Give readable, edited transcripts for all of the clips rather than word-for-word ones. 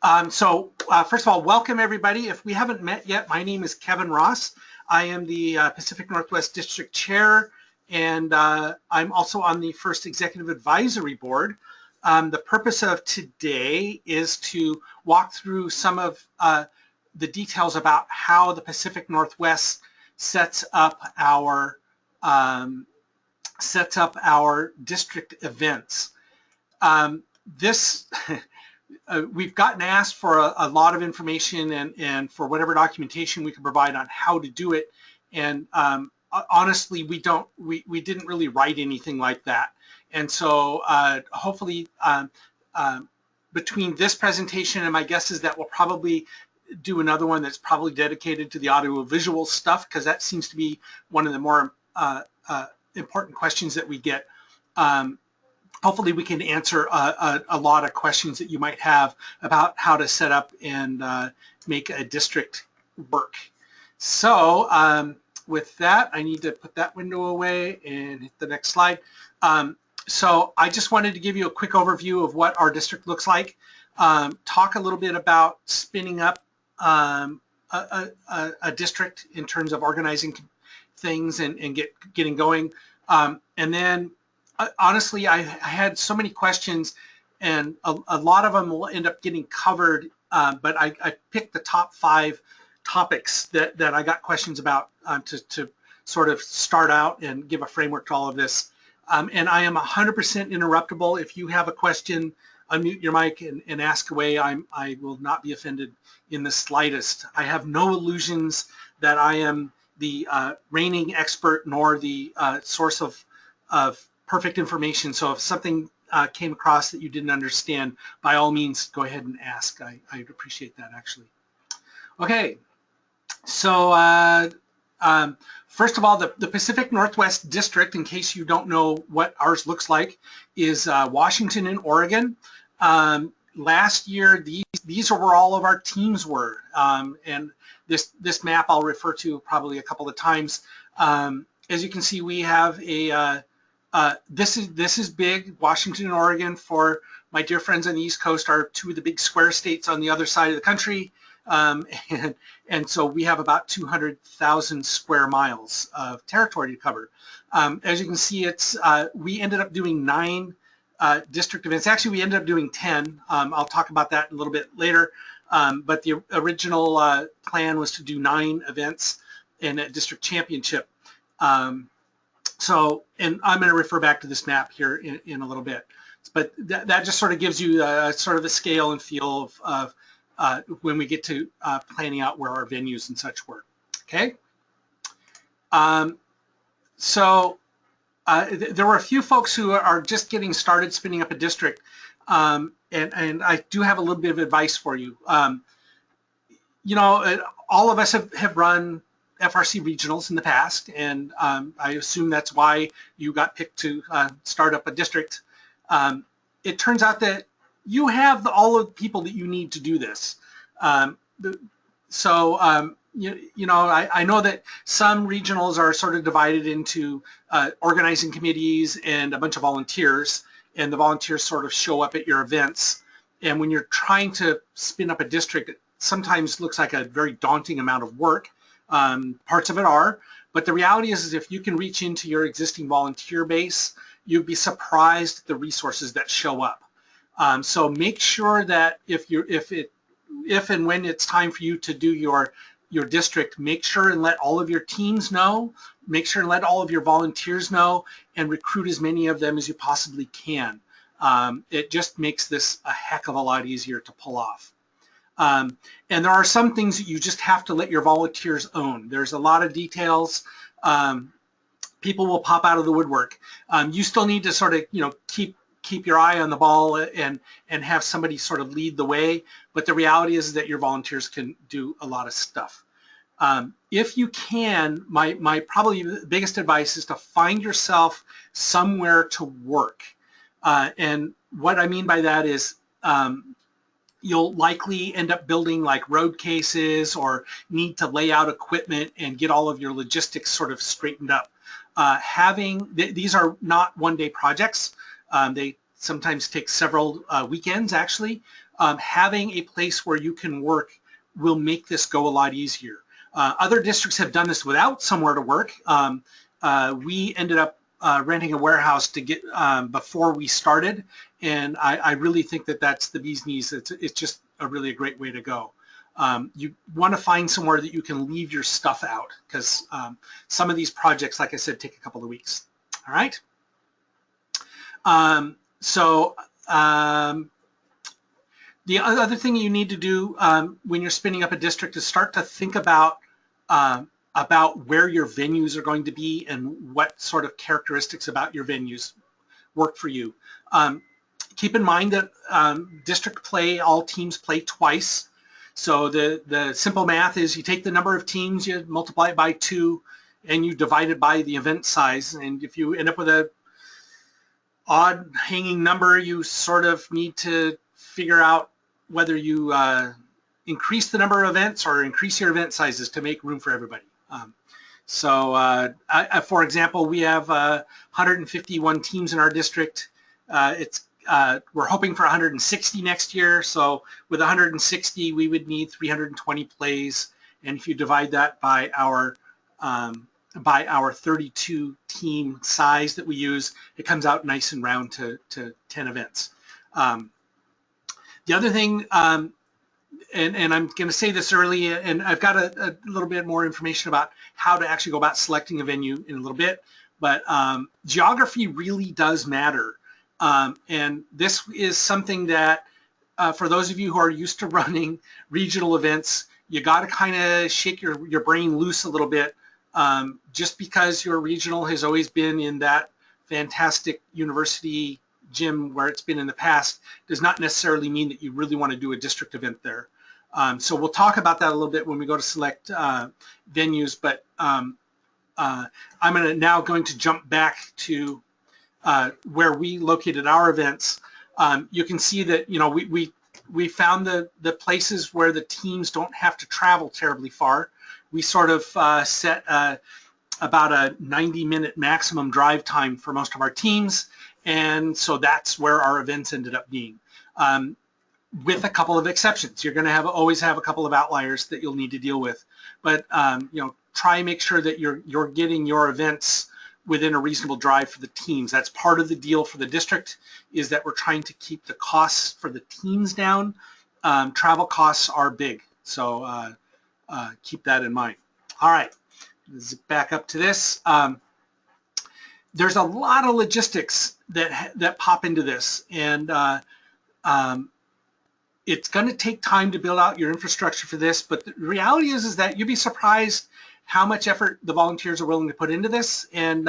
First of all, welcome everybody. If we haven't met yet, my name is Kevin Ross. I am the Pacific Northwest District Chair, and I'm also on the First Executive Advisory Board. The purpose of today is to walk through some of the details about how the Pacific Northwest sets up our district events. We've gotten asked for a lot of information and for whatever documentation we can provide on how to do it. And honestly, we didn't really write anything like that. And so hopefully between this presentation and my guess is that we'll probably do another one that's probably dedicated to the audiovisual stuff, because that seems to be one of the more important questions that we get. Hopefully we can answer a lot of questions that you might have about how to set up and make a district work. So with that, I need to put that window away and hit the next slide. So I just wanted to give you a quick overview of what our district looks like, talk a little bit about spinning up a district in terms of organizing things and getting going, and then honestly, I had so many questions, and a lot of them will end up getting covered, but I picked the top 5 topics that I got questions about to sort of start out and give a framework to all of this. And I am 100% interruptible. If you have a question, unmute your mic and ask away. I will not be offended in the slightest. I have no illusions that I am the reigning expert nor the source of perfect information. So if something came across that you didn't understand, by all means, go ahead and ask. I'd appreciate that, actually. Okay, so first of all, the Pacific Northwest District, in case you don't know what ours looks like, is Washington and Oregon. Last year, these are where all of our teams were, and this map I'll refer to probably a couple of times. As you can see, we have a this is big. Washington and Oregon, for my dear friends on the East Coast, are 2 of the big square states on the other side of the country, and so we have about 200,000 square miles of territory to cover. As you can see, we ended up doing 9 district events. Actually, we ended up doing 10. I'll talk about that a little bit later. But the original plan was to do 9 events in a district championship. And I'm going to refer back to this map here in a little bit, but that just sort of gives you sort of a scale and feel of when we get to planning out where our venues and such were. Okay. There were a few folks who are just getting started spinning up a district, and I do have a little bit of advice for you. You know, all of us have run FRC regionals in the past, and I assume that's why you got picked to start up a district. It turns out that you have all of the people that you need to do this. You know, I know that some regionals are sort of divided into organizing committees and a bunch of volunteers, and the volunteers sort of show up at your events. And when you're trying to spin up a district, it sometimes looks like a very daunting amount of work. Parts of it are, but the reality is if you can reach into your existing volunteer base, you'd be surprised at the resources that show up. So make sure that if and when it's time for you to do your district, make sure and let all of your teams know, make sure and let all of your volunteers know, and recruit as many of them as you possibly can. It just makes this a heck of a lot easier to pull off. And there are some things that you just have to let your volunteers own. There's a lot of details. People will pop out of the woodwork. You still need to sort of, you know, keep your eye on the ball and have somebody sort of lead the way. But the reality is that your volunteers can do a lot of stuff. If you can, my probably biggest advice is to find yourself somewhere to work. And what I mean by that is, you'll likely end up building like road cases or need to lay out equipment and get all of your logistics sort of straightened up. These are not one-day projects. They sometimes take several weekends, actually. having a place where you can work will make this go a lot easier. Other districts have done this without somewhere to work. We ended up renting a warehouse to get before we started, and I really think that that's the bee's knees. It's just really a great way to go. You want to find somewhere that you can leave your stuff out, because some of these projects, like I said, take a couple of weeks. All right. The other thing you need to do when you're spinning up a district is start to think about where your venues are going to be and what sort of characteristics about your venues work for you. Keep in mind that district play, all teams play twice. So the simple math is you take the number of teams, you multiply it by 2, and you divide it by the event size. And if you end up with a odd hanging number, you sort of need to figure out whether you increase the number of events or increase your event sizes to make room for everybody. For example, we have 151 teams in our district. We're hoping for 160 next year. So with 160, we would need 320 plays. And if you divide that by our 32 team size that we use, it comes out nice and round to 10 events. The other thing, and I'm going to say this early, and I've got a little bit more information about how to actually go about selecting a venue in a little bit, but geography really does matter. And this is something that, for those of you who are used to running regional events, you got to kind of shake your brain loose a little bit. Just because your regional has always been in that fantastic university gym where it's been in the past does not necessarily mean that you really want to do a district event there. So we'll talk about that a little bit when we go to select venues, but I'm now going to jump back to where we located our events. You can see that we found the places where the teams don't have to travel terribly far. We sort of set about a 90-minute maximum drive time for most of our teams, and so that's where our events ended up being. With a couple of exceptions. You're going to always have a couple of outliers that you'll need to deal with, but try and make sure that you're getting your events within a reasonable drive for the teams. That's part of the deal for the district, is that we're trying to keep the costs for the teams down. Travel costs are big, so keep that in mind. All right, let's back up to this. There's a lot of logistics that pop into this, and it's going to take time to build out your infrastructure for this, but the reality is that you'd be surprised how much effort the volunteers are willing to put into this, and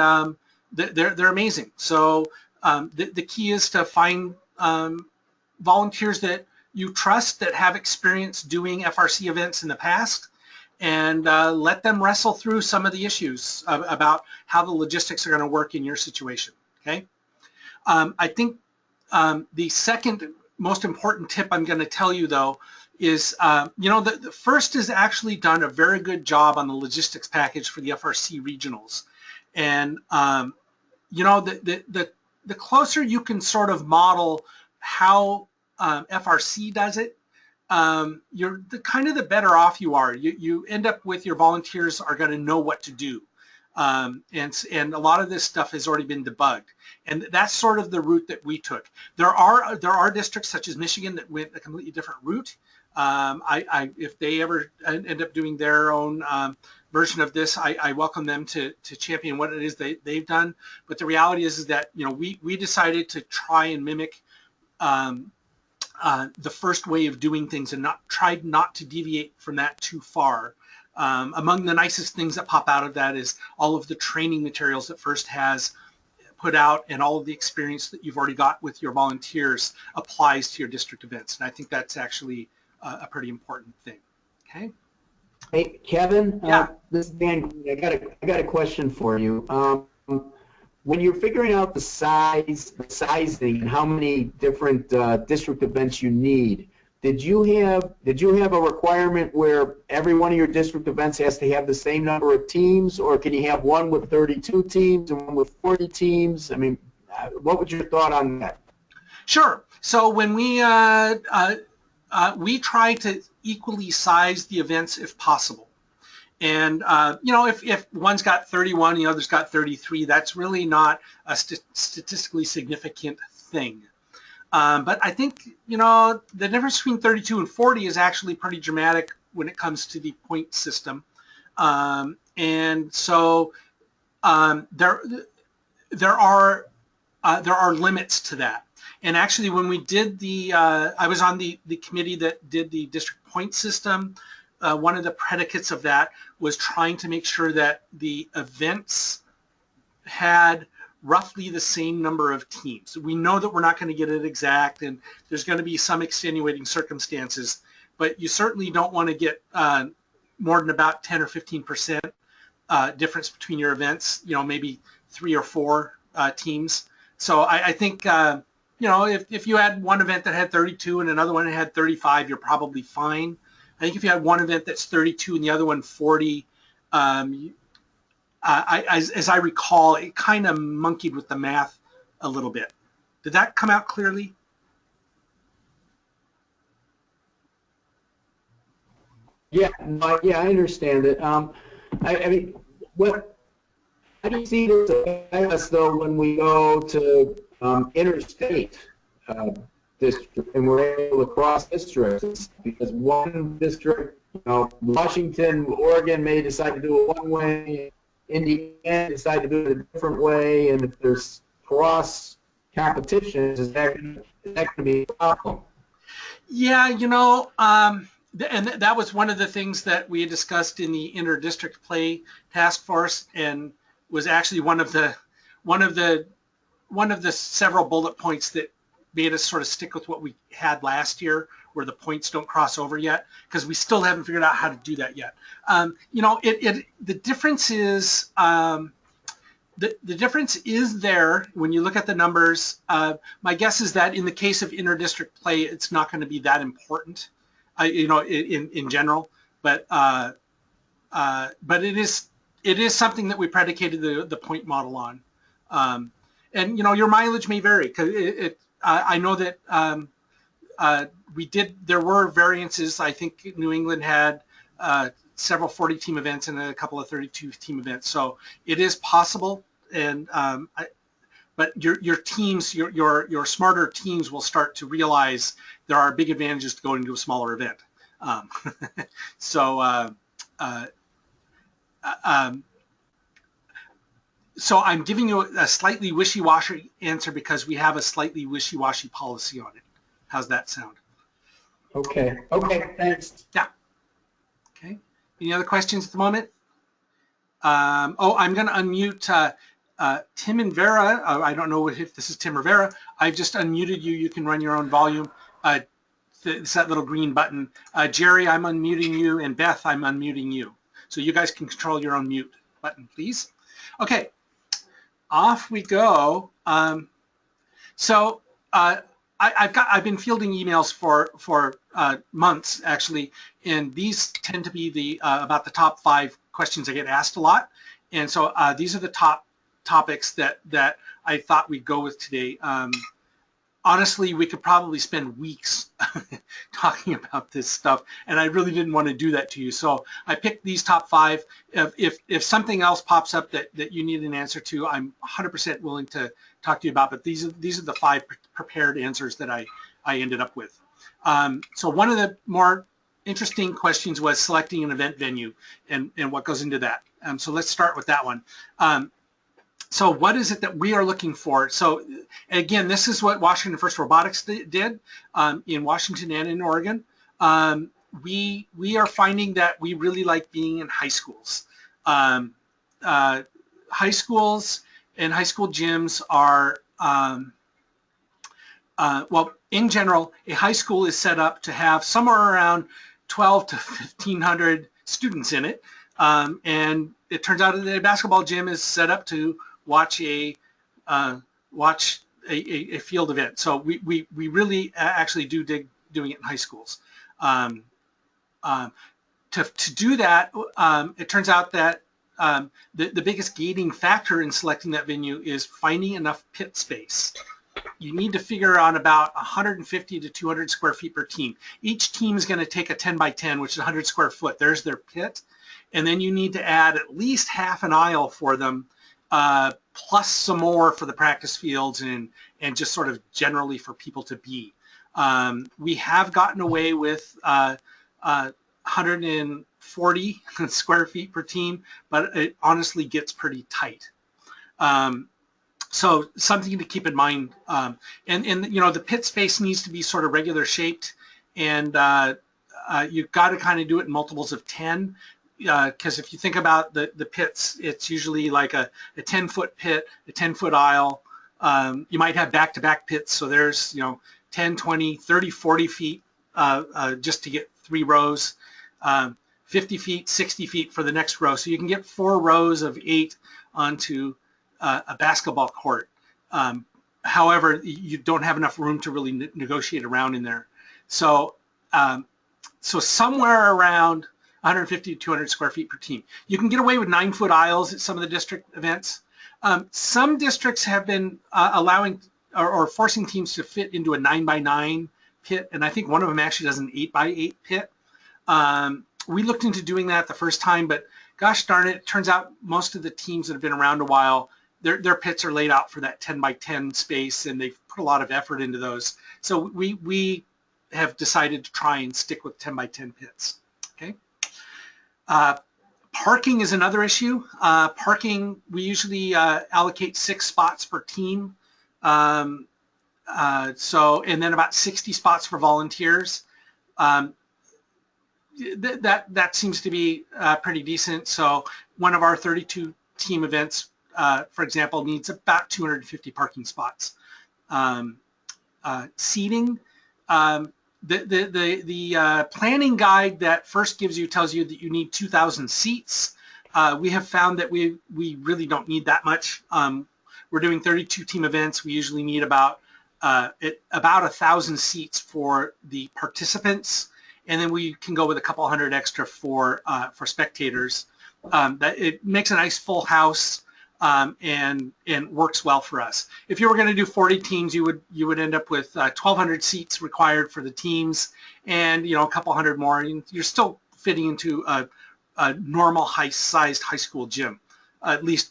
they're amazing. So the key is to find volunteers that you trust, that have experience doing FRC events in the past, and let them wrestle through some of the issues about how the logistics are going to work in your situation. Okay, I think the second most important tip I'm going to tell you, though, is the FIRST has actually done a very good job on the logistics package for the FRC regionals, and the closer you can sort of model how FRC does it, the better off you are. You end up with your volunteers are going to know what to do, and a lot of this stuff has already been debugged, and that's sort of the route that we took. There are districts such as Michigan that went a completely different route. If they ever end up doing their own version of this, I welcome them to champion what it is they've done. But the reality is that we decided to try and mimic the first way of doing things, and tried not to deviate from that too far. Among the nicest things that pop out of that is all of the training materials that FIRST has put out, and all of the experience that you've already got with your volunteers applies to your district events. And I think that's actually a pretty important thing. Okay. Hey, Kevin. Yeah. This is Dan. I got a question for you. When you're figuring out the sizing, and how many different district events you need, did you have a requirement where every one of your district events has to have the same number of teams, or can you have one with 32 teams and one with 40 teams? I mean, what was your thought on that? Sure. So when we we try to equally size the events if possible. And you know, if one's got 31, the other's got 33, that's really not a statistically significant thing. But I think, you know, the difference between 32 and 40 is actually pretty dramatic when it comes to the point system. And so there are limits to that. And actually, when we did the, I was on the committee that did the district point system. One of the predicates of that was trying to make sure that the events had roughly the same number of teams. We know that we're not going to get it exact, and there's going to be some extenuating circumstances, but you certainly don't want to get more than about 10 or 15% difference between your events, you know, maybe 3 or 4 teams. So I think, you know, if you had one event that had 32 and another one that had 35, you're probably fine. I think if you had one event that's 32 and the other one 40, as I recall, it kind of monkeyed with the math a little bit. Did that come out clearly? Yeah, no, yeah, I understand it. I mean, how do you see this affect us though when we go to interstate district and we're able to cross districts? Because one district, you know, Washington, Oregon may decide to do it one way, Indiana decide to do it a different way, and if there's cross competition, is that going to be a problem? Yeah, you know, and that was one of the things that we had discussed in the inter-district play task force, and was actually one of the several bullet points that made us sort of stick with what we had last year, where the points don't cross over yet, because we still haven't figured out how to do that yet. You know, the difference is the difference is there when you look at the numbers. My guess is that in the case of inter-district play, it's not going to be that important, you know, in general. But it is something that we predicated the point model on. And you know, your mileage may vary, because I know that there were variances. I think New England had several 40-team events and a couple of 32-team events. So it is possible, and but your teams, your smarter teams will start to realize there are big advantages to going to a smaller event. So I'm giving you a slightly wishy-washy answer because we have a slightly wishy-washy policy on it. How's that sound? Okay. Okay. Thanks. Yeah. Okay. Any other questions at the moment? Oh, I'm going to unmute Tim and Vera. I don't know if this is Tim or Vera. I've just unmuted you. You can run your own volume. It's that little green button. Jerry, I'm unmuting you, and Beth, I'm unmuting you. So you guys can control your own mute button, please. Okay. Off we go. I've been fielding emails for months actually, and these tend to be about the top 5 questions I get asked a lot. And so these are the top topics that I thought we'd go with today. Honestly, we could probably spend weeks talking about this stuff, and I really didn't want to do that to you. So I picked these top 5. If something else pops up that you need an answer to, I'm 100% willing to talk to you about. But these are the 5 prepared answers that I ended up with. So one of the more interesting questions was selecting an event venue and what goes into that. So let's start with that one. So what is it that we are looking for? So again, this is what Washington First Robotics did in Washington and in Oregon. We are finding that we really like being in high schools. High schools and high school gyms are, well, in general, a high school is set up to have somewhere around 12 to 1,500 students in it. And it turns out that a basketball gym is set up to watch a field event. So we really actually do dig doing it in high schools. To do that, it turns out that the biggest gating factor in selecting that venue is finding enough pit space. you need to figure on about 150 to 200 square feet per team. Each team is going to take a 10 by 10, which is 100 square foot. There's their pit. And then you need to add at least half an aisle for them, plus some more for the practice fields and just sort of generally for people to be. We have gotten away with 140 square feet per team, but it honestly gets pretty tight. So something to keep in mind. And you know, the pit space needs to be sort of regular shaped, and you've got to kind of do it in multiples of 10. Because if you think about the pits, it's usually like a 10-foot pit, a 10-foot aisle. You might have back-to-back pits, so there's, you know, 10, 20, 30, 40 feet just to get 3 rows, 50 feet, 60 feet for the next row. So you can get 4 rows of 8 onto a basketball court. However, you don't have enough room to really negotiate around in there. So, so somewhere around 150 to 200 square feet per team. You can get away with 9-foot aisles at some of the district events. Some districts have been allowing or forcing teams to fit into a 9-by-9 pit, and I think one of them actually does an 8-by-8 pit. We looked into doing that the first time, but gosh darn it, it turns out most of the teams that have been around a while, their pits are laid out for that 10-by-10 space, and they've put a lot of effort into those. So we have decided to try and stick with 10-by-10 pits. Okay. Parking is another issue. Parking, we usually allocate 6 spots per team. And then about 60 spots for volunteers. That seems to be pretty decent. So one of our 32 team events, for example, needs about 250 parking spots. Seating. The planning guide that first tells you that you need 2,000 seats. We have found that we really don't need that much. We're doing 32 team events. We usually need about 1,000 seats for the participants, and then we can go with a couple hundred extra for spectators. That it makes a nice full house. And works well for us. If you were going to do 40 teams, you would end up with 1,200 seats required for the teams, and you know, a couple hundred more. And you're still fitting into a normal sized high school gym, at least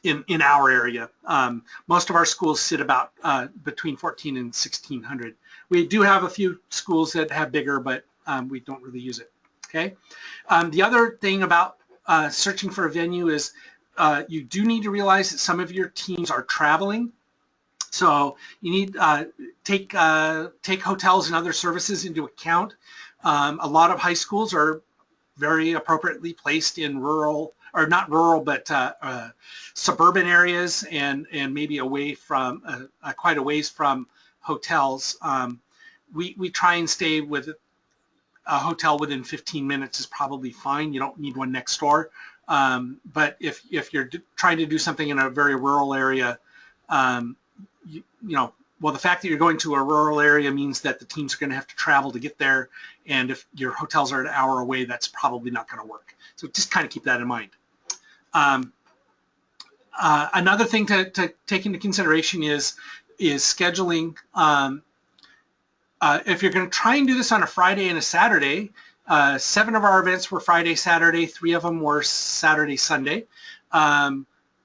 in our area. Most of our schools sit about between 1,400 and 1,600. We do have a few schools that have bigger, but we don't really use it. Okay. The other thing about searching for a venue is you do need to realize that some of your teams are traveling, so you need take hotels and other services into account. A lot of high schools are very appropriately placed in rural, or not rural, but suburban areas, and maybe away from quite a ways from hotels. We try and stay with a hotel within 15 minutes is probably fine. You don't need one next door. But if you're trying to do something in a very rural area, you know, well, the fact that you're going to a rural area means that the teams are going to have to travel to get there, and if your hotels are an hour away, that's probably not going to work. So just kind of keep that in mind. Another thing to take into consideration is scheduling. If you're going to try and do this on a Friday and a Saturday, 7 of our events were Friday, Saturday, 3 of them were Saturday, Sunday.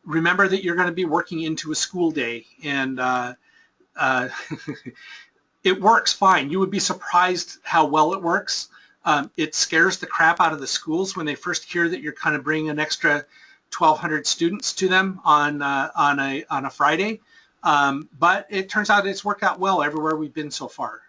Remember that you're going to be working into a school day, and it works fine. You would be surprised how well it works. It scares the crap out of the schools when they first hear that you're kind of bringing an extra 1,200 students to them on a Friday. But it turns out it's worked out well everywhere we've been so far.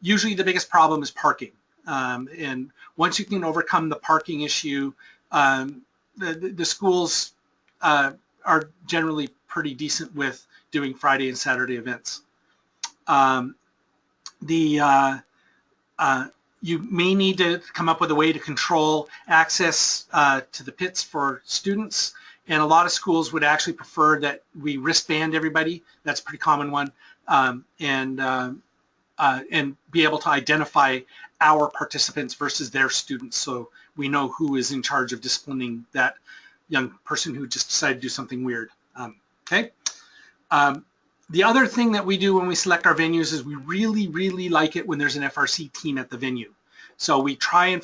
Usually the biggest problem is parking. And once you can overcome the parking issue, the schools are generally pretty decent with doing Friday and Saturday events. You may need to come up with a way to control access to the pits for students. And a lot of schools would actually prefer that we wristband everybody. That's a pretty common one. And be able to identify our participants versus their students, so we know who is in charge of disciplining that young person who just decided to do something weird. Okay. The other thing that we do when we select our venues is we really, really like it when there's an FRC team at the venue. So we try and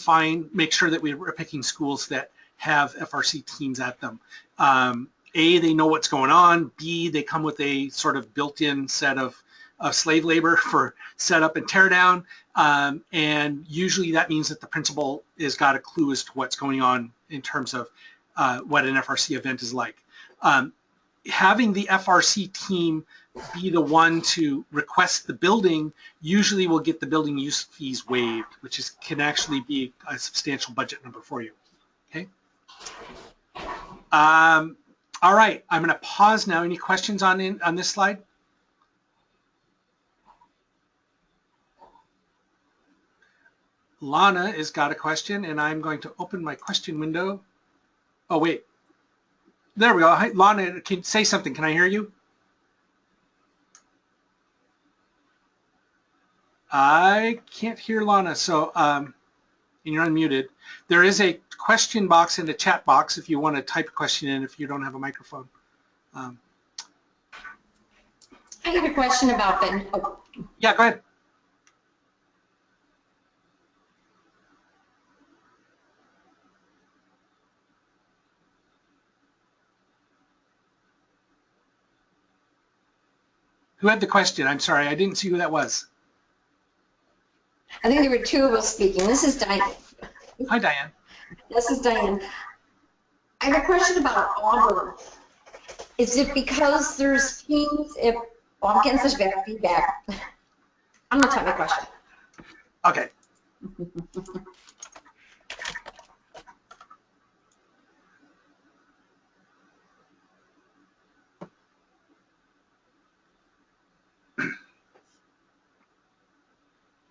make sure that we're picking schools that have FRC teams at them. A, they know what's going on. B, they come with a sort of built-in set of slave labor for setup and teardown. And usually that means that the principal has got a clue as to what's going on in terms of what an FRC event is like. Having the FRC team be the one to request the building usually will get the building use fees waived, which can actually be a substantial budget number for you. Okay. All right, I'm going to pause now. Any questions on this slide? Lana has got a question, and I'm going to open my question window. Oh, wait. There we go. Hi, Lana, can you say something? Can I hear you? I can't hear Lana, so and you're unmuted. There is a question box in the chat box if you want to type a question in if you don't have a microphone. I have a question about that. Oh. Yeah, go ahead. Who had the question? I'm sorry, I didn't see who that was. I think there were two of us speaking. This is Diane. Hi, Diane. This is Diane. I have a question about Auburn. Is it because there's teams, I'm getting such bad feedback. I'm going to type my question. Okay.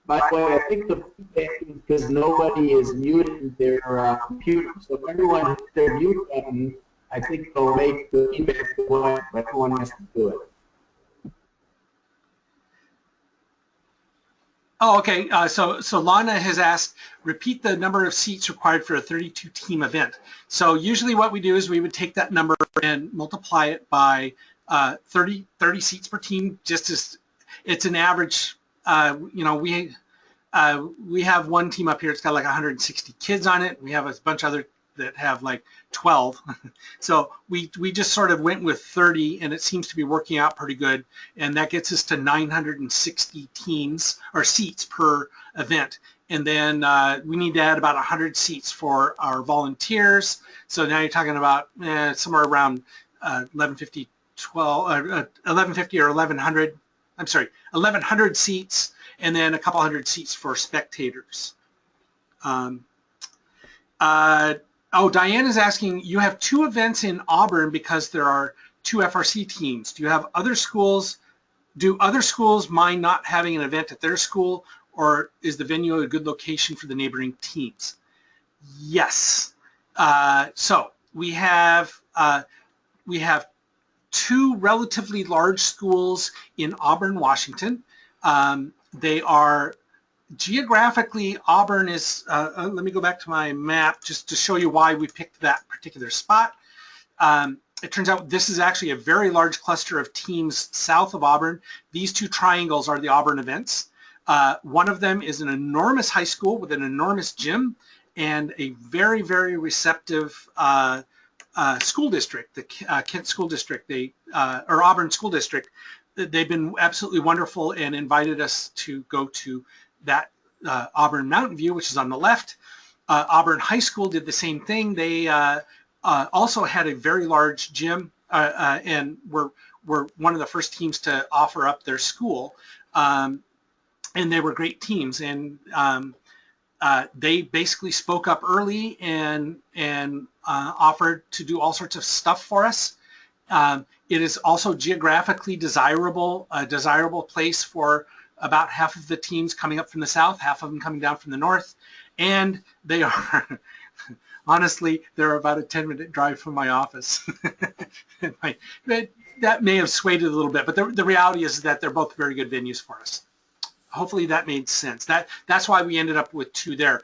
By the way, I think the feedback is because nobody is muted their computer. So if everyone hits their mute button, I think they'll make the feedback go, but everyone has to do it. Oh, okay. So Lana has asked, repeat the number of seats required for a 32-team event. So usually what we do is we would take that number and multiply it by 30 seats per team, just as it's an average. You know, we have one team up here, it's got like 160 kids on it. We have a bunch of other that have like 12. So we just sort of went with 30, and it seems to be working out pretty good. And that gets us to 960 teams or seats per event. And then we need to add about 100 seats for our volunteers. So now you're talking about somewhere around 1150 or 1100. I'm sorry, 1,100 seats, and then a couple hundred seats for spectators. Diane is asking, you have 2 events in Auburn because there are 2 FRC teams. Do you have other schools? Do other schools mind not having an event at their school, or is the venue a good location for the neighboring teams? Yes. So we have 2 relatively large schools in Auburn, Washington. They are geographically, Auburn is, let me go back to my map just to show you why we picked that particular spot. It turns out this is actually a very large cluster of teams south of Auburn. These 2 triangles are the Auburn events. One of them is an enormous high school with an enormous gym and a very, very receptive school district, the Kent School District, or Auburn School District. They've been absolutely wonderful and invited us to go to that Auburn Mountain View, which is on the left. Auburn High School did the same thing. They also had a very large gym and were one of the first teams to offer up their school. And they were great teams. And they basically spoke up early and offered to do all sorts of stuff for us. It is also geographically desirable, a desirable place for about half of the teams coming up from the south, half of them coming down from the north. And they are, honestly, they're about a 10-minute drive from my office. That may have swayed it a little bit, but the reality is that they're both very good venues for us. Hopefully that made sense. That's why we ended up with 2 there.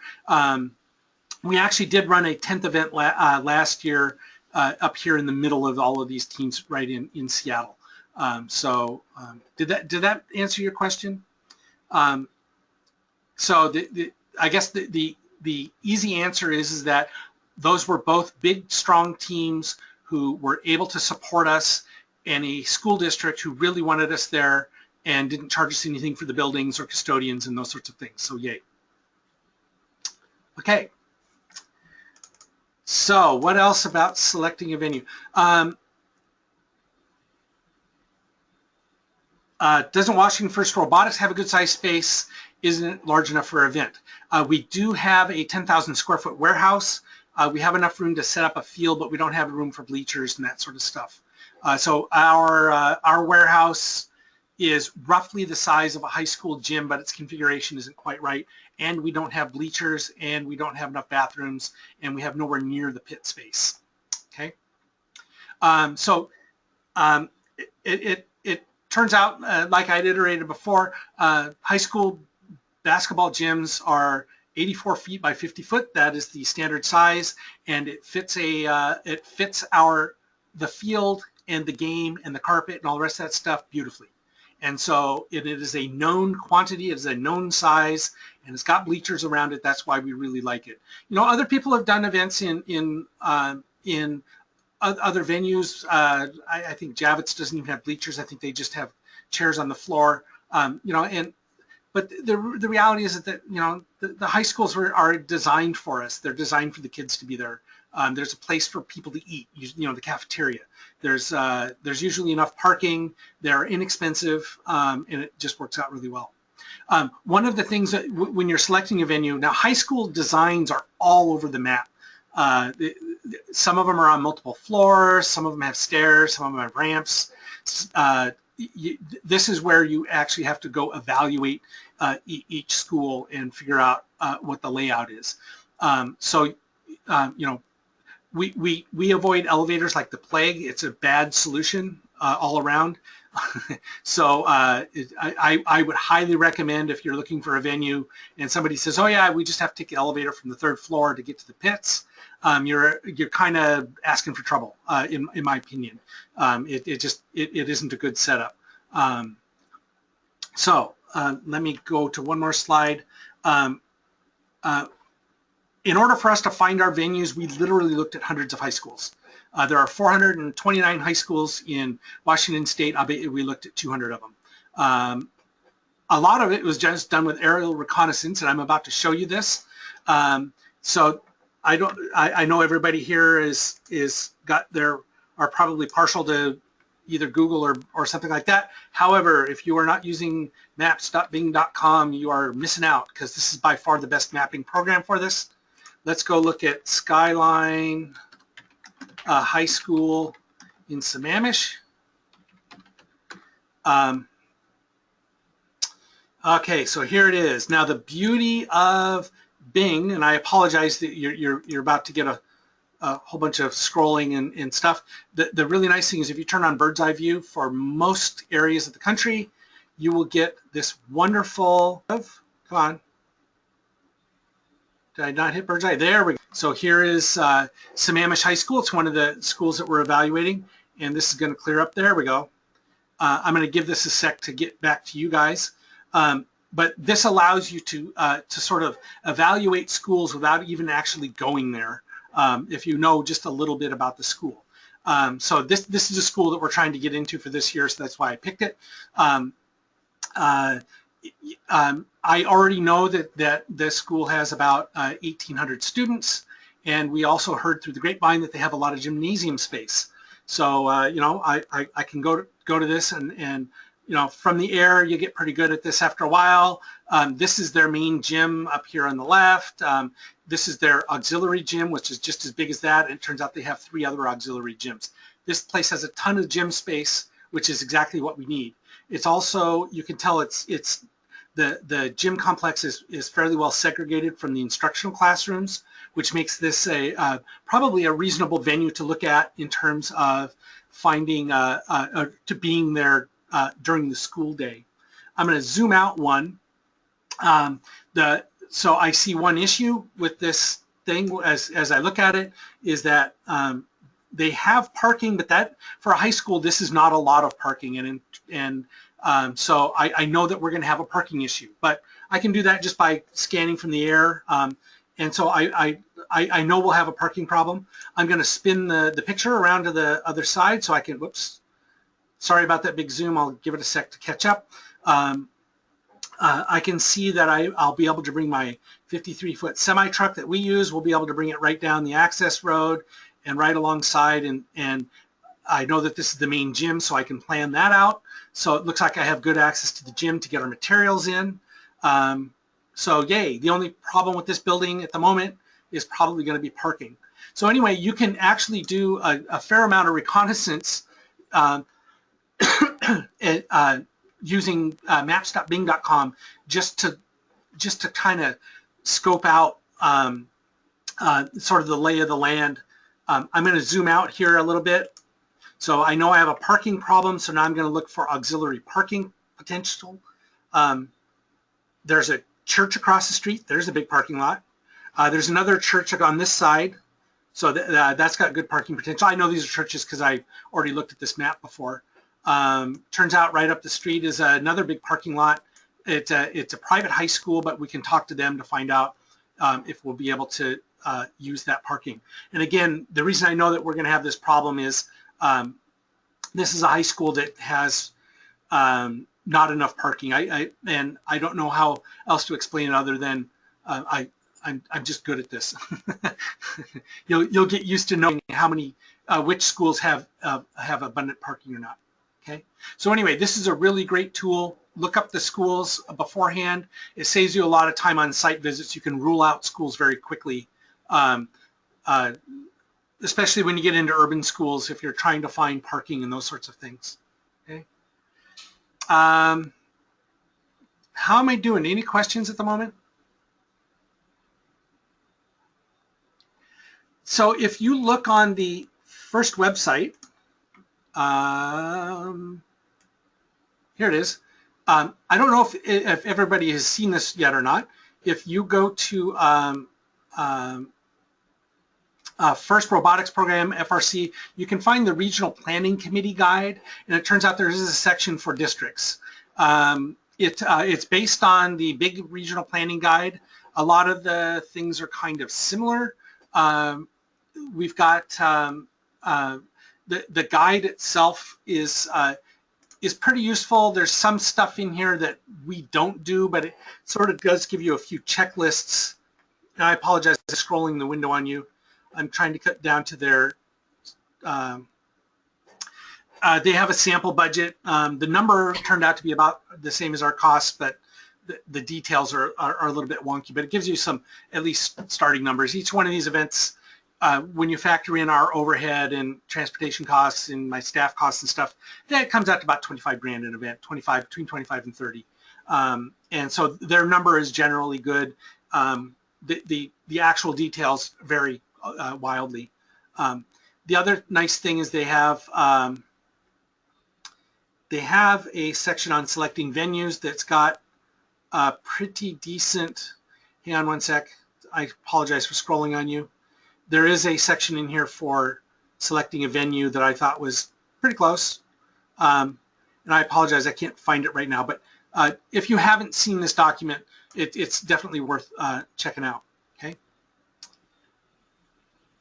We actually did run a 10th event last year up here in the middle of all of these teams right in Seattle. Did that answer your question? So I guess the easy answer is that those were both big, strong teams who were able to support us, and a school district who really wanted us there and didn't charge us anything for the buildings or custodians and those sorts of things. So yay. Okay. So what else about selecting a venue? Doesn't Washington First Robotics have a good size space? Isn't it large enough for an event? We do have a 10,000 square foot warehouse. We have enough room to set up a field, but we don't have room for bleachers and that sort of stuff. So our warehouse is roughly the size of a high school gym, but its configuration isn't quite right. And we don't have bleachers, and we don't have enough bathrooms, and we have nowhere near the pit space. Okay. It turns out, like I'd iterated before, high school basketball gyms are 84 feet by 50 foot. That is the standard size, and it fits the field and the game and the carpet and all the rest of that stuff beautifully. And so it is a known quantity, it is a known size, and it's got bleachers around it. That's why we really like it. You know, other people have done events in other venues. I think Javits doesn't even have bleachers. I think they just have chairs on the floor. But the reality is that the high schools are designed for us. They're designed for the kids to be there. There's a place for people to eat, the cafeteria. There's usually enough parking. They're inexpensive, and it just works out really well. One of the things that when you're selecting a venue, now high school designs are all over the map. Some of them are on multiple floors, some of them have stairs, some of them have ramps. This is where you actually have to go evaluate each school and figure out what the layout is. We avoid elevators like the plague. It's a bad solution all around. So I would highly recommend, if you're looking for a venue and somebody says, oh yeah, we just have to take the elevator from the 3rd floor to get to the pits, you're kind of asking for trouble, in my opinion. It isn't a good setup. Let me go to one more slide. In order for us to find our venues, we literally looked at hundreds of high schools. There are 429 high schools in Washington State. I bet we looked at 200 of them. A lot of it was just done with aerial reconnaissance, and I'm about to show you this. So I know everybody here are probably partial to either Google or something like that. However, if you are not using maps.bing.com, you are missing out, because this is by far the best mapping program for this. Let's go look at Skyline High School in Sammamish. Okay, so here it is. Now the beauty of Bing, and I apologize that you're about to get a whole bunch of scrolling and stuff. The really nice thing is if you turn on bird's eye view for most areas of the country, you will get this wonderful, come on. Did I not hit bird's eye? There we go. So here is Sammamish High School. It's one of the schools that we're evaluating, and this is going to clear up. There we go. I'm going to give this a sec to get back to you guys. But this allows you to sort of evaluate schools without even actually going there, if you know just a little bit about the school. So this is a school that we're trying to get into for this year, so that's why I picked it. I already know that this school has about 1,800 students, and we also heard through the grapevine that they have a lot of gymnasium space. So I can go to this and from the air you get pretty good at this after a while. This is their main gym up here on the left. This is their auxiliary gym, which is just as big as that, and it turns out they have 3 other auxiliary gyms. This place has a ton of gym space, which is exactly what we need. It's also, you can tell the gym complex is fairly well segregated from the instructional classrooms, which makes this probably a reasonable venue to look at in terms of finding to being there during the school day. I'm going to zoom out one. So I see one issue with this thing as I look at it is that They have parking, but that for a high school, this is not a lot of parking, so I know that we're going to have a parking issue, but I can do that just by scanning from the air, and so I know we'll have a parking problem. I'm going to spin the picture around to the other side so I can, whoops, sorry about that big zoom, I'll give it a sec to catch up. I can see that I'll be able to bring my 53-foot semi-truck that we use. We'll be able to bring it right down the access road and right alongside, and I know that this is the main gym, so I can plan that out. So it looks like I have good access to the gym to get our materials in. So yay, the only problem with this building at the moment is probably going to be parking. So anyway, you can actually do a fair amount of reconnaissance using maps.bing.com just to kind of scope out sort of the lay of the land. I'm going to zoom out here a little bit. So I know I have a parking problem, so now I'm going to look for auxiliary parking potential. There's a church across the street. There's a big parking lot. There's another church on this side, so that's got good parking potential. I know these are churches because I already looked at this map before. Turns out right up the street is another big parking lot. It's a private high school, but we can talk to them to find out if we'll be able to use that parking. And again, the reason I know that we're going to have this problem is this is a high school that has not enough parking. And I don't know how else to explain it other than I'm just good at this. You'll get used to knowing how many which schools have abundant parking or not. Okay. So anyway, this is a really great tool. Look up the schools beforehand. It saves you a lot of time on site visits. You can rule out schools very quickly, especially when you get into urban schools if you're trying to find parking and those sorts of things. Okay. How am I doing? Any questions at the moment? So if you look on the first website, here it is. I don't know if everybody has seen this yet or not. If you go to First Robotics Program, FRC, you can find the Regional Planning Committee Guide, and it turns out there is a section for districts. It's based on the big Regional Planning Guide. A lot of the things are kind of similar. We've got the guide itself is pretty useful. There's some stuff in here that we don't do, but it sort of does give you a few checklists. And I apologize for scrolling the window on you. I'm trying to cut down to their, they have a sample budget. The number turned out to be about the same as our costs, but the details are a little bit wonky, but it gives you some at least starting numbers. Each one of these events, when you factor in our overhead and transportation costs and my staff costs and stuff, that comes out to about 25 grand an event, between 25 and 30. And so their number is generally good. The actual details vary wildly. The other nice thing is they have a section on selecting venues that's got a pretty decent, hang on one sec, I apologize for scrolling on you. There is a section in here for selecting a venue that I thought was pretty close. And I apologize, I can't find it right now, but if you haven't seen this document, it's definitely worth checking out, okay?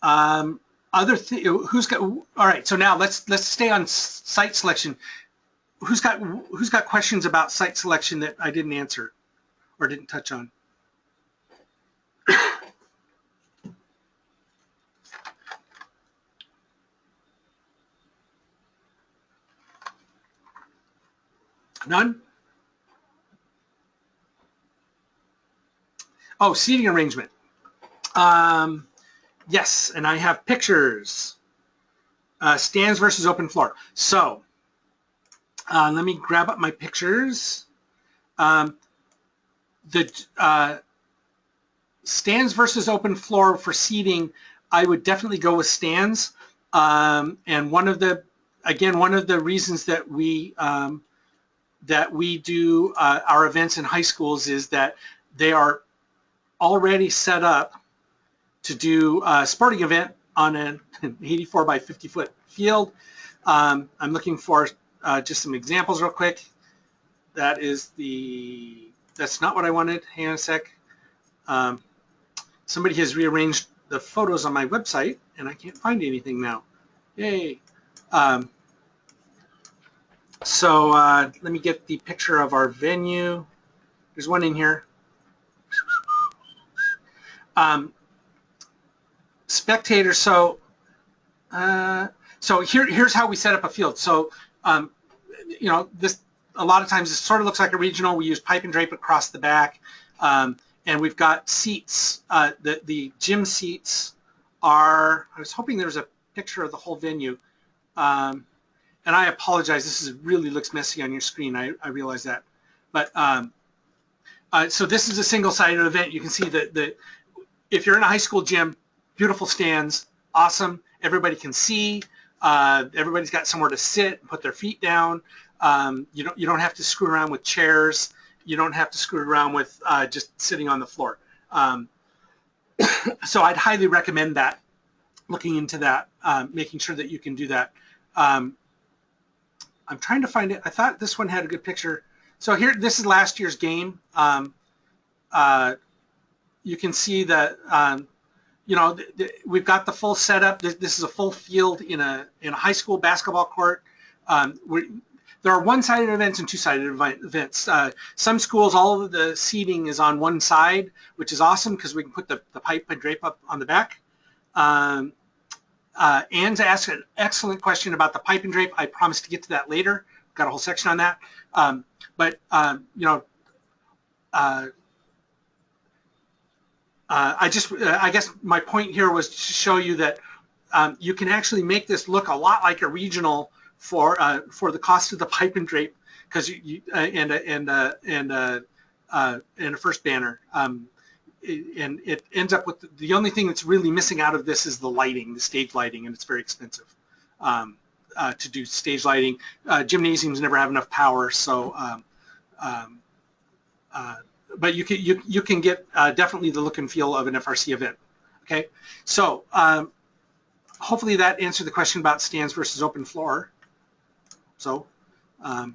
Who's got, all right, so now let's stay on site selection. Who's got questions about site selection that I didn't answer or didn't touch on? None? Oh, seating arrangement. Yes, and I have pictures. Stands versus open floor. So let me grab up my pictures. The stands versus open floor for seating, I would definitely go with stands. And one of the reasons that we do our events in high schools is that they are already set up to do a sporting event on an 84 by 50 foot field. I'm looking for just some examples real quick. That's not what I wanted. Hang on a sec. Somebody has rearranged the photos on my website and I can't find anything now. Yay. So let me get the picture of our venue. There's one in here. Spectators, so here's how we set up a field. So this a lot of times it sort of looks like a regional. We use pipe and drape across the back, and we've got seats. The gym seats are. I was hoping there was a picture of the whole venue, and I apologize. This really looks messy on your screen. I realize that, but so this is a single-sided event. You can see that if you're in a high school gym, beautiful stands, awesome. Everybody can see. Everybody's got somewhere to sit and put their feet down. You don't have to screw around with chairs. You don't have to screw around with just sitting on the floor. So I'd highly recommend that, looking into that, making sure that you can do that. I'm trying to find it. I thought this one had a good picture. So here, this is last year's game. You can see that we've got the full setup. This is a full field in a high school basketball court. There are one-sided events and two-sided events. Some schools, all of the seating is on one side, which is awesome because we can put the pipe and drape up on the back. Anne's asked an excellent question about the pipe and drape. I promised to get to that later. Got a whole section on that. I guess my point here was to show you that you can actually make this look a lot like a regional for the cost of the pipe and drape, because and a first banner, and it ends up with the only thing that's really missing out of this is the lighting, the stage lighting, and it's very expensive to do stage lighting. Gymnasiums never have enough power, so but you can get definitely the look and feel of an FRC event. Okay, so hopefully that answered the question about stands versus open floor. So, and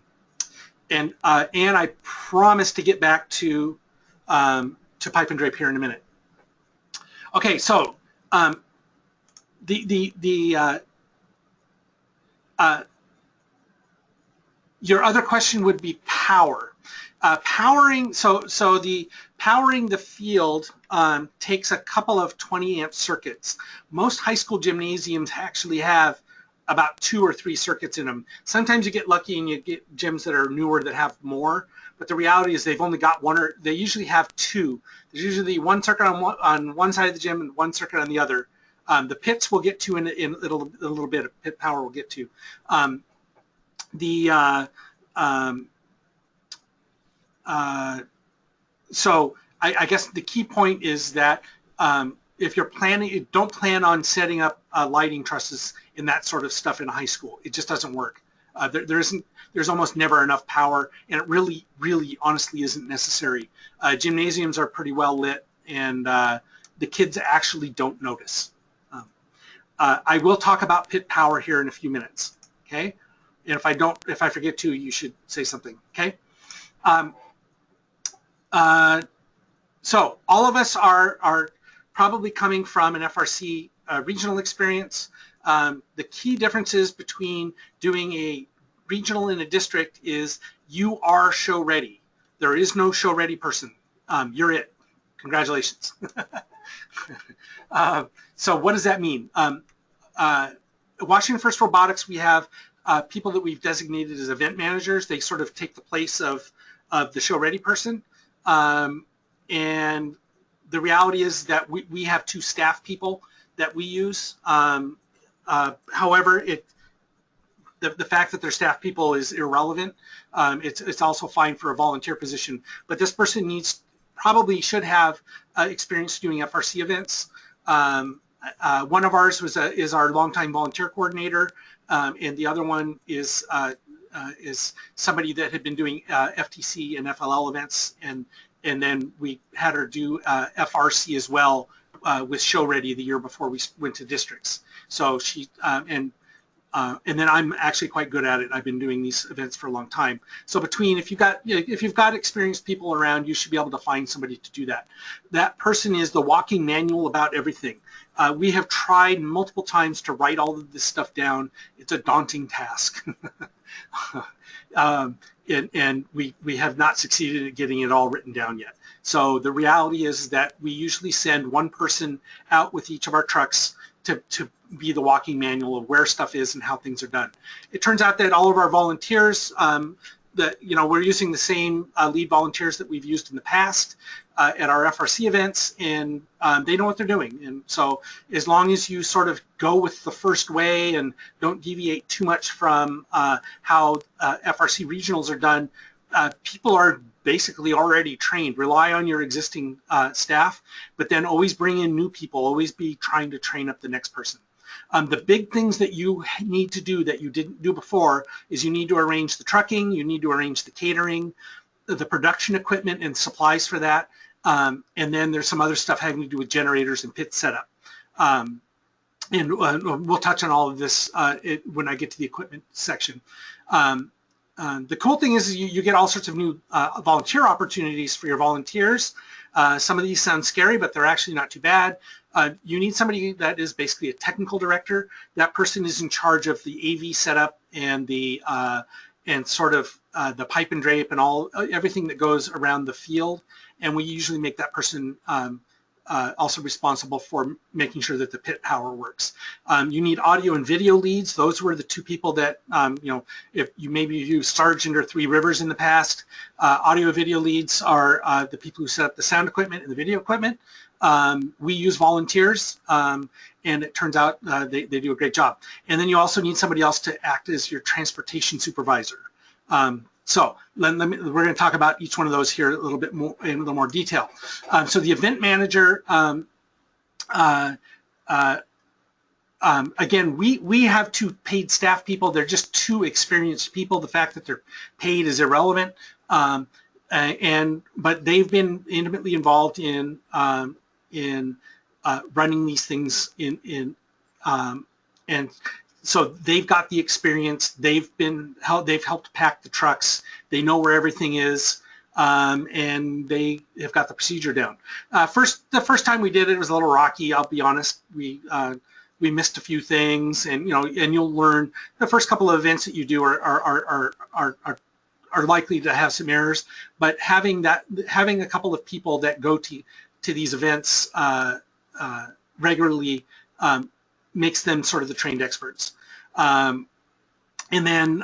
I promise to get back to pipe and drape here in a minute. Okay, so your other question would be power. Powering the field takes a couple of 20 amp circuits. Most high school gymnasiums actually have about 2 or 3 circuits in them. Sometimes you get lucky and you get gyms that are newer that have more, but the reality is they've only got one, or they usually have 2. There's usually one circuit on one side of the gym and one circuit on the other. The pits we'll get to in a little bit. Pit power we'll get to. So I guess the key point is that if you're planning, don't plan on setting up lighting trusses and that sort of stuff in high school. It just doesn't work. There's almost never enough power, and it really, honestly isn't necessary. Gymnasiums are pretty well lit, and the kids actually don't notice. I will talk about pit power here in a few minutes, okay? And if I forget to, you should say something, okay? So all of us are probably coming from an FRC regional experience. The key differences between doing a regional in a district is you are show ready. There is no show ready person. You're it. Congratulations. So what does that mean? Washington First Robotics, we have people that we've designated as event managers. They sort of take the place of the show ready person. And the reality is that we have 2 staff people that we use. However, the fact that they're staff people is irrelevant. It's also fine for a volunteer position, but this person probably should have experience doing FRC events. One of ours is our longtime volunteer coordinator, and the other one is somebody that had been doing FTC and FLL events, and then we had her do FRC as well with Show Ready the year before we went to districts. So she and then I'm actually quite good at it. I've been doing these events for a long time. So between, if you've got experienced people around, you should be able to find somebody to do that. That person is the walking manual about everything. We have tried multiple times to write all of this stuff down. It's a daunting task. And we have not succeeded at getting it all written down yet. So the reality is that we usually send one person out with each of our trucks to be the walking manual of where stuff is and how things are done. It turns out that all of our volunteers, we're using the same lead volunteers that we've used in the past at our FRC events, and they know what they're doing. And so as long as you sort of go with the first way and don't deviate too much from how FRC regionals are done, people are basically already trained. Rely on your existing staff, but then always bring in new people, always be trying to train up the next person. The big things that you need to do that you didn't do before is you need to arrange the trucking, you need to arrange the catering, the production equipment and supplies for that, and then there's some other stuff having to do with generators and pit setup. And we'll touch on all of this when I get to the equipment section. The cool thing is you get all sorts of new volunteer opportunities for your volunteers. Some of these sound scary, but they're actually not too bad. You need somebody that is basically a technical director. That person is in charge of the AV setup and the sort of the pipe and drape and everything that goes around the field. And we usually make that person also responsible for making sure that the pit power works. You need audio and video leads. Those were the two people that, if you maybe used Sargent or Three Rivers in the past, audio video leads are the people who set up the sound equipment and the video equipment. We use volunteers, and it turns out they do a great job. And then you also need somebody else to act as your transportation supervisor. So we're going to talk about each one of those here a little bit more in a little more detail. So the event manager, again, we have two paid staff people. They're just two experienced people. The fact that they're paid is irrelevant, but they've been intimately involved in running these things and so they've got the experience. They've helped pack the trucks. They know where everything is, and they have got the procedure down. The first time we did it was a little rocky. I'll be honest. We missed a few things, and you'll learn. The first couple of events that you do are likely to have some errors, but having a couple of people that go to these events regularly makes them sort of the trained experts. And then,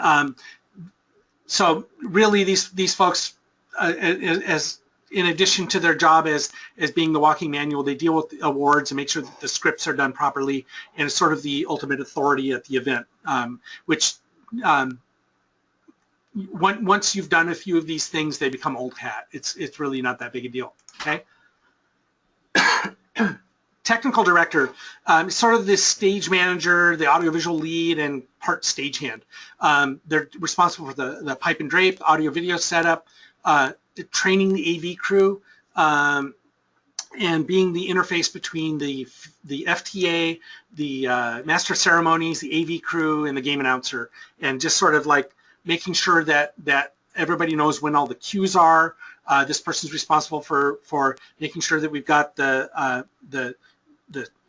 so really these folks, as in addition to their job as being the walking manual, they deal with the awards and make sure that the scripts are done properly, and it's sort of the ultimate authority at the event, which once you've done a few of these things, they become old hat. It's really not that big a deal, okay? Technical director, sort of this stage manager, the audiovisual lead, and part stagehand. They're responsible for the pipe and drape, audio video setup, training the AV crew, and being the interface between the FTA, the master of ceremonies, the AV crew, and the game announcer, and just sort of like making sure that everybody knows when all the cues are. This person's responsible for making sure that we've got the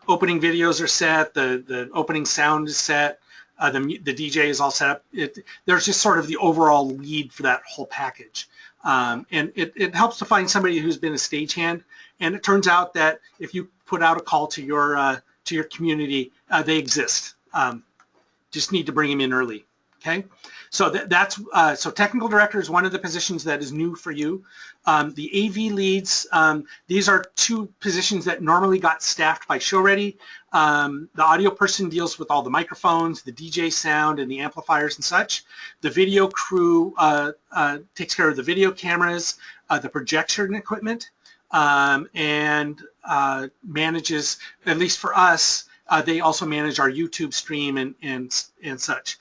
opening videos are set, the opening sound is set, the DJ is all set up. There's just sort of the overall lead for that whole package. And it helps to find somebody who's been a stagehand. And it turns out that if you put out a call to your community, they exist. Just need to bring them in early. Okay, so so technical director is one of the positions that is new for you. The AV leads, these are two positions that normally got staffed by Show Ready. The audio person deals with all the microphones, the DJ sound, and the amplifiers and such. The video crew takes care of the video cameras, the projection equipment, and manages, at least for us, they also manage our YouTube stream and such.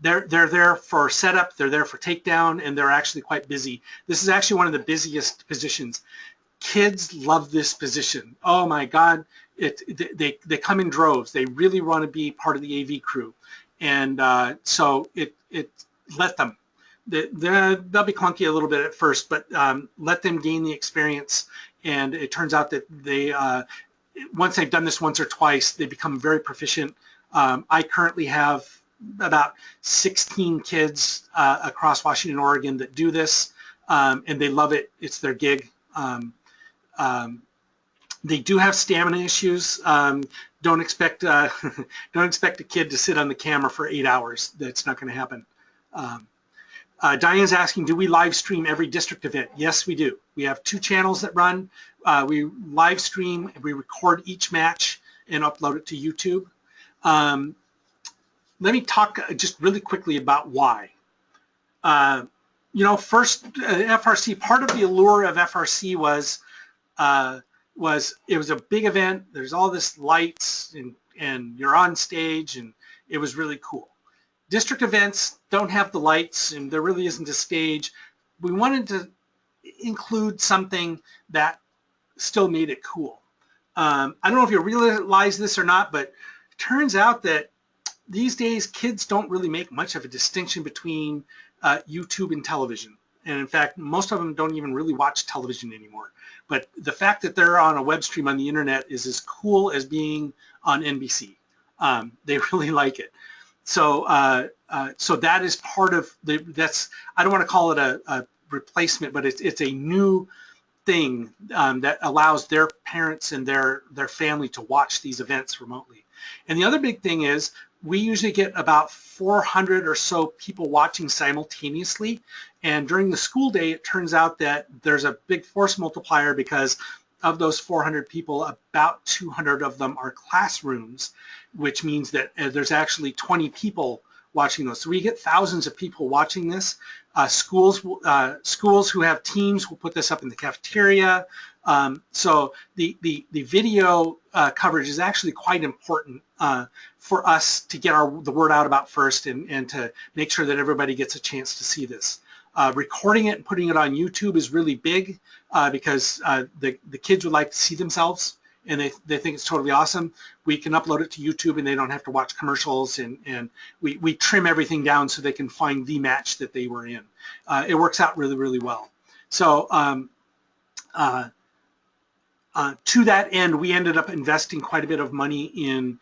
They're there for setup, they're there for takedown, and they're actually quite busy. This is actually one of the busiest positions. kids love this position. Oh my God, they come in droves. They really want to be part of the AV crew, and so it let them. They'll be clunky a little bit at first, but let them gain the experience. And it turns out that they once they've done this once or twice, they become very proficient. I currently have about 16 kids across Washington, Oregon that do this, and they love it. It's their gig. They do have stamina issues. Don't expect don't expect a kid to sit on the camera for 8 hours. That's not going to happen. Diane's asking, do we live stream every district event? Yes, we do. We have 2 channels that run. We live stream, we record each match and upload it to YouTube. Let me talk just really quickly about why. First, FRC, part of the allure of FRC was it was a big event. There's all this lights and you're on stage, and it was really cool. District events don't have the lights, and there really isn't a stage. We wanted to include something that still made it cool. I don't know if you realize this or not, but it turns out that these days kids don't really make much of a distinction between YouTube and television. And in fact, most of them don't even really watch television anymore. But the fact that they're on a web stream on the internet is as cool as being on NBC. They really like it. So so that is part of that's, I don't want to call it a replacement, but it's a new thing that allows their parents and their family to watch these events remotely. And the other big thing is we usually get about 400 or so people watching simultaneously. And during the school day, it turns out that there's a big force multiplier, because of those 400 people, about 200 of them are classrooms, which means that there's actually 20 people watching those. So we get thousands of people watching this. Schools who have teams will put this up in the cafeteria. So the video coverage is actually quite important for us to get the word out about first, and to make sure that everybody gets a chance to see this. Recording it and putting it on YouTube is really big because the kids would like to see themselves, and they think it's totally awesome. We can upload it to YouTube, and they don't have to watch commercials, and we trim everything down so they can find the match that they were in. It works out really, really well. So to that end, we ended up investing quite a bit of money in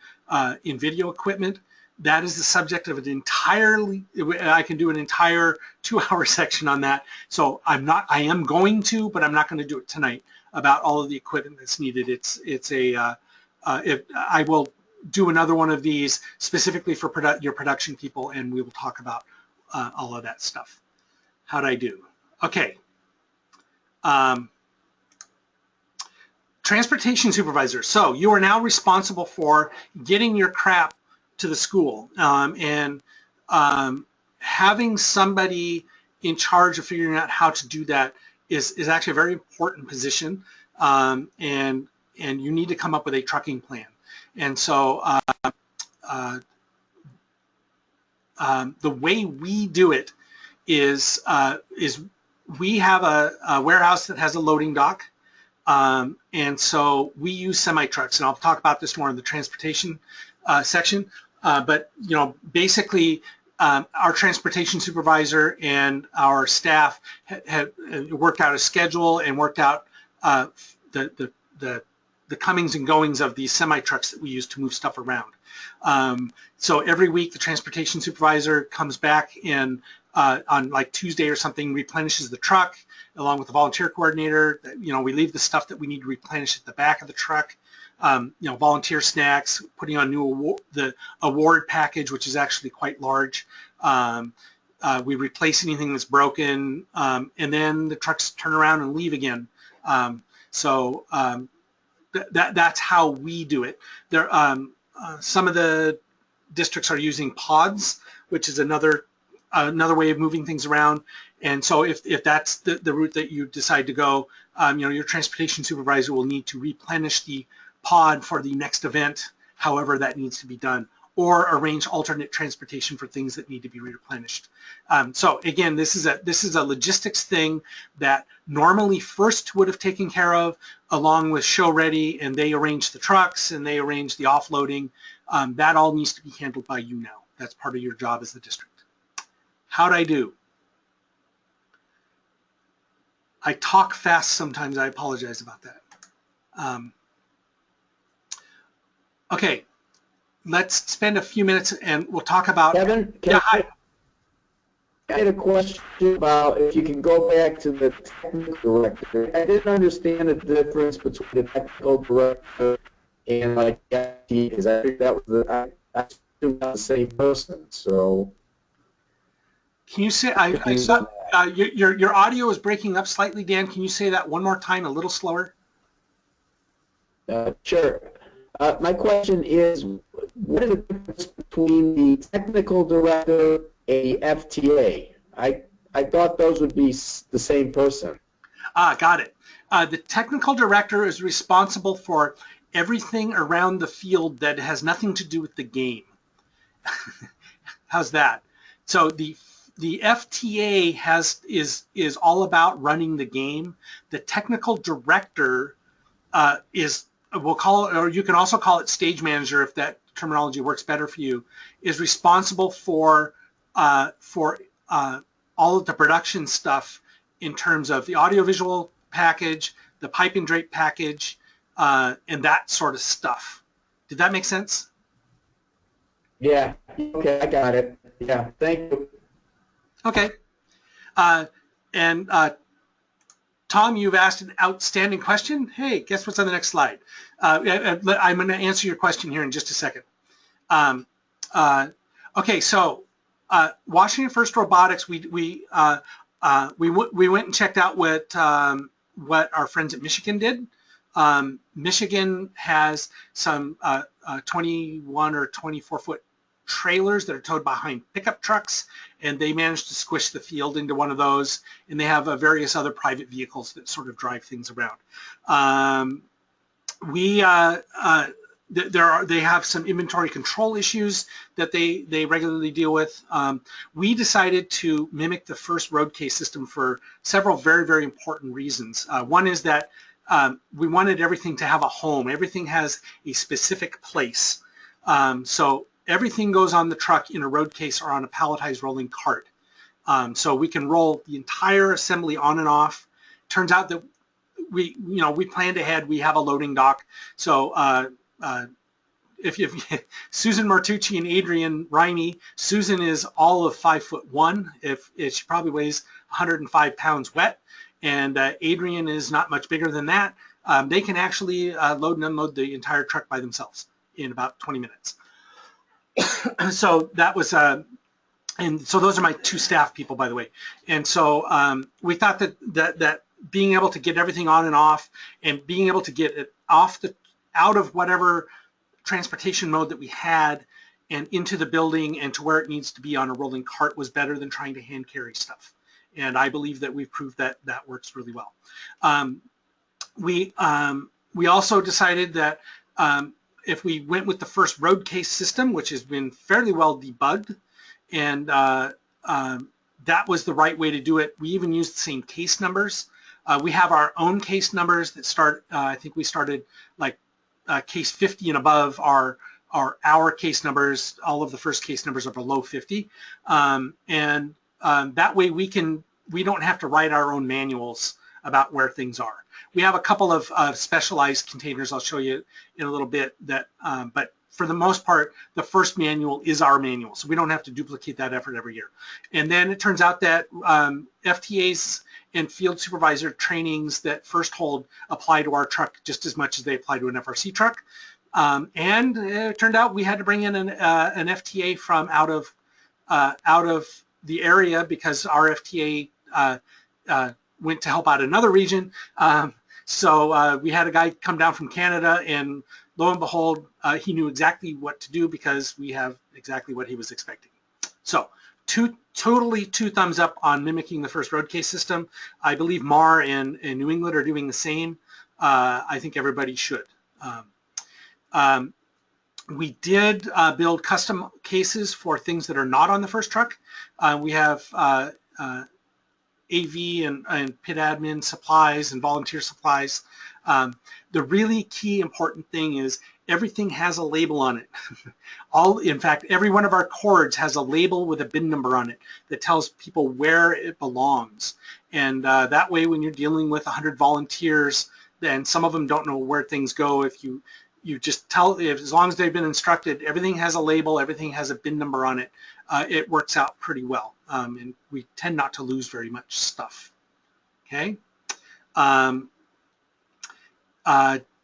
video equipment. That is the subject of I can do an entire 2-hour section on that. So I am going to, but I'm not going to do it tonight, about all of the equipment that's needed. I will do another one of these specifically for your production people, and we will talk about all of that stuff. How'd I do? Okay. Transportation supervisor. So you are now responsible for getting your crap to the school, and having somebody in charge of figuring out how to do that is actually a very important position, and you need to come up with a trucking plan. And so the way we do it is we have a warehouse that has a loading dock, and so we use semi-trucks, and I'll talk about this more in the transportation section. But basically, our transportation supervisor and our staff have worked out a schedule and worked out the comings and goings of these semi-trucks that we use to move stuff around. So every week, the transportation supervisor comes back and on like Tuesday or something, replenishes the truck along with the volunteer coordinator. We leave the stuff that we need to replenish at the back of the truck. Volunteer snacks, putting on the award package, which is actually quite large. We replace anything that's broken, and then the trucks turn around and leave again. That's how we do it. Some of the districts are using pods, which is another way of moving things around. And so if that's the route that you decide to go, your transportation supervisor will need to replenish the pod for the next event, however that needs to be done. or arrange alternate transportation for things that need to be replenished. So again, this is a logistics thing that normally FIRST would have taken care of along with show ready, and they arrange the trucks and they arrange the offloading. That all needs to be handled by you now. That's part of your job as the district. How'd I do? I talk fast sometimes. I apologize about that. Okay, let's spend a few minutes and we'll talk about. Kevin, yeah, hi. I had a question about if you can go back to the technical director. I didn't understand the difference between the technical director and like FT, because I think that was I assumed that was the same person. So can you say I saw your audio is breaking up slightly, Dan? Can you say that one more time, a little slower? Sure. My question is, what is the difference between the technical director and the FTA? I thought those would be the same person. Got it. The technical director is responsible for everything around the field that has nothing to do with the game. How's that? So the FTA is all about running the game. The technical director we'll call it, or you can also call it stage manager if that terminology works better for you, is responsible for all of the production stuff in terms of the audiovisual package, the pipe and drape package, and that sort of stuff. Did that make sense? Yeah, okay, I got it. Yeah, thank you. Okay. Tom, you've asked an outstanding question. Hey, guess what's on the next slide? I'm going to answer your question here in just a second. Okay, so Washington First Robotics, we went and checked out what our friends at Michigan did. Michigan has some 21 or 24 foot trailers that are towed behind pickup trucks, and they managed to squish the field into one of those, and they have various other private vehicles that sort of drive things around. They have some inventory control issues that they regularly deal with. We decided to mimic the FIRST road case system for several very, very important reasons. One is that we wanted everything to have a home. Everything has a specific place. So everything goes on the truck in a road case or on a palletized rolling cart. So we can roll the entire assembly on and off. Turns out that we planned ahead. We have a loading dock. So if Susan Martucci and Adrian Rimey, Susan is all of 5'1". She probably weighs 105 pounds wet, and Adrian is not much bigger than that. They can actually load and unload the entire truck by themselves in about 20 minutes. So that was, and so those are my two staff people, by the way. And so we thought that being able to get everything on and off, and being able to get it out of whatever transportation mode that we had and into the building and to where it needs to be on a rolling cart was better than trying to hand carry stuff. And I believe that we've proved that that works really well. We also decided that if we went with the FIRST road case system, which has been fairly well debugged, and that was the right way to do it. We even used the same case numbers. We have our own case numbers that start, I think we started like case 50 and above are our case numbers. All of the FIRST case numbers are below 50. That way we don't have to write our own manuals about where things are. We have a couple of specialized containers I'll show you in a little bit, that, but for the most part, the FIRST manual is our manual, so we don't have to duplicate that effort every year. And then it turns out that FTAs and field supervisor trainings that FIRST hold apply to our truck just as much as they apply to an FRC truck. And it turned out we had to bring in an FTA from out of the area because our FTA went to help out another region. So we had a guy come down from Canada, and lo and behold, he knew exactly what to do because we have exactly what he was expecting. So totally two thumbs up on mimicking the FIRST road case system. I believe MAR and New England are doing the same. I think everybody should. We did build custom cases for things that are not on the first truck. We have AV and pit admin supplies and volunteer supplies. The really key important thing is everything has a label on it. In fact, every one of our cords has a label with a bin number on it that tells people where it belongs. And that way, when you're dealing with 100 volunteers, and some of them don't know where things go, if you just tell, as long as they've been instructed, everything has a label, everything has a bin number on it, it works out pretty well. And we tend not to lose very much stuff. Okay.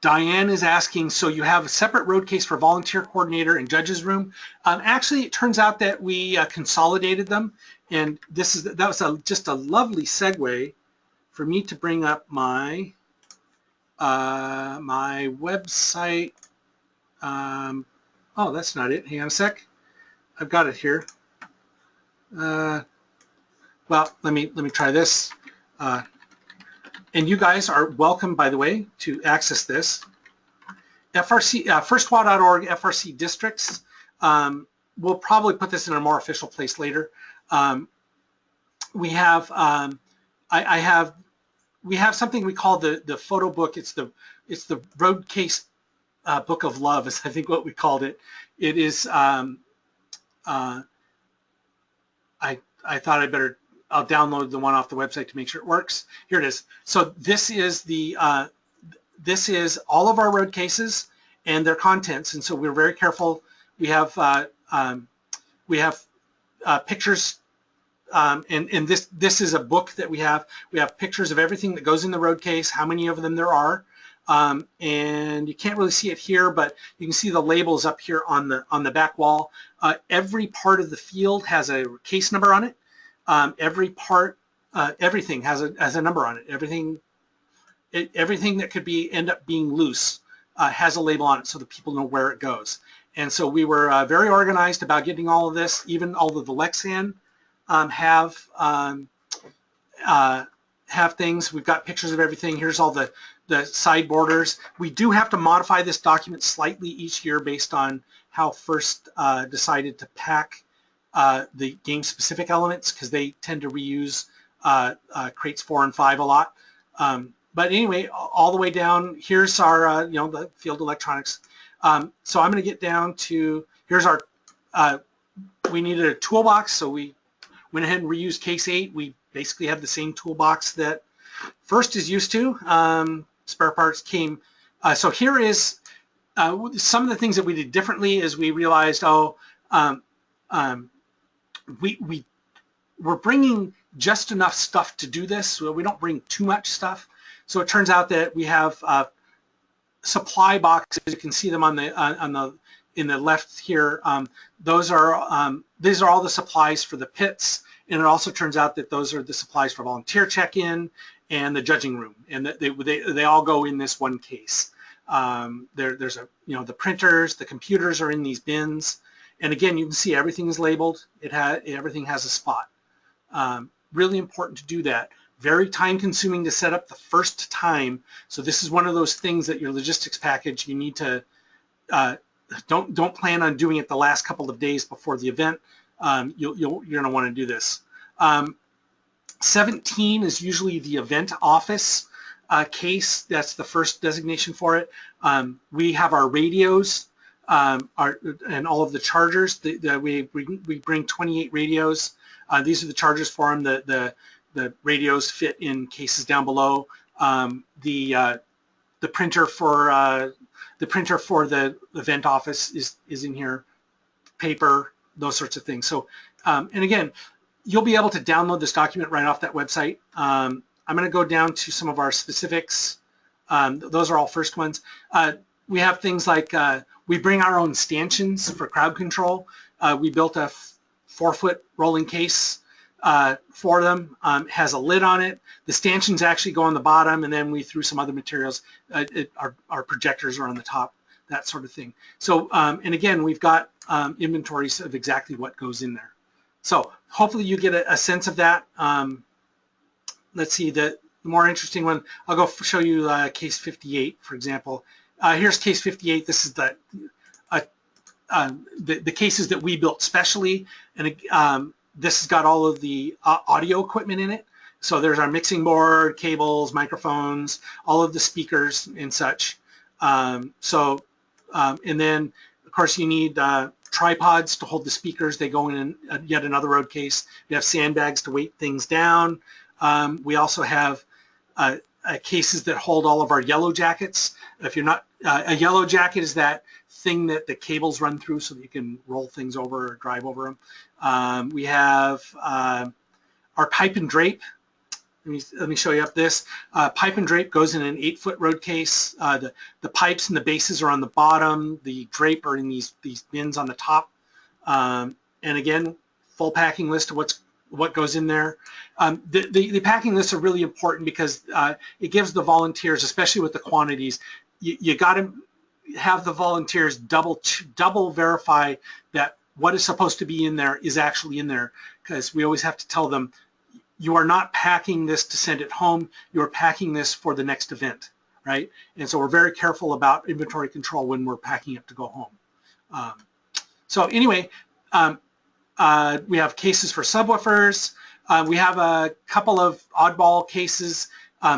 Diane is asking, so you have a separate road case for volunteer coordinator and judge's room. Actually, it turns out that we consolidated them, and that was just a lovely segue for me to bring up my my website. Oh, that's not it. Hang on a sec. I've got it here. Well, let me try this. And you guys are welcome, by the way, to access this. FRC, firstwa.org, FRC districts. We'll probably put this in a more official place later. We have, we have something we call the photo book. It's the road case book of love, is I think what we called it. It is. I thought I'll download the one off the website to make sure it works. Here it is. So this is this is all of our road cases and their contents, and so we're very careful. We have pictures, and this is a book that we have. We have pictures of everything that goes in the road case, how many of them there are, and you can't really see it here, but you can see the labels up here on the back wall. Every part of the field has a case number on it. Every part, everything has a number on it. Everything that could end up being loose has a label on it, so that people know where it goes. And so we were very organized about getting all of this. Even all of the Lexan have things. We've got pictures of everything. Here's all the side borders. We do have to modify this document slightly each year based on how FIRST decided to pack the game-specific elements, because they tend to reuse crates 4 and 5 a lot. But anyway, all the way down, here's our, the field electronics. So I'm going to get down to, here's our, we needed a toolbox, so we went ahead and reused case 8. We basically have the same toolbox that FIRST is used to. Spare parts came. So here is some of the things that we did differently. Is we realized, we're bringing just enough stuff to do this, so we don't bring too much stuff. So it turns out that we have supply boxes. You can see them in the left here. These are all the supplies for the pits, and it also turns out that those are the supplies for volunteer check-in and the judging room, and they all go in this one case. There's the printers, the computers are in these bins. And again, you can see everything is labeled. Everything has a spot. Really important to do that. Very time consuming to set up the first time. So this is one of those things that your logistics package, you need to, don't plan on doing it the last couple of days before the event. You're gonna wanna do this. 17 is usually the event office case. That's the first designation for it. We have our radios, and all of the chargers. We bring 28 radios. These are the chargers for them. The radios fit in cases down below. The printer for the event office is in here. Paper, those sorts of things. So and again, you'll be able to download this document right off that website. I'm going to go down to some of our specifics. Those are all first ones. We have things like we bring our own stanchions for crowd control. We built a 4-foot rolling case for them. Has a lid on it. The stanchions actually go on the bottom, and then we threw some other materials. Our projectors are on the top, that sort of thing. So, and again, we've got inventories of exactly what goes in there. So hopefully you get a sense of that. Let's see, the more interesting one, I'll go show you case 58, for example. Here's case 58. This is the cases that we built specially, and this has got all of the audio equipment in it. So there's our mixing board, cables, microphones, all of the speakers and such. And then of course you need tripods to hold the speakers. They go in yet another road case. We have sandbags to weight things down. We also have cases that hold all of our yellow jackets. If you're not, a yellow jacket is that thing that the cables run through so that you can roll things over or drive over them. We have our pipe and drape. Let me show you up this. Pipe and drape goes in an 8-foot road case. The pipes and the bases are on the bottom. The drape are in these bins on the top. And again, full packing list of what goes in there. The packing lists are really important because it gives the volunteers, especially with the quantities, you got to have the volunteers double verify that what is supposed to be in there is actually in there, because we always have to tell them, you are not packing this to send it home, you're packing this for the next event, right? And so we're very careful about inventory control when we're packing it to go home. So anyway, we have cases for subwoofers. We have a couple of oddball cases.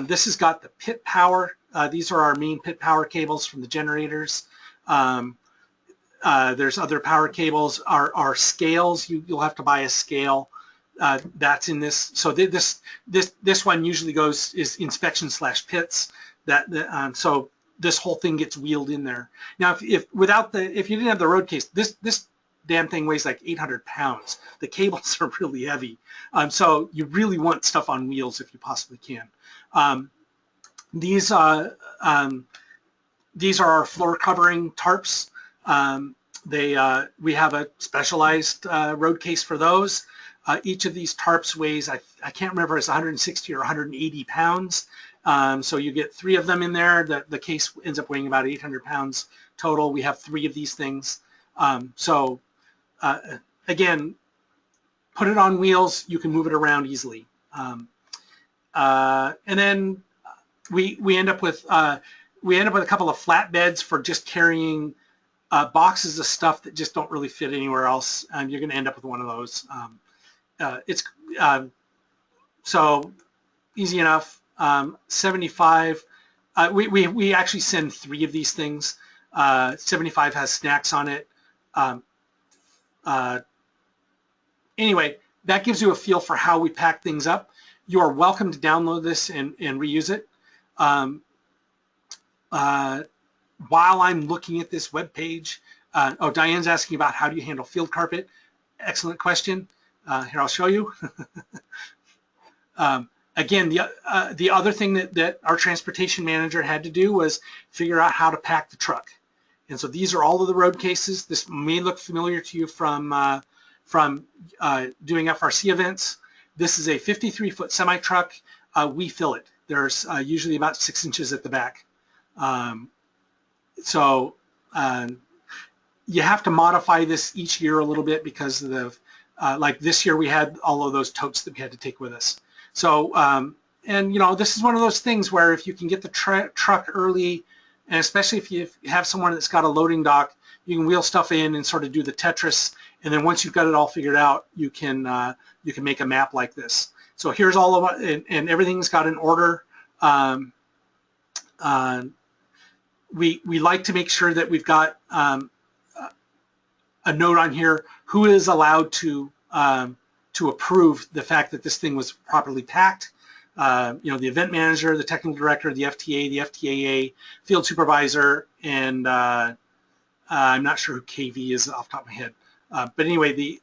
This has got the pit power. These are our main pit power cables from the generators. There's other power cables. Our scales, you'll have to buy a scale. That's in this. So this one usually is inspection/pits. So this whole thing gets wheeled in there. Now, if you didn't have the road case, this damn thing weighs like 800 pounds. The cables are really heavy. So you really want stuff on wheels if you possibly can. These are our floor covering tarps. We have a specialized road case for those. Each of these tarps weighs, I can't remember, it's 160 or 180 pounds. So you get 3 of them in there. The case ends up weighing about 800 pounds total. We have 3 of these things. Again, put it on wheels, you can move it around easily. And then we end up with a couple of flatbeds for just carrying boxes of stuff that just don't really fit anywhere else. You're going to end up with one of those. So easy enough. 75. We actually send 3 of these things. 75 has snacks on it. Anyway, that gives you a feel for how we pack things up. You are welcome to download this and reuse it. While I'm looking at this web page, Diane's asking about how do you handle field carpet. Excellent question. Here, I'll show you. Again, the other thing that our transportation manager had to do was figure out how to pack the truck. And so these are all of the road cases. This may look familiar to you from doing FRC events. This is a 53-foot semi-truck. We fill it. There's usually about 6 inches at the back. So you have to modify this each year a little bit because of the, like this year we had all of those totes that we had to take with us. So, and you know, this is one of those things where if you can get the truck early, and especially if you have someone that's got a loading dock, you can wheel stuff in and sort of do the Tetris. And then once you've got it all figured out, you can make a map like this. So here's all of it, and everything's got an order. We like to make sure that we've got a note on here who is allowed to approve the fact that this thing was properly packed. You know, the event manager, the technical director, the FTA, the FTAA, field supervisor, and I'm not sure who KV is off the top of my head. But anyway,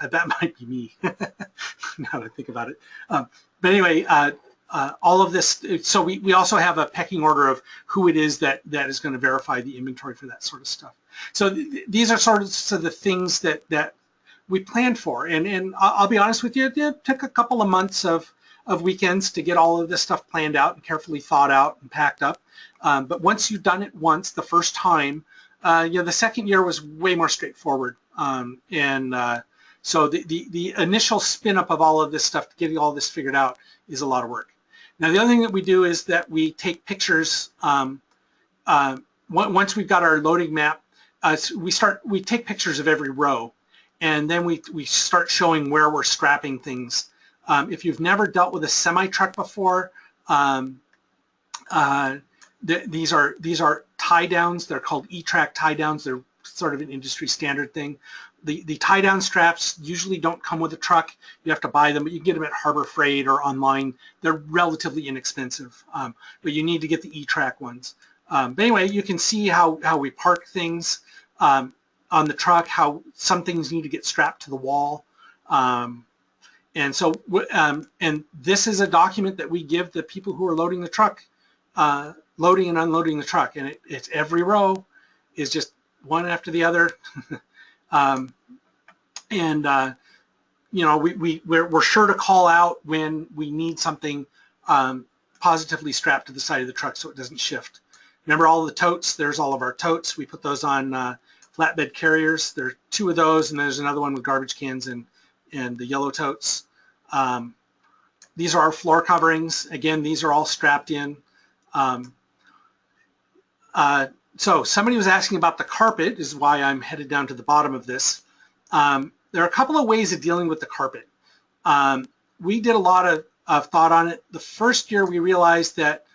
that might be me now that I think about it. But anyway, all of this, so we also have a pecking order of who it is that is going to verify the inventory for that sort of stuff. So these are sort of the things that we planned for. And I'll be honest with you, it took a couple of months of weekends to get all of this stuff planned out and carefully thought out and packed up. But once you've done it once, the first time, you know, the second year was way more straightforward. So the initial spin up of all of this stuff, getting all this figured out, is a lot of work. Now, the other thing that we do is that we take pictures. Once we've got our loading map, so we take pictures of every row, and then we start showing where we're strapping things. If you've never dealt with a semi-truck before, these are tie downs. They're called E-track tie downs. They're sort of an industry standard thing. The tie down straps usually don't come with a truck. You have to buy them, but you can get them at Harbor Freight or online. They're relatively inexpensive, but you need to get the E-track ones. But anyway, you can see how we park things on the truck, how some things need to get strapped to the wall. And so, and this is a document that we give the people who are loading the truck, loading and unloading the truck, and it's every row is just one after the other. You know, we're sure to call out when we need something positively strapped to the side of the truck so it doesn't shift. Remember all the totes? There's all of our totes. We put those on flatbed carriers. There are 2 of those, and there's another one with garbage cans and the yellow totes. These are our floor coverings. Again, these are all strapped in. So somebody was asking about the carpet, is why I'm headed down to the bottom of this. There are a couple of ways of dealing with the carpet. We did a lot of thought on it. The first year we realized that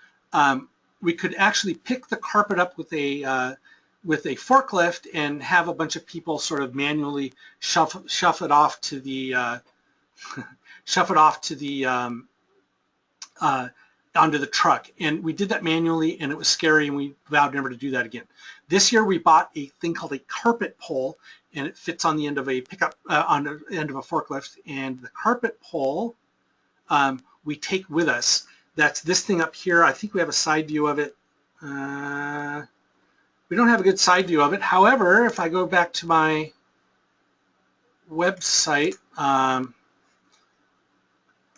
we could actually pick the carpet up with a forklift and have a bunch of people sort of manually shove it off to the onto the truck, and we did that manually, and it was scary, and we vowed never to do that again. This year we bought a thing called a carpet pole, and it fits on the end of a pickup, on the end of a forklift, and the carpet pole we take with us. That's this thing up here. I think we have a side view of it. We don't have a good side view of it. However, if I go back to my website,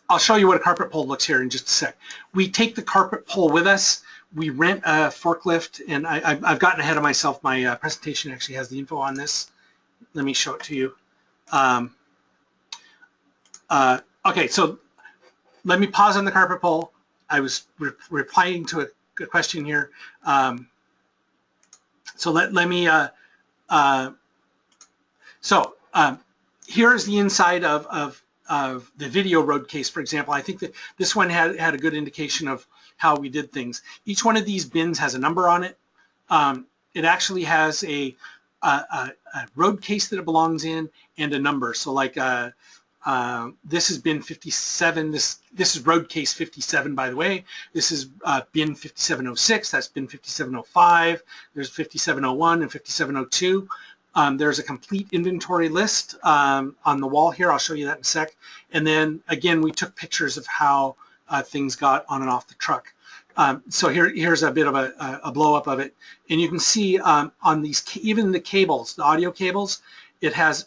I'll show you what a carpet pole looks here in just a sec. We take the carpet pole with us. We rent a forklift, and I've gotten ahead of myself. My presentation actually has the info on this. Let me show it to you. Okay, so let me pause on the carpet pole. I was replying to a question here. So let me, here is the inside of the video road case, for example. I think that this one had a good indication of how we did things. Each one of these bins has a number on it. It actually has a road case that it belongs in and a number. So like this is bin 57. This is road case 57, by the way. This is bin 5706. That's bin 5705. There's 5701 and 5702. There's a complete inventory list on the wall here. I'll show you that in a sec. And then again, we took pictures of how things got on and off the truck. So here's a bit of a blow up of it. And you can see on these, even the cables, the audio cables, it has,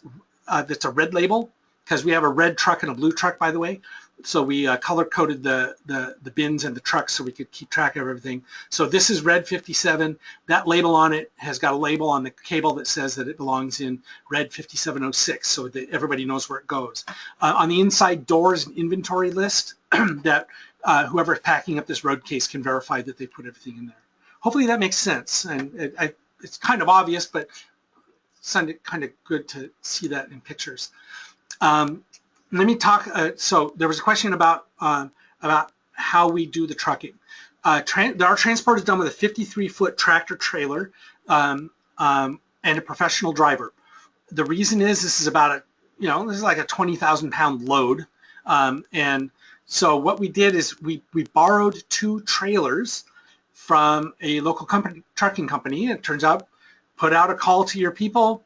it's a red label, because we have a red truck and a blue truck, by the way. So we color coded the bins and the trucks so we could keep track of everything. So this is red 57. That label on it has got a label on the cable that says that it belongs in red 5706, so that everybody knows where it goes. On the inside door is an inventory list that whoever's packing up this road case can verify that they put everything in there. Hopefully that makes sense. And it's kind of obvious, but it's kind of good to see that in pictures. Let me talk, so there was a question about how we do the trucking. Our transport is done with a 53-foot tractor trailer and a professional driver. The reason is this is about this is like a 20,000 pound load. And so what we did is we borrowed 2 trailers from a local trucking company. It turns out, put out a call to your people.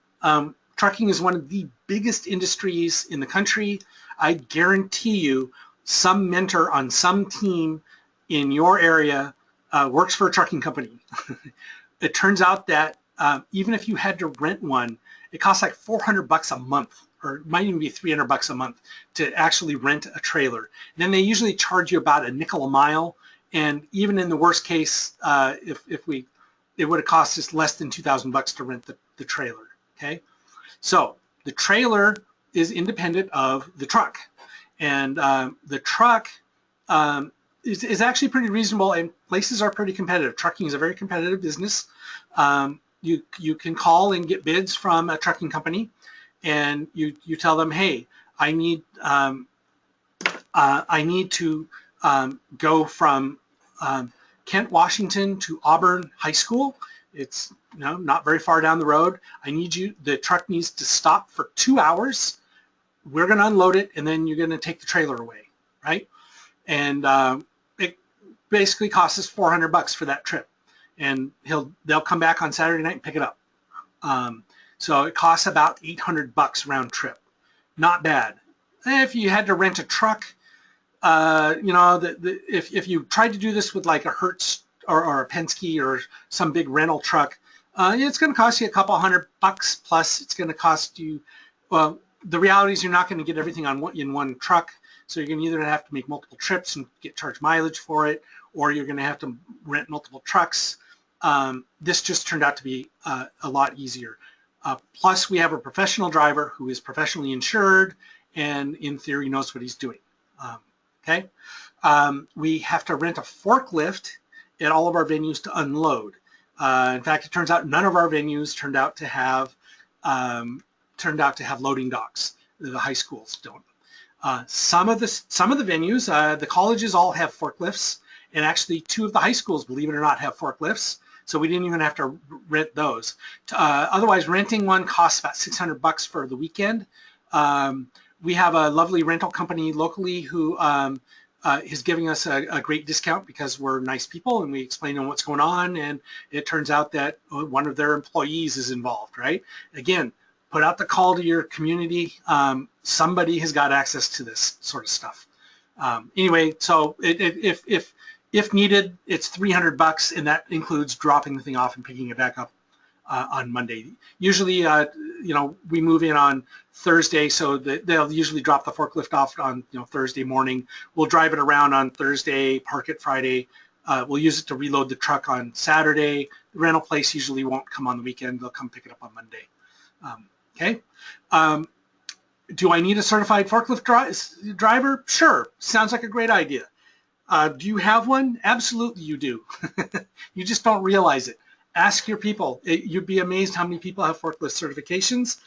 Trucking is one of the biggest industries in the country. I guarantee you some mentor on some team in your area works for a trucking company. It turns out that even if you had to rent one, it costs like $400 a month, or it might even be $300 a month to actually rent a trailer. And then they usually charge you about a nickel a mile. And even in the worst case, it would have cost us less than $2,000 to rent the trailer, okay? So the trailer is independent of the truck, and the truck is actually pretty reasonable, and places are pretty competitive. Trucking is a very competitive business. you can call and get bids from a trucking company, and you tell them, hey, I need to go from Kent, Washington to Auburn High School. It's not very far down the road. The truck needs to stop for 2 hours. We're going to unload it, and then you're going to take the trailer away, right? And it basically costs us $400 for that trip. And they'll come back on Saturday night and pick it up. So it costs about $800 round trip. Not bad. If you had to rent a truck, if you tried to do this with like a Hertz or a Penske or some big rental truck, it's going to cost you a couple $100 plus. It's going to cost you. Well, the reality is you're not going to get everything in one truck. So you're going to either have to make multiple trips and get charged mileage for it, or you're going to have to rent multiple trucks. This just turned out to be a lot easier. Plus, we have a professional driver who is professionally insured and, in theory, knows what he's doing. Okay. We have to rent a forklift at all of our venues to unload. In fact, it turns out none of our venues turned out to have loading docks. The high schools don't. Some of the venues, the colleges all have forklifts, and actually 2 of the high schools, believe it or not, have forklifts. So we didn't even have to rent those. Otherwise, renting one costs about $600 for the weekend. We have a lovely rental company locally who is giving us a great discount because we're nice people and we explain them what's going on, and it turns out that one of their employees is involved, right? Again, put out the call to your community. Somebody has got access to this sort of stuff. Anyway, so if needed, it's $300, and that includes dropping the thing off and picking it back up on Monday. Usually, we move in on Thursday, so they'll usually drop the forklift off on Thursday morning. We'll drive it around on Thursday, park it Friday. We'll use it to reload the truck on Saturday. The rental place usually won't come on the weekend. They'll come pick it up on Monday. Okay. Do I need a certified forklift driver? Sure. Sounds like a great idea. Do you have one? Absolutely you do. You just don't realize it. Ask your people. You'd be amazed how many people have forklift certifications.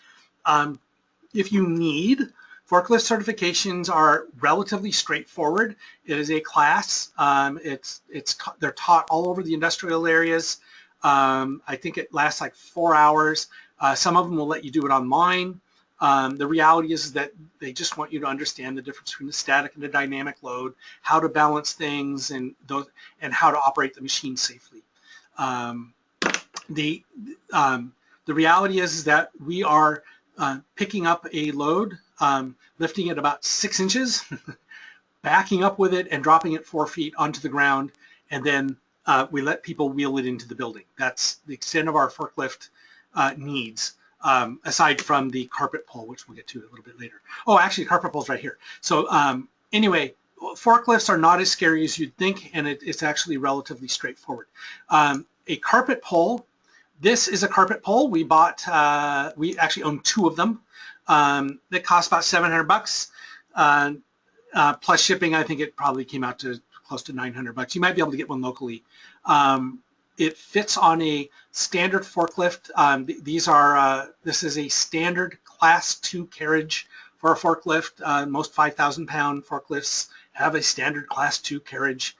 If you need, forklift certifications are relatively straightforward. It is a class. They're taught all over the industrial areas. I think it lasts like 4 hours. Some of them will let you do it online. The reality is that they just want you to understand the difference between the static and the dynamic load, how to balance things, and how to operate the machine safely. The reality is that we are picking up a load, lifting it about 6 inches, backing up with it and dropping it 4 feet onto the ground, and then we let people wheel it into the building. That's the extent of our forklift needs, aside from the carpet pull, which we'll get to a little bit later. Oh, actually, carpet pull's right here. So anyway, forklifts are not as scary as you'd think, and it's actually relatively straightforward. A carpet pull. This is a carpet pull. We actually own 2 of them. They cost about $700 plus shipping. I think it probably came out to close to $900. You might be able to get one locally. It fits on a standard forklift. This is a standard class 2 carriage for a forklift. Most 5,000-pound forklifts have a standard class 2 carriage.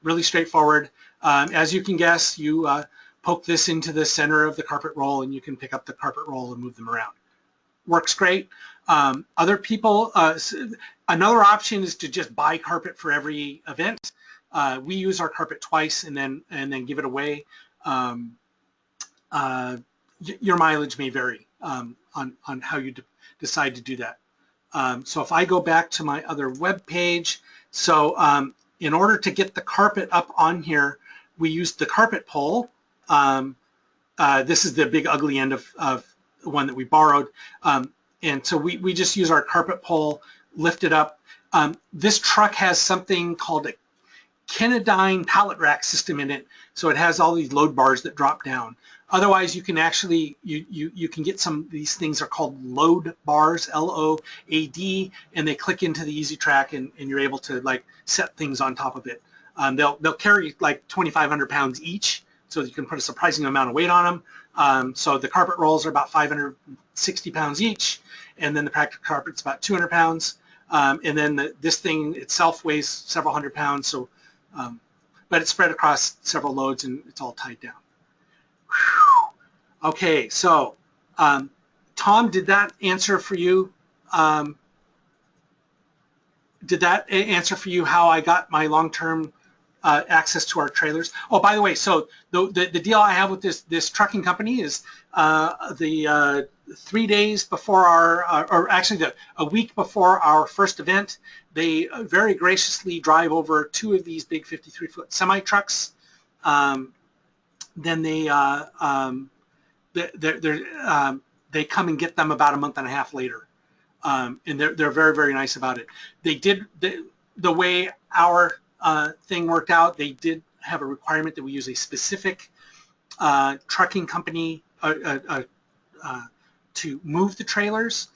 Really straightforward. As you can guess, you poke this into the center of the carpet roll and you can pick up the carpet roll and move them around. Works great. Other people, another option is to just buy carpet for every event. We use our carpet twice and then give it away. Your mileage may vary on how you decide to do that. So if I go back to my other web page, so in order to get the carpet up on here, we used the carpet pole. This is the big ugly end of the one that we borrowed. And so we just use our carpet pole, lift it up. This truck has something called a Kenodyne pallet rack system in it. So it has all these load bars that drop down. Otherwise, you can actually, you can get some, these things are called load bars, L-O-A-D, and they click into the Easy Track and you're able to like set things on top of it. They'll carry like 2,500 pounds each. so you can put a surprising amount of weight on them. So the carpet rolls are about 560 pounds each, and then the practical carpet's about 200 pounds. And then this thing itself weighs several hundred pounds, so but it's spread across several loads and it's all tied down. Whew. Okay, so Tom, did that answer for you? Did that answer for you how I got my long-term access to our trailers? Oh, by the way, so the deal I have with this trucking company is the 3 days before our, or actually a week before our first event, they very graciously drive over 2 of these big 53-foot semi-trucks. Then they come and get them about a month and a half later. And they're very, very nice about it. They did, the way our thing worked out, they did have a requirement that we use a specific trucking company to move the trailers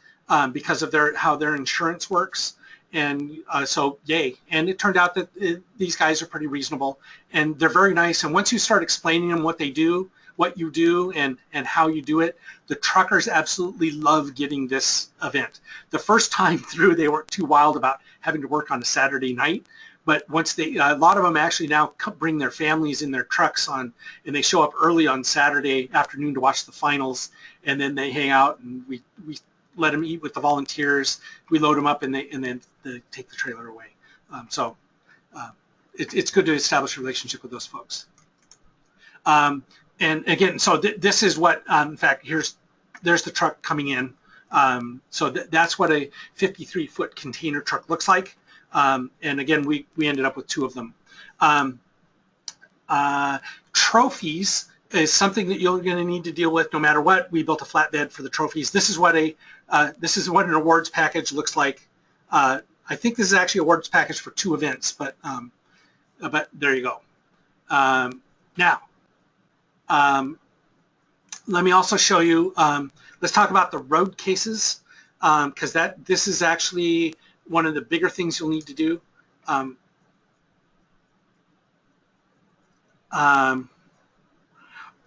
because of how their insurance works. And so, yay. And it turned out that these guys are pretty reasonable and they're very nice. And once you start explaining them what they do, what you do and how you do it, the truckers absolutely love getting this event. The first time through, they weren't too wild about having to work on a Saturday night, but once a lot of them actually now bring their families in their trucks and they show up early on Saturday afternoon to watch the finals, and then they hang out and we let them eat with the volunteers. We load them up and then they take the trailer away. So it's good to establish a relationship with those folks. And again, so this is what, in fact, there's the truck coming in. So that's what a 53-foot container truck looks like. And again, we ended up with 2 of them. Trophies is something that you're going to need to deal with no matter what. We built a flatbed for the trophies. This is what an awards package looks like. I think this is actually awards package for 2 events, but there you go. Now. Let me also show you, let's talk about the road cases, because this is actually one of the bigger things you'll need to do.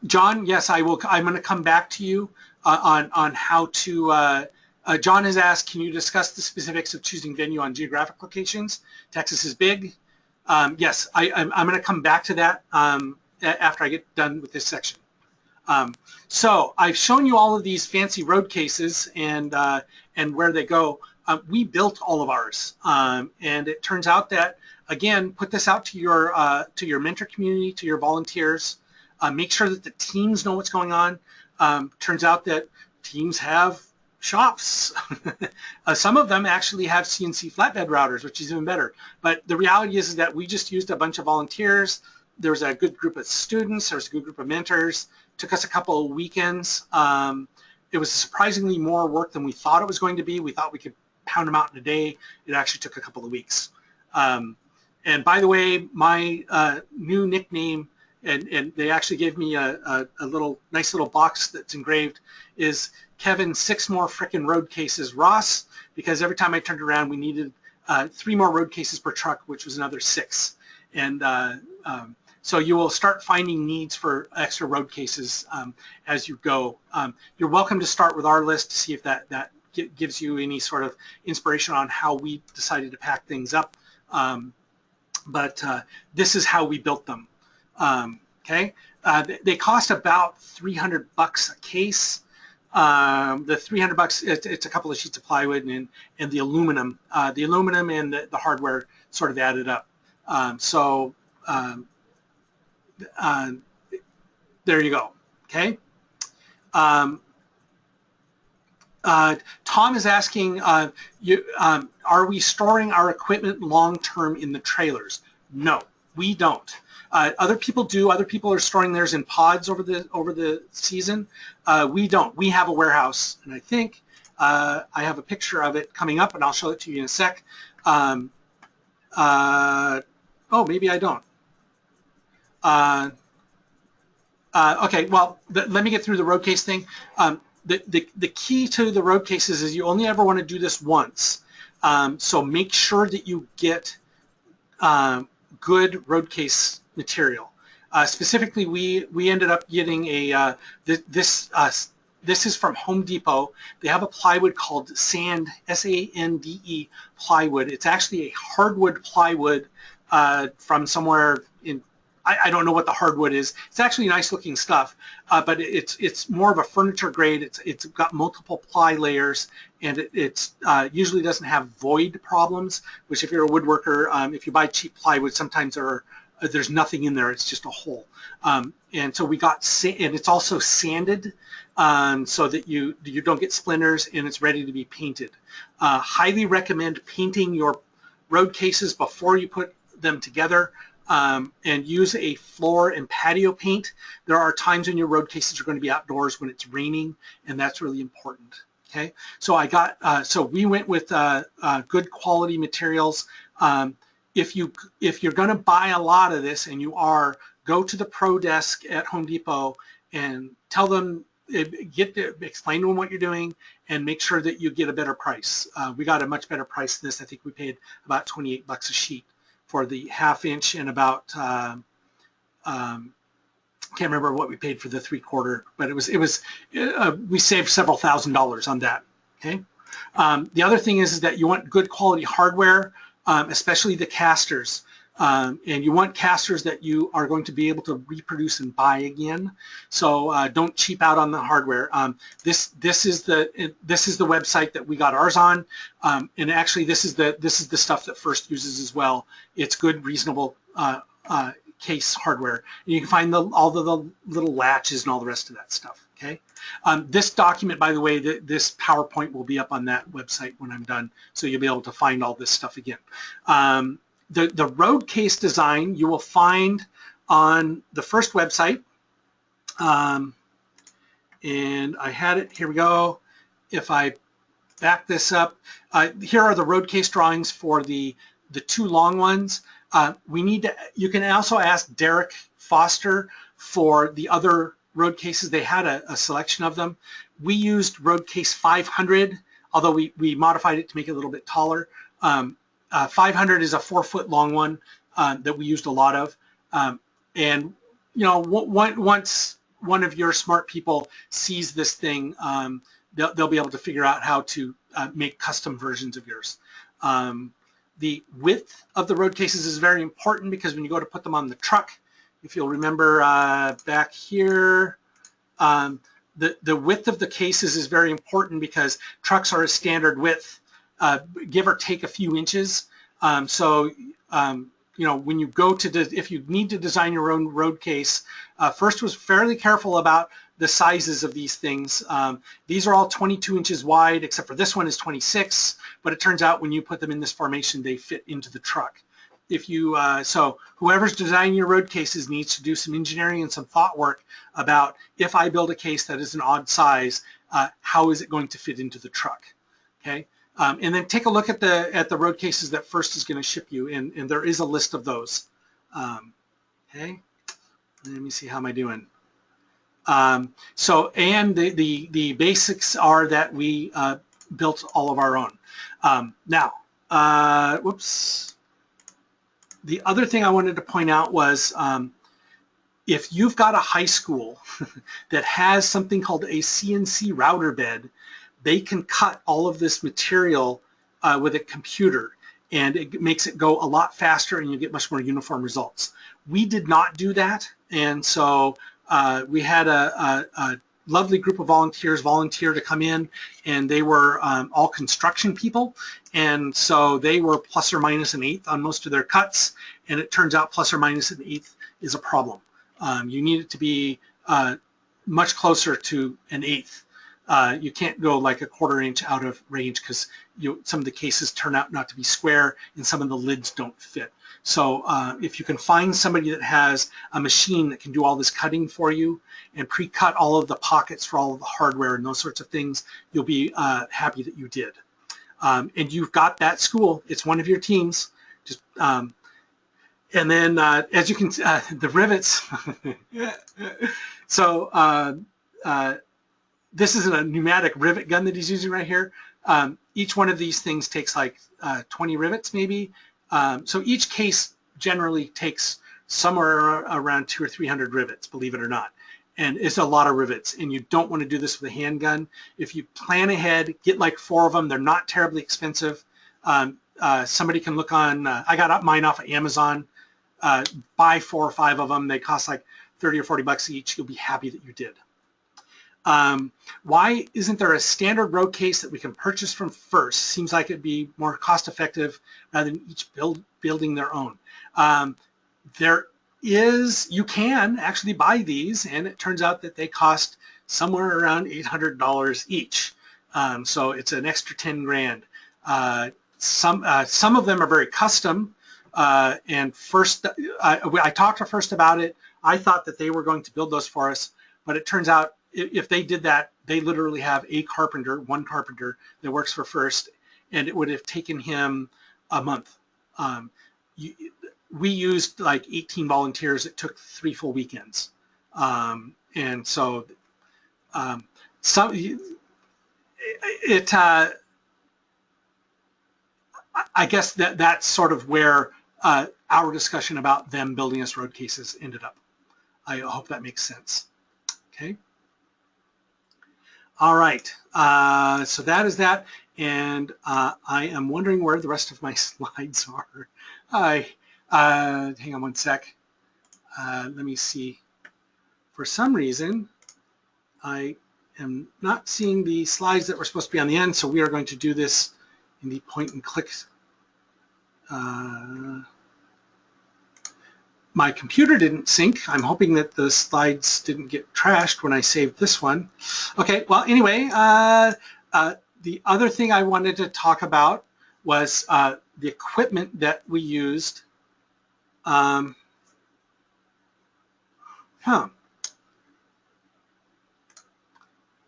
John, yes, I will. I'm going to come back to you on how to, John has asked, can you discuss the specifics of choosing venue on geographic locations? Texas is big. Yes, I'm going to come back to that after I get done with this section. So I've shown you all of these fancy road cases and where they go. We built all of ours, and it turns out that, again, put this out to your mentor community, to your volunteers. Make sure that the teams know what's going on. Turns out that teams have shops. Some of them actually have CNC flatbed routers, which is even better. But the reality is that we just used a bunch of volunteers. There was a good group of students. There was a good group of mentors. Took us a couple of weekends. It was surprisingly more work than we thought it was going to be. We thought we could pound them out in a day. It actually took a couple of weeks. And by the way, my new nickname, and they actually gave me a nice little box that's engraved, is Kevin 6 more frickin' road cases Ross, because every time I turned around we needed 3 more road cases per truck, which was another 6. And so you will start finding needs for extra road cases as you go. You're welcome to start with our list to see if that gives you any sort of inspiration on how we decided to pack things up. But this is how we built them. Okay, they cost about $300 a case. The $300, it's a couple of sheets of plywood and the aluminum. The aluminum and the hardware sort of added up. There you go. Okay. Tom is asking, are we storing our equipment long-term in the trailers? No, we don't. Other people do. Other people are storing theirs in pods over the season. We don't. We have a warehouse, and I think I have a picture of it coming up, and I'll show it to you in a sec. Oh, maybe I don't. Okay, well, let me get through the road case thing. The key to the road cases is you only ever want to do this once. So make sure that you get good road case material. Specifically, we ended up getting a this is from Home Depot. They have a plywood called Sand, S-A-N-D-E plywood. It's actually a hardwood plywood from somewhere in, I don't know what the hardwood is. It's actually nice looking stuff, but it's more of a furniture grade. It's got multiple ply layers, and it usually doesn't have void problems, which if you're a woodworker, if you buy cheap plywood, sometimes there's nothing in there. It's just a hole. And so we got, and it's also sanded so that you don't get splinters, and it's ready to be painted. Highly recommend painting your road cases before you put them together. And use a floor and patio paint. There are times when your road cases are going to be outdoors when it's raining, and that's really important. Okay, so so we went with good quality materials. If you're going to buy a lot of this, and you are, go to the pro desk at Home Depot and tell them, explain to them what you're doing, and make sure that you get a better price. We got a much better price than this. I think we paid about 28 bucks a sheet for the 1/2 inch, and about can't remember what we paid for the 3/4, but it was we saved several $1,000s on that. Okay. The other thing is that you want good quality hardware, especially the casters, and you want casters that you are going to be able to reproduce and buy again. So don't cheap out on the hardware. This is the website that we got ours on, and actually this is the stuff that FRC uses as well. It's good, reasonable case hardware. And you can find all the little latches and all the rest of that stuff. Okay. This document, by the way, this PowerPoint will be up on that website when I'm done, so you'll be able to find all this stuff again. The road case design you will find on the FRC website, and I had it, here we go. If I back this up, here are the road case drawings for the 2 long ones. You can also ask Derek Foster for the other road cases. They had a selection of them. We used road case 500, although we modified it to make it a little bit taller. 500 is a 4-foot long one that we used a lot of, and you know, once one of your smart people sees this thing, they'll be able to figure out how to make custom versions of yours. The width of the road cases is very important, because when you go to put them on the truck, if you'll remember back here, the width of the cases is very important, because trucks are a standard width, give or take a few inches. You know, when you go to, if you need to design your own road case, FRC was fairly careful about the sizes of these things. These are all 22 inches wide, except for this one is 26, but it turns out when you put them in this formation, they fit into the truck. If you, so whoever's designing your road cases needs to do some engineering and some thought work about, if I build a case that is an odd size, how is it going to fit into the truck? Okay. And then take a look at the road cases that FRC is going to ship you, and there is a list of those. Okay, let me see, how am I doing? And the basics are that we built all of our own. Whoops. The other thing I wanted to point out was, if you've got a high school that has something called a CNC router bed, they can cut all of this material with a computer, and it makes it go a lot faster, and you get much more uniform results. We did not do that, and so we had a lovely group of volunteers volunteer to come in, and they were all construction people, and so they were plus or minus an eighth on most of their cuts, and it turns out plus or minus an eighth is a problem. You need it to be much closer to an eighth. You can't go like a 1/4 inch out of range, because some of the cases turn out not to be square, and some of the lids don't fit. So if you can find somebody that has a machine that can do all this cutting for you and pre-cut all of the pockets for all of the hardware and those sorts of things, you'll be happy that you did. And you've got that school. It's one of your teams. Just and then as you can the rivets. So this is a pneumatic rivet gun that he's using right here. Each one of these things takes like 20 rivets maybe. So each case generally takes somewhere around 200 or 300 rivets, believe it or not. And it's a lot of rivets, and you don't want to do this with a handgun. If you plan ahead, get like 4 of them. They're not terribly expensive. Somebody can look on, I got mine off of Amazon, buy 4 or 5 of them. They cost like 30 or 40 bucks each. You'll be happy that you did. Why isn't there a standard road case that we can purchase from FRC? Seems like it'd be more cost effective rather than each building their own. You can actually buy these, and it turns out that they cost somewhere around $800 each. So it's an extra 10 grand. Some of them are very custom, and I talked to FRC about it. I thought that they were going to build those for us, but it turns out if they did that, they literally have one carpenter that works for FRC, and it would have taken him a month. We used like 18 volunteers. It took 3 full weekends. And so I guess that's sort of where our discussion about them building us road cases ended up. I hope that makes sense. Okay. All right. So that is that. And I am wondering where the rest of my slides are. Hang on one sec. Let me see. For some reason, I am not seeing the slides that were supposed to be on the end, so we are going to do this in the point and click. My computer didn't sync. I'm hoping that the slides didn't get trashed when I saved this one. Okay, well, anyway, the other thing I wanted to talk about was the equipment that we used.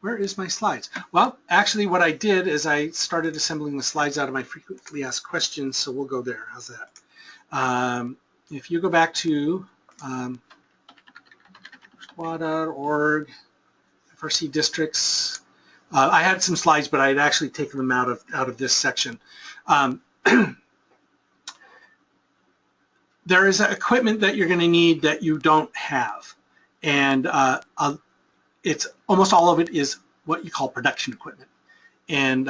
Where is my slides? Well, actually what I did is I started assembling the slides out of my frequently asked questions, so we'll go there. How's that? If you go back to SWA.org, FRC districts, I had some slides, but I had actually taken them out of this section. There is equipment that you're going to need that you don't have, and it's almost all of it is what you call production equipment. And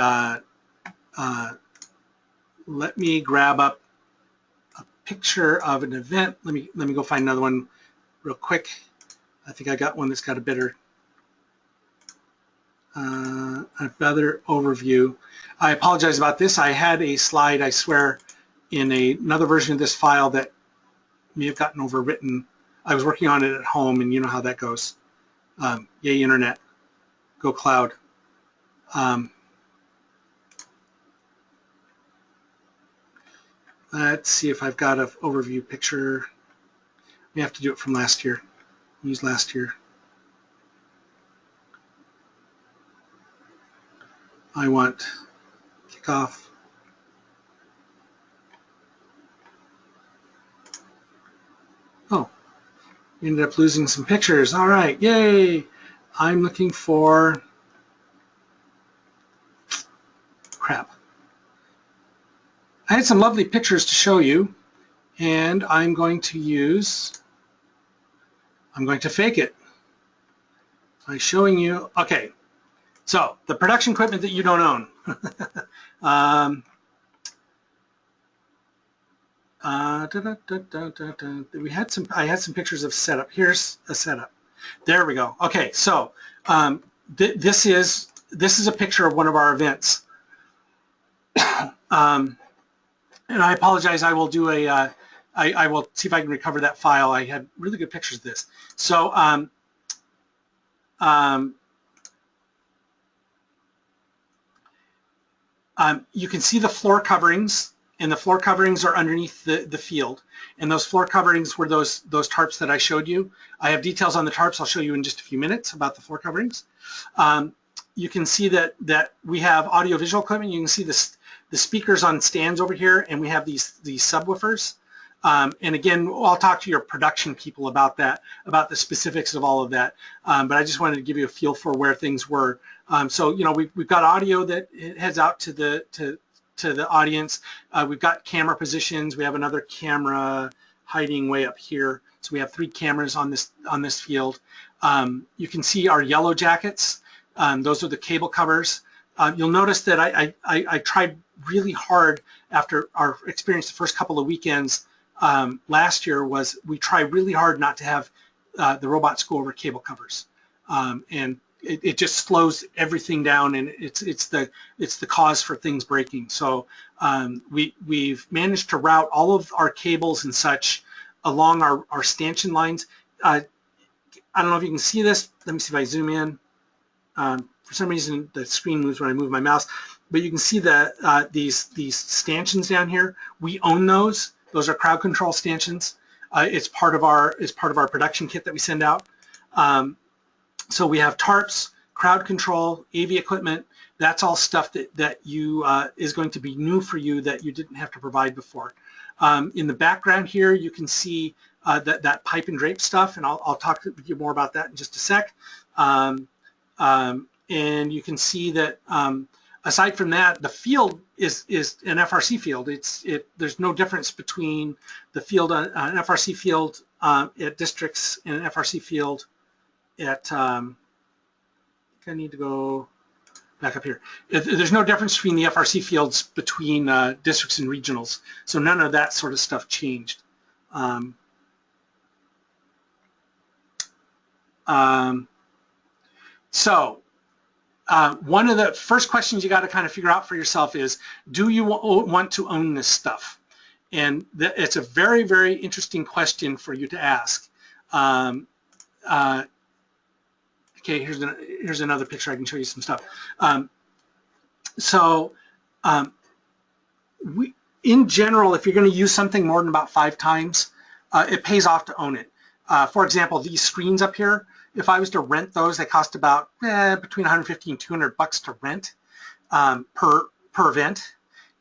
let me grab up a picture of an event. Let me go find another one real quick. I think I got one that's got a better overview. I apologize about this. I had a slide, I swear, in another version of this file that may have gotten overwritten. I was working on it at home, and you know how that goes. Yay, internet. Go cloud. Let's see if I've got an overview picture. We have to do it from last year. Use last year. I want kickoff. Oh, we ended up losing some pictures. All right, yay. I'm looking for, crap. I had some lovely pictures to show you, and I'm going to fake it by showing you, okay. So the production equipment that you don't own. We had some. I had some pictures of setup. Here's a setup. There we go. Okay, so this is a picture of one of our events. And I apologize. I will do a. I will see if I can recover that file. I had really good pictures of this. So you can see the floor coverings, and the floor coverings are underneath the field. And those floor coverings were those tarps that I showed you. I have details on the tarps I'll show you in just a few minutes about the floor coverings. You can see that we have audio-visual equipment. You can see the speakers on stands over here, and we have these subwoofers. And again, I'll talk to your production people about that, about the specifics of all of that. But I just wanted to give you a feel for where things were. So you know, we've got audio that heads out to the audience. We've got camera positions. We have another camera hiding way up here. So we have 3 cameras on this field. You can see our yellow jackets. Those are the cable covers. You'll notice that I tried really hard after our experience the first couple of weekends last year. Was we tried really hard not to have the robots go over cable covers, and it just slows everything down, and it's the cause for things breaking. So we've managed to route all of our cables and such along our stanchion lines. I don't know if you can see this. Let me see if I zoom in. For some reason, the screen moves when I move my mouse, but you can see that these stanchions down here. We own those. Those are crowd control stanchions. It's part of our production kit that we send out. So we have tarps, crowd control, AV equipment. That's all stuff that you is going to be new for you that you didn't have to provide before. In the background here, you can see that pipe and drape stuff, and I'll talk with you more about that in just a sec. And you can see that aside from that, the field is an FRC field. There's no difference between the field an FRC field at districts and an FRC field at I need to go back up here. There's no difference between the FRC fields between districts and regionals. So none of that sort of stuff changed. One of the first questions you got to kind of figure out for yourself is, do you want to own this stuff? And it's a very, very interesting question for you to ask. Okay, here's another picture. I can show you some stuff. In general, if you're going to use something more than about 5 times, it pays off to own it. For example, these screens up here, if I was to rent those, they cost about between 150 and 200 bucks to rent per event.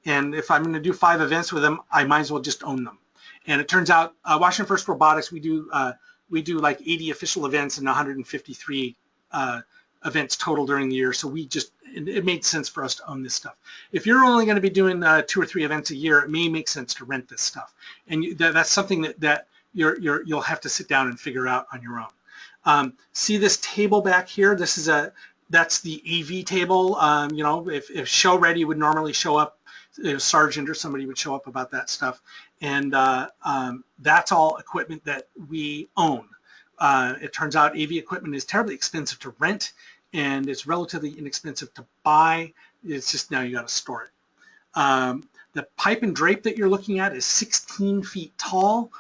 And if I'm going to do 5 events with them, I might as well just own them. And it turns out, Washington First Robotics, we do like 80 official events and 153 events total during the year. So it made sense for us to own this stuff. If you're only going to be doing 2 or 3 events a year, it may make sense to rent this stuff. And that's something that you'll have to sit down and figure out on your own. See this table back here? That's the AV table. You know, if show ready would normally show up, sergeant or somebody would show up about that stuff. And that's all equipment that we own. It turns out AV equipment is terribly expensive to rent, and it's relatively inexpensive to buy. It's just now you got to store it. The pipe and drape that you're looking at is 16 feet tall.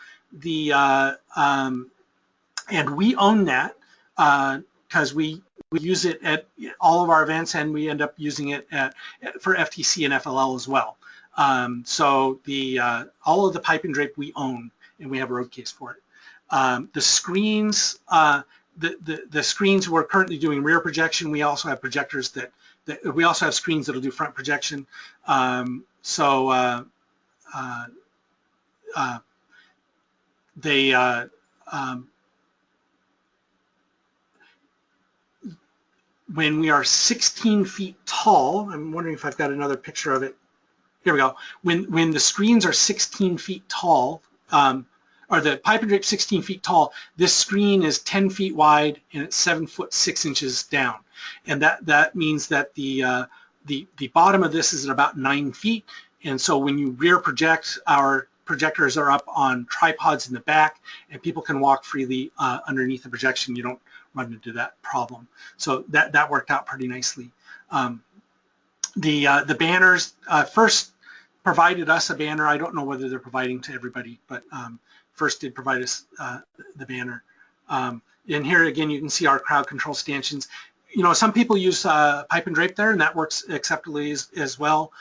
And we own that because we use it at all of our events, and we end up using it for FTC and FLL as well. So all of the pipe and drape we own, and we have a road case for it. The screens, the screens we're currently doing rear projection. We also have projectors that we also have screens that'll do front projection. When we are 16 feet tall, I'm wondering if I've got another picture of it. Here we go. When the screens are 16 feet tall, or the pipe and drape 16 feet tall, this screen is 10 feet wide and it's 7 foot 6 inches down. And that means that the bottom of this is at about 9 feet. And so when you rear project, our projectors are up on tripods in the back, and people can walk freely underneath the projection. You don't run into that problem. So that worked out pretty nicely. The banners first provided us a banner. I don't know whether they're providing to everybody, but first did provide us the banner. And here again, you can see our crowd control stanchions. You know, some people use pipe and drape there, and that works acceptably as well.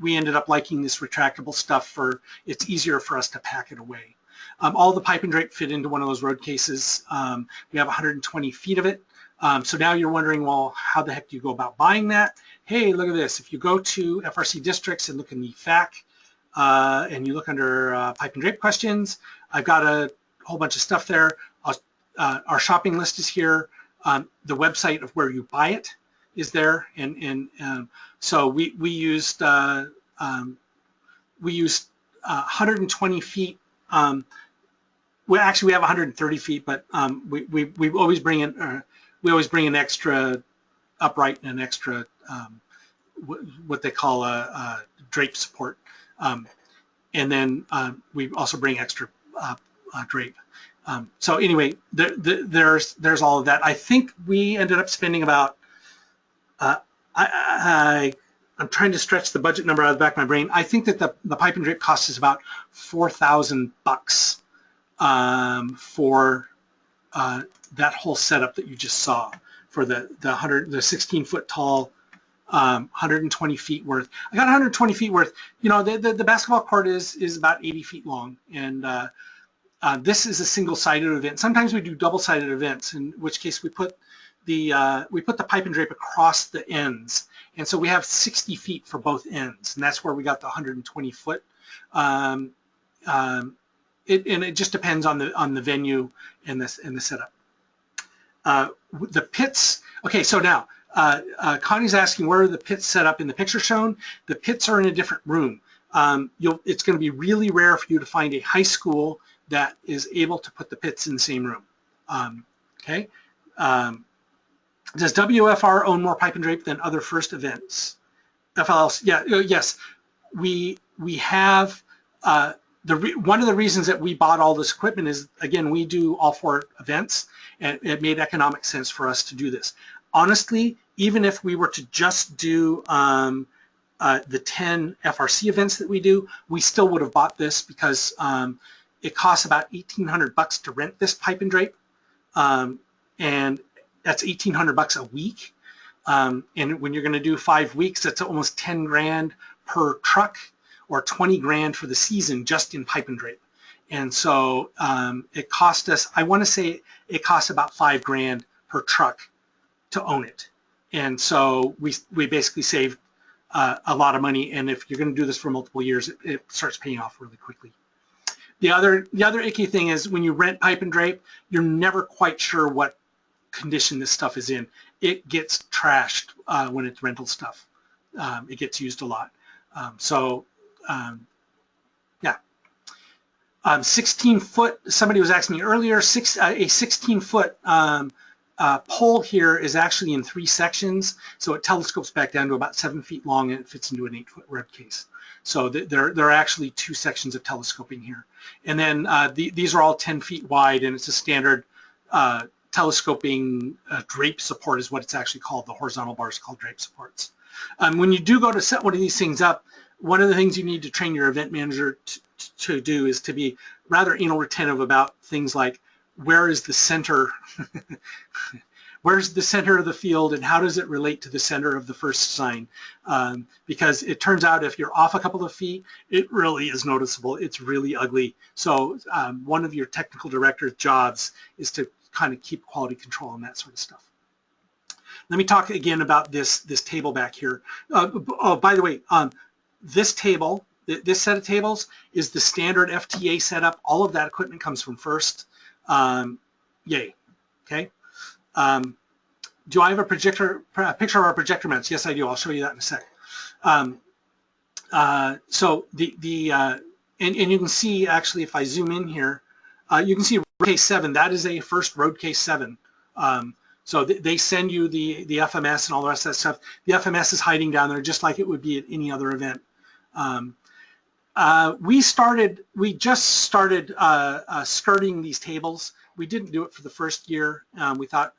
We ended up liking this retractable stuff it's easier for us to pack it away. All the pipe and drape fit into one of those road cases. We have 120 feet of it. So now you're wondering, well, how the heck do you go about buying that? Hey, look at this. If you go to FRC districts and look in the FAQ, and you look under pipe and drape questions, I've got a whole bunch of stuff there. Our shopping list is here. The website of where you buy it is there, and so we used 120 feet Well, actually, we have 130 feet, but we always bring in extra upright and extra what they call a drape support, and then we also bring extra drape. So anyway, there's all of that. I think we ended up spending about I'm trying to stretch the budget number out of the back of my brain. I think that the pipe and drape cost us about $4,000 for that whole setup that you just saw for the 16-foot tall, 120 feet worth. I got 120 feet worth. You know, the basketball court is about 80 feet long, and this is a single-sided event. Sometimes we do double-sided events, in which case we put the pipe and drape across the ends, and so we have 60 feet for both ends, and that's where we got the 120 foot. It just depends on the venue and the setup. The pits. Okay, so now Connie's asking where are the pits set up in the picture shown. The pits are in a different room. It's going to be really rare for you to find a high school that is able to put the pits in the same room. Okay. Does WFR own more pipe and drape than other first events? FLS, yeah, yes. We have. One of the reasons that we bought all this equipment is, again, we do all 4 events, and it made economic sense for us to do this. Honestly, even if we were to just do the 10 FRC events that we do, we still would have bought this because it costs about $1,800 to rent this pipe and drape, and that's $1,800 a week. And when you're going to do 5 weeks, that's almost 10 grand per truck, or 20 grand for the season just in pipe and drape. And so it cost us, I want to say it costs about 5 grand per truck to own it. And so we basically saved a lot of money. And if you're going to do this for multiple years, it starts paying off really quickly. The other icky thing is when you rent pipe and drape, you're never quite sure what condition this stuff is in. It gets trashed when it's rental stuff. It gets used a lot. Yeah. 16 foot, somebody was asking me earlier, a 16 foot pole here is actually in 3 sections. So it telescopes back down to about 7 feet long and it fits into an 8-foot rib case. So there are actually 2 sections of telescoping here. And then these are all 10 feet wide, and it's a standard telescoping drape support is what it's actually called. The horizontal bar is called drape supports. When you do go to set one of these things up, one of the things you need to train your event manager to do is to be rather anal retentive about things like where is the center, where's the center of the field, and how does it relate to the center of the first sign? Because it turns out if you're off a couple of feet, it really is noticeable. It's really ugly. So one of your technical director's jobs is to kind of keep quality control on that sort of stuff. Let me talk again about this table back here. Oh, by the way, this table, this set of tables is the standard FTA setup. All of that equipment comes from First. Yay. Okay. Do I have a picture of our projector mounts? Yes, I do. I'll show you that in a sec. So and you can see actually if I zoom in here, you can see road case 7. That is a First road case 7. So they send you the FMS and all the rest of that stuff. The FMS is hiding down there just like it would be at any other event. We just started skirting these tables. We didn't do it for the first year. We thought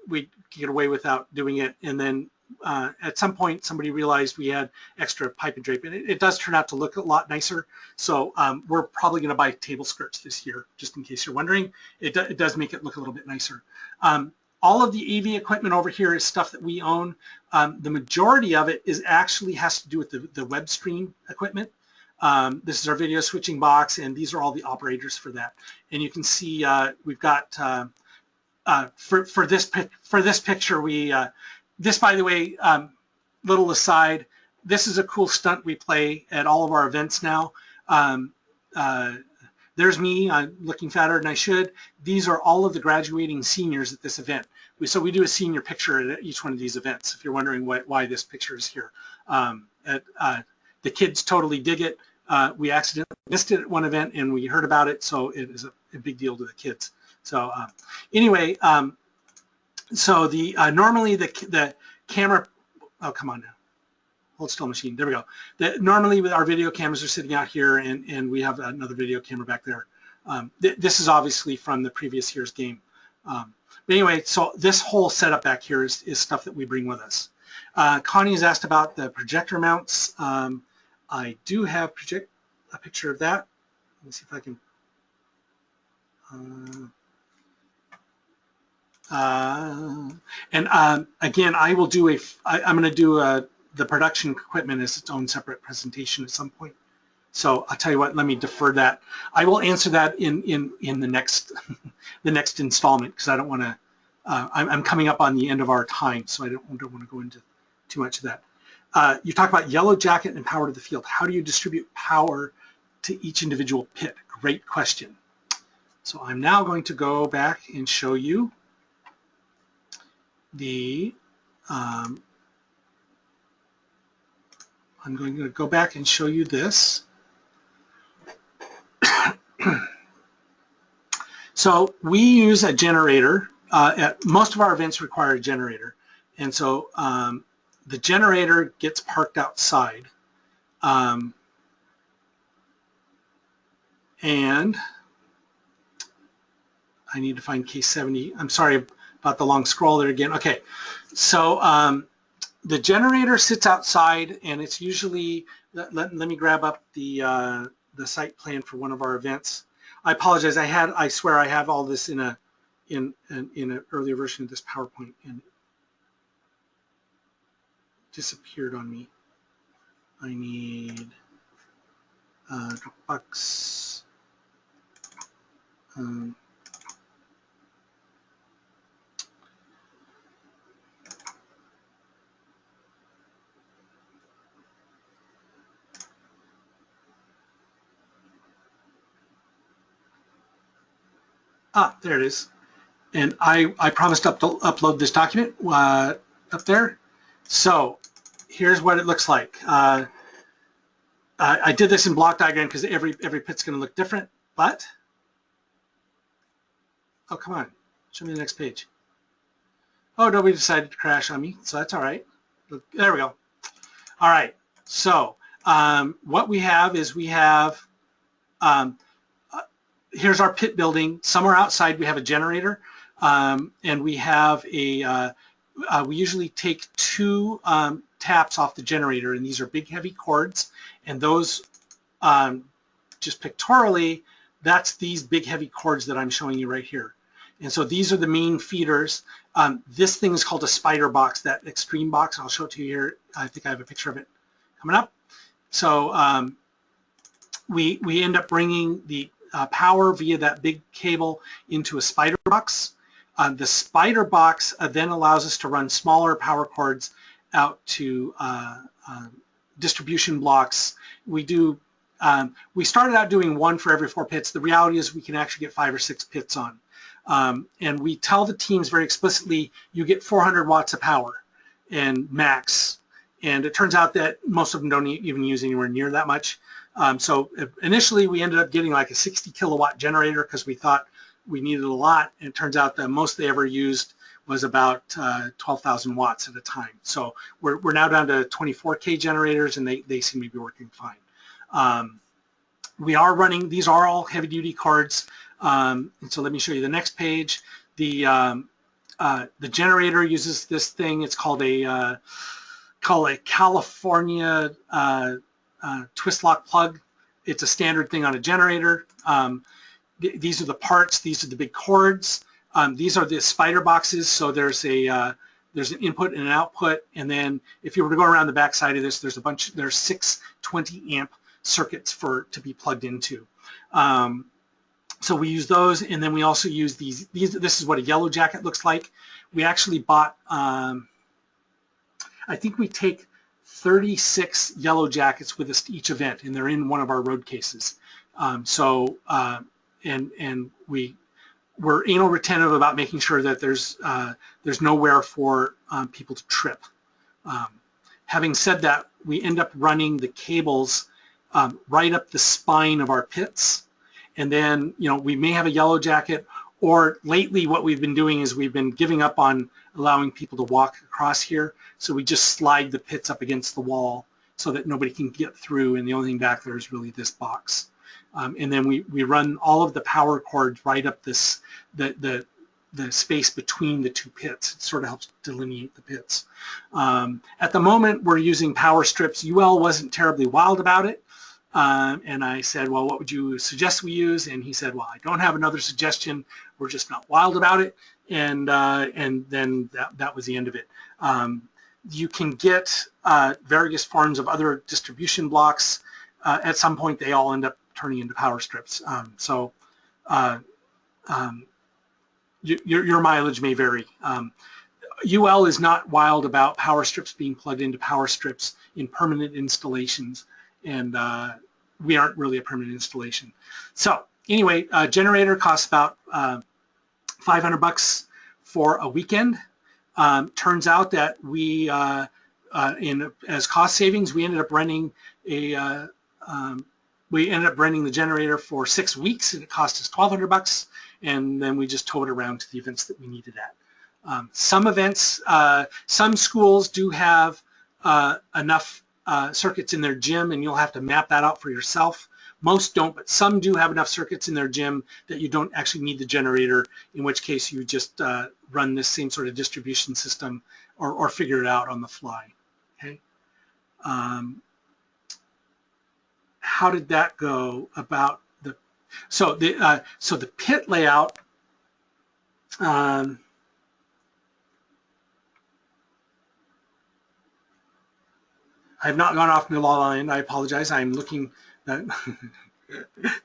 we'd get away without doing it, and then at some point somebody realized we had extra pipe and drape, and it does turn out to look a lot nicer. So we're probably going to buy table skirts this year, just in case you're wondering. It does make it look a little bit nicer. All of the AV equipment over here is stuff that we own. The majority of it actually has to do with the web stream equipment. This is our video switching box, and these are all the operators for that. And you can see we've got for this picture, this, by the way, little aside, this is a cool stunt we play at all of our events now. There's me, I'm looking fatter than I should. These are all of the graduating seniors at this event. So we do a senior picture at each one of these events, if you're wondering why this picture is here. The kids totally dig it. we accidentally missed it at one event and we heard about it, so it is a big deal to the kids. So anyway, so the normally the camera, oh come on now, hold still machine, there we go. Normally with our video cameras are sitting out here, and we have another video camera back there. This is obviously from the previous year's game. But anyway, so this whole setup back here is stuff that we bring with us. Connie has asked about the projector mounts. I do have a picture of that. Let me see if I can. Again, I will do I'm going to do the production equipment as its own separate presentation at some point. So I'll tell you what, let me defer that. I will answer that in the next the next installment, because I don't want to. I'm coming up on the end of our time, so I don't want to go into too much of that. You talk about yellow jacket and power to the field. How do you distribute power to each individual pit? Great question. So I'm now going to go back and show you the. I'm going to go back and show you this. So we use a generator. Most of our events require a generator, and so the generator gets parked outside, and I need to find case 70. I'm sorry about the long scroll there again. Okay, so the generator sits outside, and it's usually, let me grab up the site plan for one of our events. I apologize. I swear I have all this in an earlier version of this PowerPoint, and it disappeared on me. I need Dropbox. There it is. And I promised to upload this document up there. So here's what it looks like. I did this in block diagram because every pit's going to look different, but, oh, come on, show me the next page. Oh, nobody decided to crash on me, so that's all right. There we go. All right, so what we have is we have, here's our pit building. Somewhere outside we have a generator, and we have a, we usually take 2 taps off the generator, and these are big heavy cords, and those, just pictorially, that's these big heavy cords that I'm showing you right here. And so these are the main feeders. This thing is called a spider box, that extreme box. I'll show it to you here. I think I have a picture of it coming up. So we end up bringing the power via that big cable into a spider box. The spider box then allows us to run smaller power cords out to distribution blocks. We started out doing 1 for every 4 pits. The reality is we can actually get 5 or 6 pits on. And we tell the teams very explicitly, you get 400 watts of power and max. And it turns out that most of them don't even use anywhere near that much. So initially we ended up getting like a 60 kilowatt generator because we thought we needed a lot, and it turns out the most they ever used was about 12,000 watts at a time. So we're now down to 24K generators, and they seem to be working fine. We are running, these are all heavy duty cords, and so let me show you the next page. The generator uses this thing, it's called a California twist lock plug. It's a standard thing on a generator. These are the parts, these are the big cords. These are the spider boxes, so there's an input and an output, and then if you were to go around the back side of this, there's 6 20 amp circuits to be plugged into. So we use those, and then we also use these. This is what a yellow jacket looks like. We actually bought, I think we take 36 yellow jackets with us to each event, and they're in one of our road cases. And we're anal retentive about making sure that there's nowhere for people to trip. Having said that, we end up running the cables right up the spine of our pits. And then, we may have a yellow jacket, or lately what we've been doing is we've been giving up on allowing people to walk across here. So we just slide the pits up against the wall so that nobody can get through, and the only thing back there is really this box. And then we run all of the power cords right up this, the space between the two pits. It sort of helps delineate the pits. At the moment, we're using power strips. UL wasn't terribly wild about it. And I said, well, what would you suggest we use? And he said, well, I don't have another suggestion. We're just not wild about it. And then that was the end of it. You can get various forms of other distribution blocks. At some point, they all end up turning into power strips. Your mileage may vary. UL is not wild about power strips being plugged into power strips in permanent installations, and we aren't really a permanent installation. So anyway, a generator costs about $500 for a weekend. Turns out that we, as cost savings, we ended up renting the generator for 6 weeks, and it cost us $1,200, and then we just towed it around to the events that we needed at. Some events, some schools do have enough circuits in their gym, and you'll have to map that out for yourself. Most don't, but some do have enough circuits in their gym that you don't actually need the generator, in which case you just run this same sort of distribution system or figure it out on the fly. Okay. How did that go about the, so the pit layout, I've not gone off the line. I apologize. I'm looking. The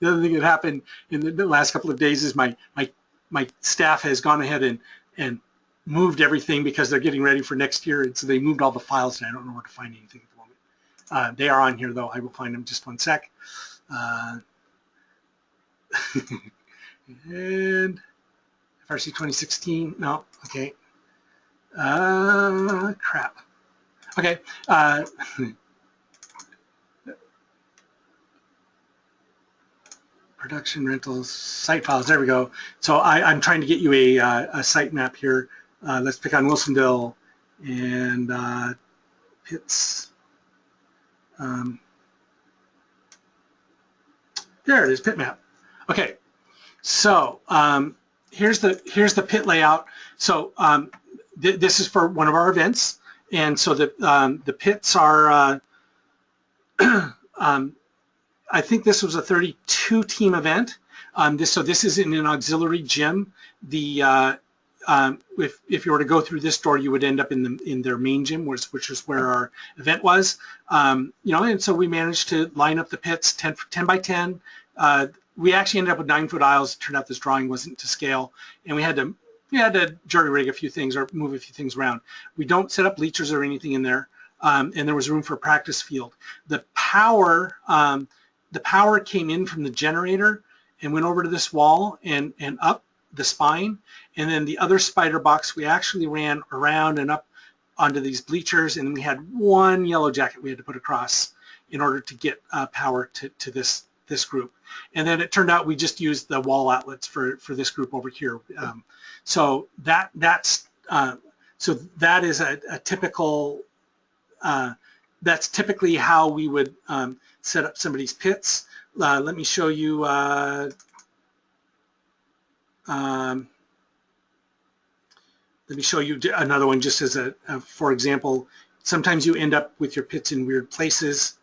other thing that happened in the last couple of days is my staff has gone ahead and moved everything because they're getting ready for next year, and so they moved all the files, and I don't know where to find anything at the moment. They are on here though. I will find them. Just one sec. And FRC 2016. No. Okay. Crap. Okay. Production rentals, site files. There we go. So I'm trying to get you a site map here. Let's pick on Wilsonville and pits. There it is, pit map. Okay. So here's the pit layout. So this is for one of our events. And so the pits are, I think this was a 32-team event. So this is in an auxiliary gym. If you were to go through this door, you would end up in their main gym, which is where our event was. And so we managed to line up the pits 10 by 10. We actually ended up with 9-foot aisles. It turned out this drawing wasn't to scale, and we had to jury rig a few things or move a few things around. We don't set up bleachers or anything in there, and there was room for a practice field. The power came in from the generator and went over to this wall and up the spine, and then the other spider box we actually ran around and up onto these bleachers, and we had one yellow jacket we had to put across in order to get power to this group. And then it turned out we just used the wall outlets for this group over here. So that is a typical, that's typically how we would set up somebody's pits. Let me show you another one just as for example. Sometimes you end up with your pits in weird places.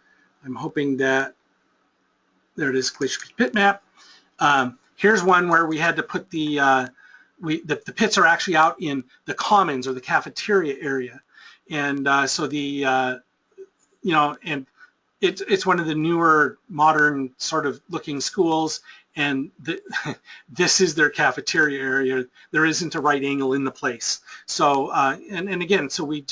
I'm hoping that, there it is, Glacier Peak pit map. Here's one where we had to put the pits are actually out in the commons or the cafeteria area. And so and it's one of the newer modern sort of looking schools, and this is their cafeteria area. There isn't a right angle in the place. So and again, so we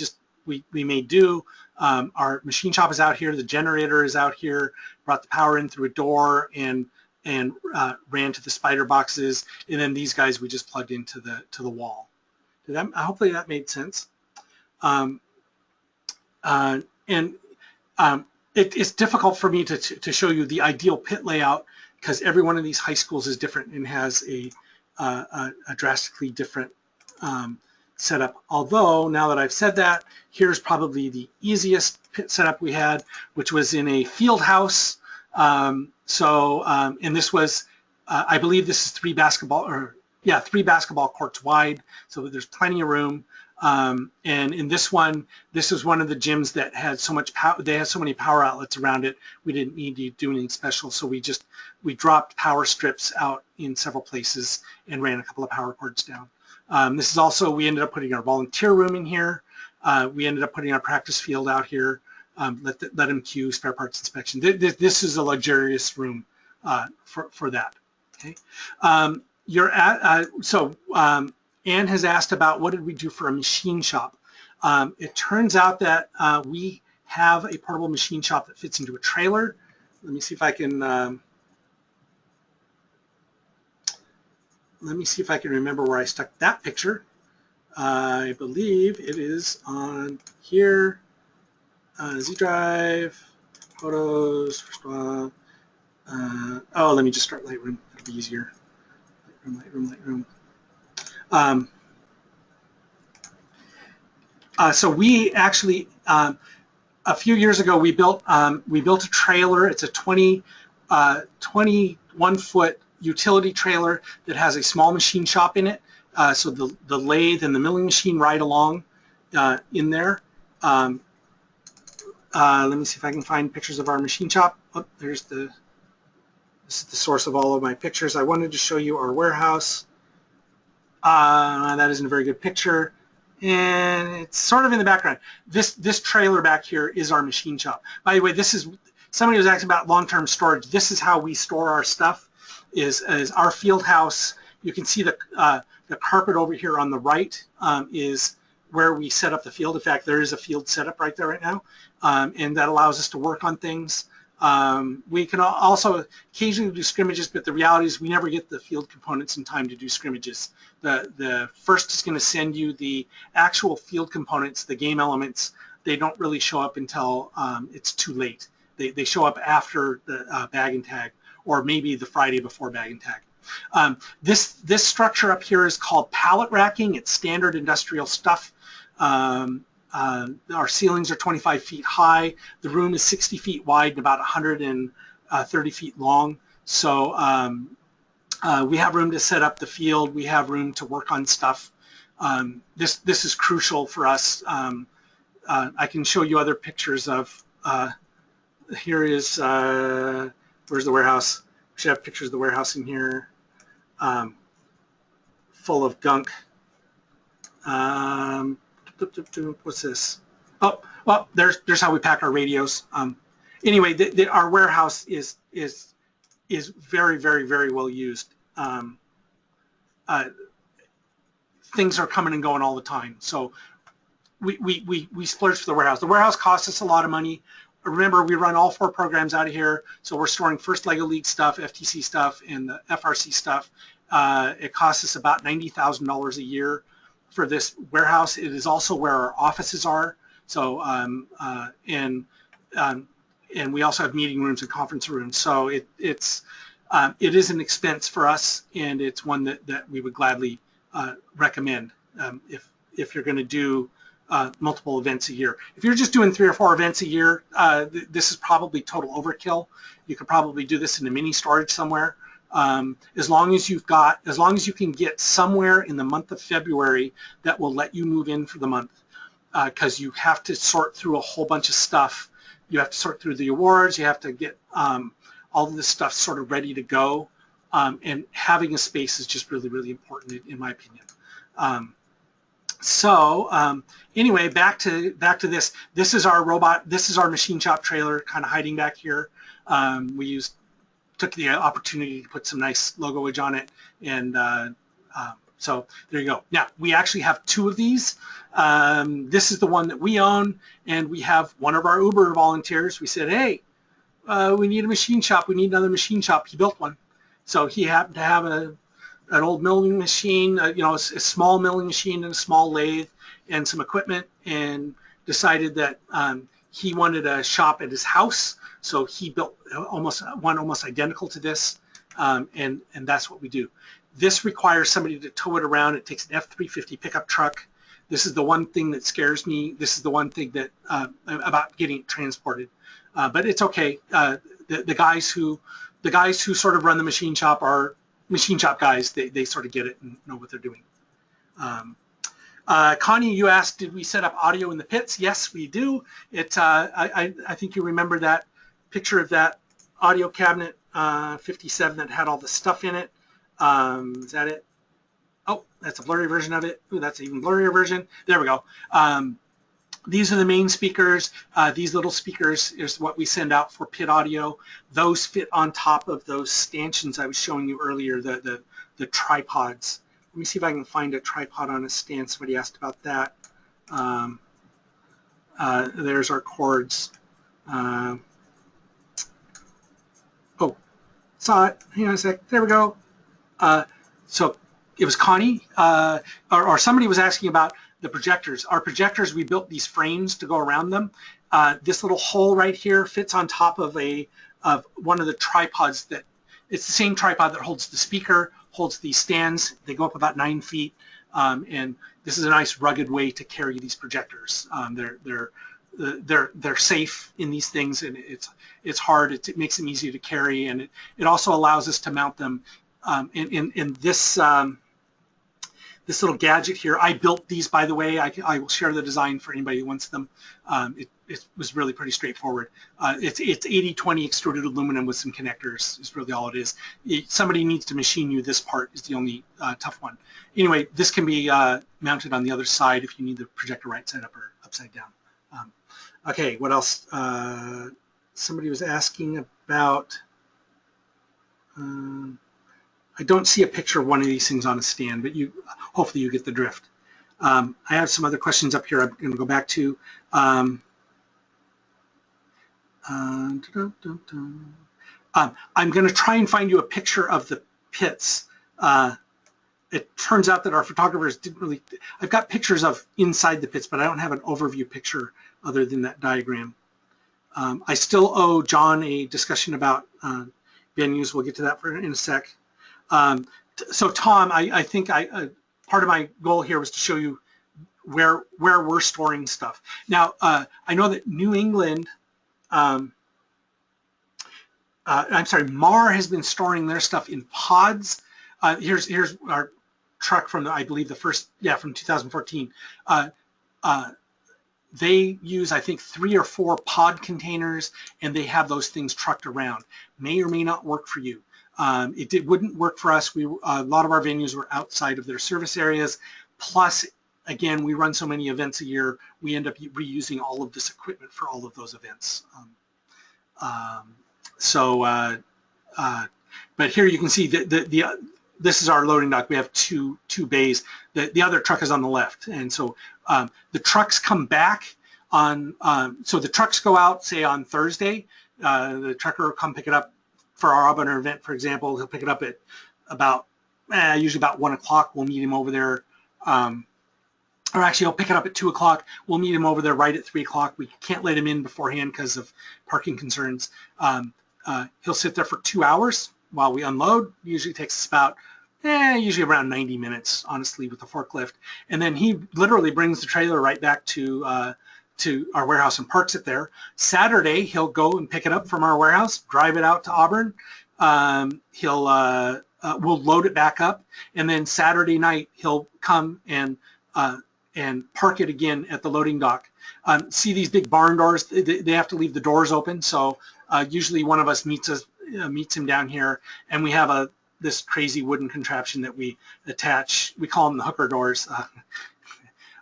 made do. Our machine shop is out here, the generator is out here, brought the power in through a door and ran to the spider boxes, and then these guys we just plugged into the wall. Hopefully that made sense. It's difficult for me to show you the ideal pit layout because every one of these high schools is different and has a drastically different setup. Although, now that I've said that, here's probably the easiest pit setup we had, which was in a field house. And this was, I believe this is three basketball courts wide, so there's plenty of room. And in this one, this was one of the gyms that had so much power, they had so many power outlets around it, we didn't need to do anything special, so we dropped power strips out in several places and ran a couple of power cords down. This is also, we ended up putting our volunteer room in here. We ended up putting our practice field out here, let them queue spare parts inspection. This is a luxurious room for that. Okay. Anne has asked about what did we do for a machine shop. It turns out that we have a portable machine shop that fits into a trailer. Let me see if I can remember where I stuck that picture. I believe it is on here. Z drive, photos, let me just start Lightroom, it'll be easier. Lightroom. So we actually, a few years ago, we built a trailer. It's a 21-foot utility trailer that has a small machine shop in it. So the lathe and the milling machine ride along in there. Let me see if I can find pictures of our machine shop. Oh, this is the source of all of my pictures. I wanted to show you our warehouse. That isn't a very good picture, and it's sort of in the background. This trailer back here is our machine shop. By the way, this is, somebody was asking about long-term storage. This is how we store our stuff, is our field house. You can see the carpet over here on the right is where we set up the field. In fact, there is a field set up right there right now, and that allows us to work on things. We can also occasionally do scrimmages, but the reality is we never get the field components in time to do scrimmages. The first is going to send you the actual field components, the game elements. They don't really show up until it's too late. They show up after the bag and tag, or maybe the Friday before bag and tag. This structure up here is called pallet racking. It's standard industrial stuff. Our ceilings are 25 feet high. The room is 60 feet wide and about 130 feet long. So we have room to set up the field. We have room to work on stuff. This is crucial for us. I can show you other pictures of, here is, where's the warehouse? We should have pictures of the warehouse in here, full of gunk. What's this? Oh, well, there's how we pack our radios. Anyway, our warehouse is very, very, very well used. Things are coming and going all the time, so we splurge for the warehouse. The warehouse costs us a lot of money. Remember, we run all 4 programs out of here, so we're storing First LEGO League stuff, FTC stuff, and the FRC stuff. It costs us about $90,000 a year for this warehouse. It is also where our offices are. So and we also have meeting rooms and conference rooms. So it is an expense for us, and it's one that we would gladly recommend if you're going to do multiple events a year. If you're just doing 3 or 4 events a year, this is probably total overkill. You could probably do this in a mini storage somewhere. As long as you can get somewhere in the month of February that will let you move in for the month, because you have to sort through a whole bunch of stuff. You have to sort through the awards. You have to get all of this stuff sort of ready to go, and having a space is just really, really important in my opinion. Anyway, back to this. This is our robot. This is our machine shop trailer, kind of hiding back here. We took the opportunity to put some nice logoage on it, and so there you go. Now we actually have 2 of these. This is the one that we own, and we have one of our Uber volunteers. We said, hey, we need a machine shop. We need another machine shop. He built one. So he happened to have an old milling machine, a small milling machine and a small lathe and some equipment, and decided that he wanted a shop at his house, so he built one almost identical to this, and that's what we do. This requires somebody to tow it around. It takes an F-350 pickup truck. This is the one thing that scares me. This is the one thing that about getting it transported. But it's okay. The guys who sort of run the machine shop are machine shop guys. They sort of get it and know what they're doing. Connie, you asked, did we set up audio in the pits? Yes, we do. I think you remember that picture of that audio cabinet 57 that had all the stuff in it. Is that it? Oh, that's a blurry version of it. Ooh, that's an even blurrier version. There we go. These are the main speakers. These little speakers is what we send out for pit audio. Those fit on top of those stanchions I was showing you earlier, the tripods. Let me see if I can find a tripod on a stand. Somebody asked about that. There's our cords. Oh, saw it. Hang on a sec. There we go. So it was Connie, or somebody was asking about the projectors. Our projectors, we built these frames to go around them. This little hole right here fits on top of one of the tripods that, it's the same tripod that holds the speaker, holds these stands. They go up about 9 feet, and this is a nice rugged way to carry these projectors. They're safe in these things, and it's hard. It makes them easy to carry, and it also allows us to mount them in this this little gadget here. I built these, by the way. I will share the design for anybody who wants them. It was really pretty straightforward. It's 80/20 extruded aluminum with some connectors is really all it is. Somebody needs to machine you this part is the only tough one. Anyway, this can be mounted on the other side if you need the projector right side up or upside down. Okay, what else? Somebody was asking about, I don't see a picture of one of these things on a stand, but hopefully you get the drift. I have some other questions up here I'm going to go back to. I'm going to try and find you a picture of the pits. It turns out that our photographers didn't really, I've got pictures of inside the pits, but I don't have an overview picture other than that diagram. I still owe John a discussion about venues. We'll get to that in a sec. So Tom, I think part of my goal here was to show you where we're storing stuff. Now, I know that New England, I'm sorry, Mar has been storing their stuff in pods. Here's our truck from I believe the first, from 2014. They use, I think, 3 or 4 pod containers, and they have those things trucked around. May or may not work for you. It wouldn't work for us. A lot of our venues were outside of their service areas. Plus, again, we run so many events a year, we end up reusing all of this equipment for all of those events. But here you can see this is our loading dock. We have two bays. The other truck is on the left, and so the trucks come back on. So the trucks go out, say on Thursday. The trucker will come pick it up for our opener event, for example. He'll pick it up at about usually about 1 o'clock. We'll meet him over there. Or actually, he'll pick it up at 2 o'clock. We'll meet him over there right at 3 o'clock. We can't let him in beforehand because of parking concerns. He'll sit there for 2 hours while we unload. Usually takes us about, usually around 90 minutes, honestly, with the forklift. And then he literally brings the trailer right back to our warehouse and parks it there. Saturday, he'll go and pick it up from our warehouse, drive it out to Auburn. We'll load it back up, and then Saturday night he'll come and park it again at the loading dock. See these big barn doors? They have to leave the doors open, so usually one of us meets him down here, and we have this crazy wooden contraption that we attach. We call them the hooker doors.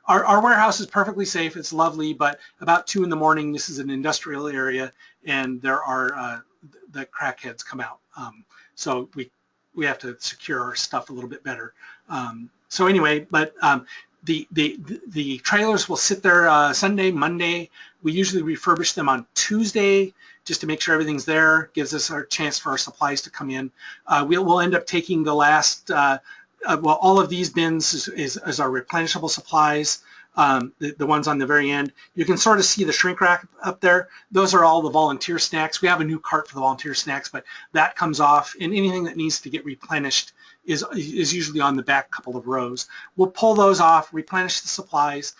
Our warehouse is perfectly safe. It's lovely, but about 2 in the morning, this is an industrial area, and there are the crackheads come out. So we have to secure our stuff a little bit better. So anyway, but the trailers will sit there Sunday, Monday. We usually refurbish them on Tuesday just to make sure everything's there. Gives us our chance for our supplies to come in. We'll end up taking the last, all of these bins is our replenishable supplies. the ones on the very end. You can sort of see the shrink rack up there. Those are all the volunteer snacks. We have a new cart for the volunteer snacks, but that comes off, and anything that needs to get replenished is usually on the back couple of rows. We'll pull those off, replenish the supplies,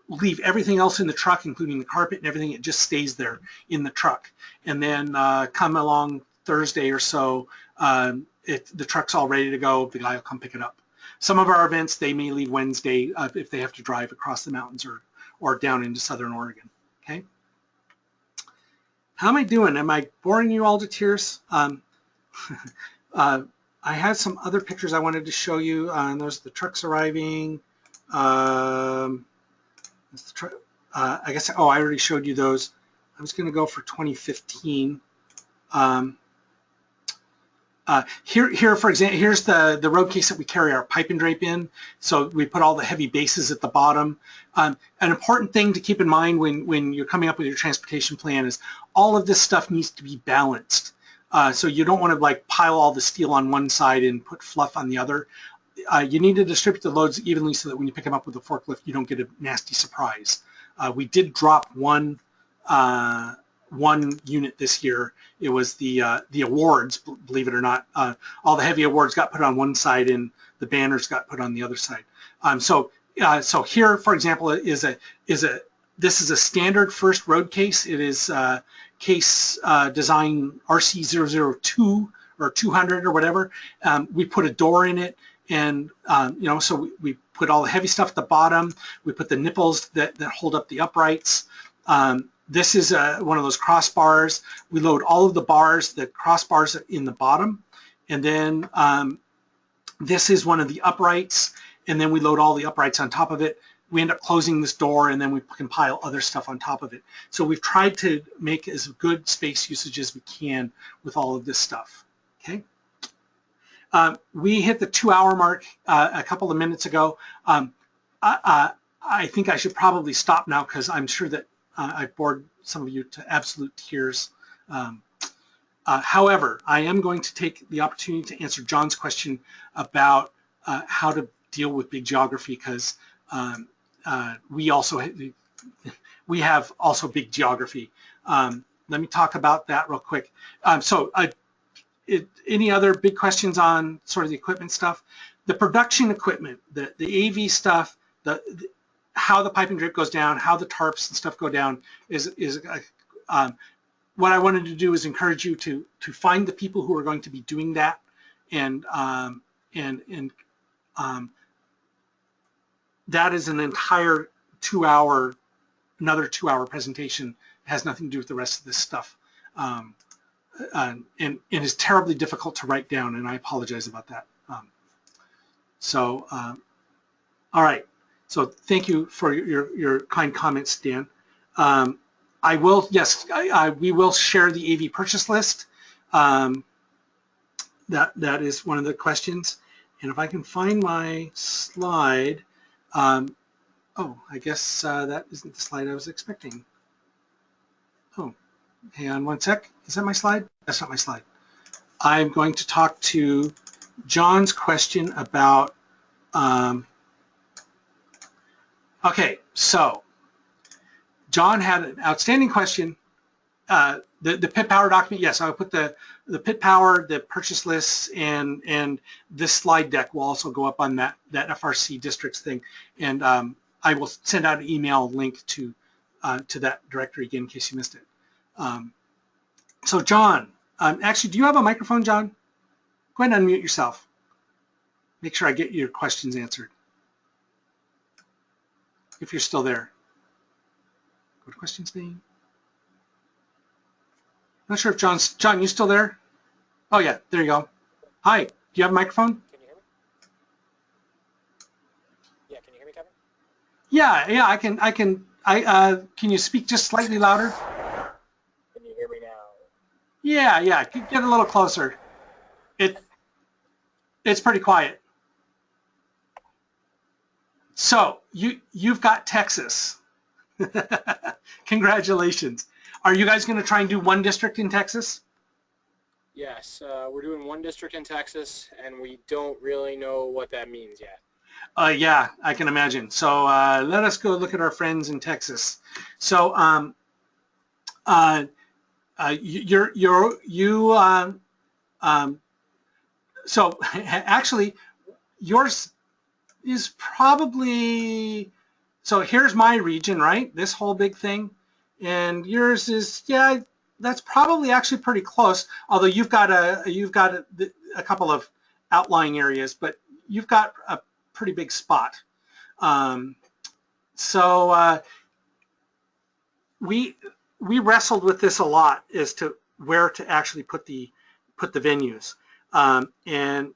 leave everything else in the truck, including the carpet and everything. It just stays there in the truck. And then come along Thursday or so, the truck's all ready to go. The guy will come pick it up. Some of our events, they may leave Wednesday if they have to drive across the mountains or down into Southern Oregon, okay? How am I doing? Am I boring you all to tears? I had some other pictures I wanted to show you. Those are the trucks arriving. I guess, oh, I already showed you those. I was going to go for 2015. Here, for example, here's the road case that we carry our pipe and drape in. So we put all the heavy bases at the bottom. An important thing to keep in mind when you're coming up with your transportation plan is all of this stuff needs to be balanced. So you don't want to like pile all the steel on one side and put fluff on the other. You need to distribute the loads evenly so that when you pick them up with a forklift, you don't get a nasty surprise. We did drop one unit this year. It was the awards, believe it or not. All the heavy awards got put on one side and the banners got put on the other side. So here, for example, this is a standard first road case. It is case design RC002 or 200 or whatever. We put a door in it, and so we put all the heavy stuff at the bottom. We put the nipples that hold up the uprights. This is one of those crossbars. We load all of the bars, the crossbars in the bottom, and then this is one of the uprights, and then we load all the uprights on top of it. We end up closing this door, and then we can pile other stuff on top of it. So we've tried to make as good space usage as we can with all of this stuff, okay? We hit the 2-hour mark a couple of minutes ago. I think I should probably stop now because I'm sure that I bored some of you to absolute tears. However, I am going to take the opportunity to answer John's question about how to deal with big geography, because we have also big geography. Let me talk about that real quick. Any other big questions on sort of the equipment stuff? The production equipment, the AV stuff, how the pipe and drape goes down, how the tarps and stuff go down is what I wanted to do is encourage you to find the people who are going to be doing that, and that is an entire another 2-hour presentation. It has nothing to do with the rest of this stuff, and it is terribly difficult to write down, and I apologize about that. All right. So thank you for your kind comments, Dan. We will share the AV purchase list. That is one of the questions. And if I can find my slide, I guess that isn't the slide I was expecting. Oh, hang on one sec. Is that my slide? That's not my slide. I'm going to talk to John's question about, okay, so John had an outstanding question. The pit power document, yes, I'll put the pit power, the purchase lists, and this slide deck will also go up on that FRC districts thing. And I will send out an email link to that directory again in case you missed it. So John, actually, do you have a microphone, John? Go ahead and unmute yourself. Make sure I get your questions answered. If you're still there. Go to questions pane. Not sure if John, you still there? Oh yeah, there you go. Hi, do you have a microphone? Can you hear me? Yeah, can you hear me, Kevin? Yeah, can you speak just slightly louder? Can you hear me now? Yeah, get a little closer. It's pretty quiet. So you've got Texas. Congratulations. Are you guys going to try and do one district in Texas? Yes, we're doing one district in Texas, and we don't really know what that means yet. Yeah, I can imagine. So let us go look at our friends in Texas. So so actually yours is probably, so here's my region, right? This whole big thing, and yours is, yeah, that's probably actually pretty close. Although you've got a couple of outlying areas, but you've got a pretty big spot. So we wrestled with this a lot as to where to actually put the venues, and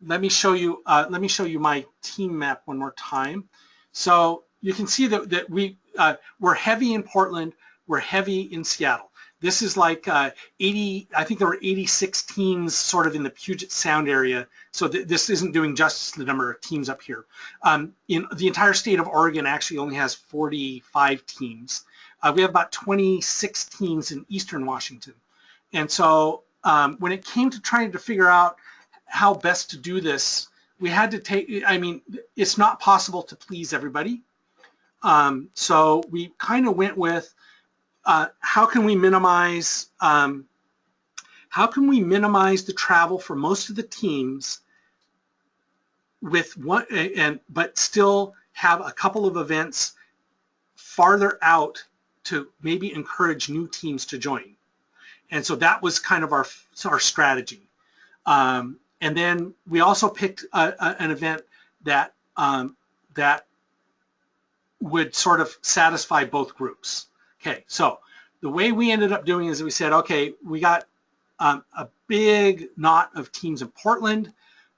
let me show you my team map one more time. So you can see that we're heavy in Portland, we're heavy in Seattle. This is like 80, I think there were 86 teams sort of in the Puget Sound area. So this isn't doing justice to the number of teams up here. In the entire state of Oregon actually only has 45 teams. We have about 26 teams in Eastern Washington. And so when it came to trying to figure out how best to do this, we had to take, I mean, it's not possible to please everybody. So we kind of went with how can we minimize the travel for most of the teams with one, but still have a couple of events farther out to maybe encourage new teams to join. And so that was kind of our strategy. And then we also picked an event that that would sort of satisfy both groups. Okay, so the way we ended up doing is we said, okay, we got a big knot of teams in Portland.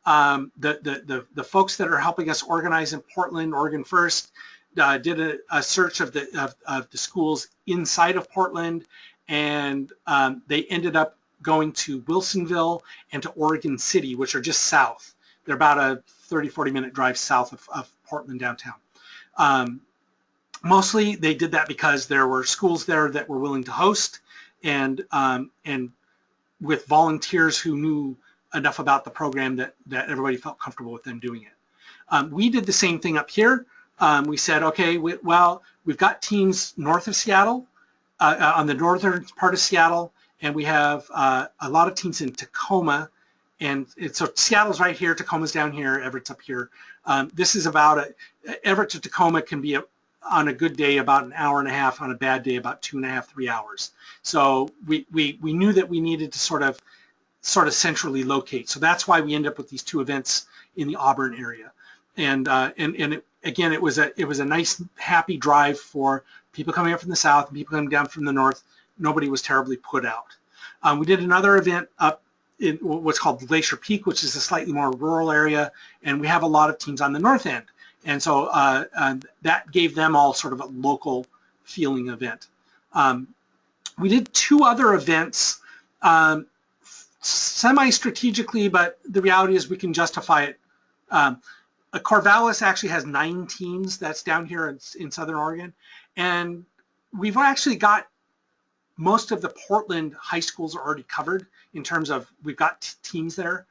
The folks that are helping us organize in Portland, Oregon First, did a search of the schools inside of Portland, and they ended up going to Wilsonville and to Oregon City, which are just south. They're about a 30-40 minute drive south of Portland downtown. Mostly they did that because there were schools there that were willing to host, and with volunteers who knew enough about the program that everybody felt comfortable with them doing it. We did the same thing up here. We said, okay, well, we've got teams north of Seattle, on the northern part of Seattle, and we have a lot of teams in Tacoma. And so Seattle's right here, Tacoma's down here, Everett's up here. This is about Everett to Tacoma can be on a good day about an hour and a half, on a bad day about 2.5, 3 hours. So we knew that we needed to sort of centrally locate. So that's why we end up with these two events in the Auburn area. And again, it was a nice, happy drive for people coming up from the south and people coming down from the north. Nobody was terribly put out. We did another event up in what's called Glacier Peak, which is a slightly more rural area, and we have a lot of teams on the north end. And so that gave them all sort of a local feeling event. We did two other events semi-strategically, but the reality is we can justify it. Corvallis actually has 9 teams that's down here in Southern Oregon, and we've actually got most of the Portland high schools are already covered in terms of we've got teams there.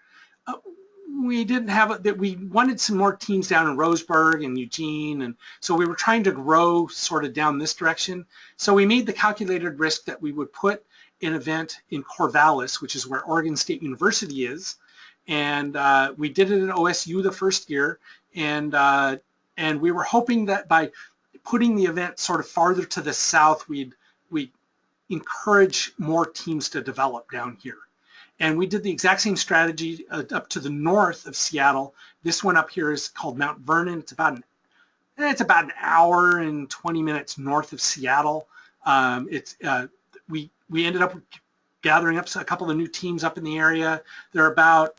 We didn't have that. We wanted some more teams down in Roseburg and Eugene, and so we were trying to grow sort of down this direction. So we made the calculated risk that we would put an event in Corvallis, which is where Oregon State University is, and we did it at OSU the first year, and we were hoping that by putting the event sort of farther to the south, we'd encourage more teams to develop down here. And we did the exact same strategy up to the north of Seattle. This one up here is called Mount Vernon. It's about an hour and 20 minutes north of Seattle. We ended up gathering up a couple of new teams up in the area. There are about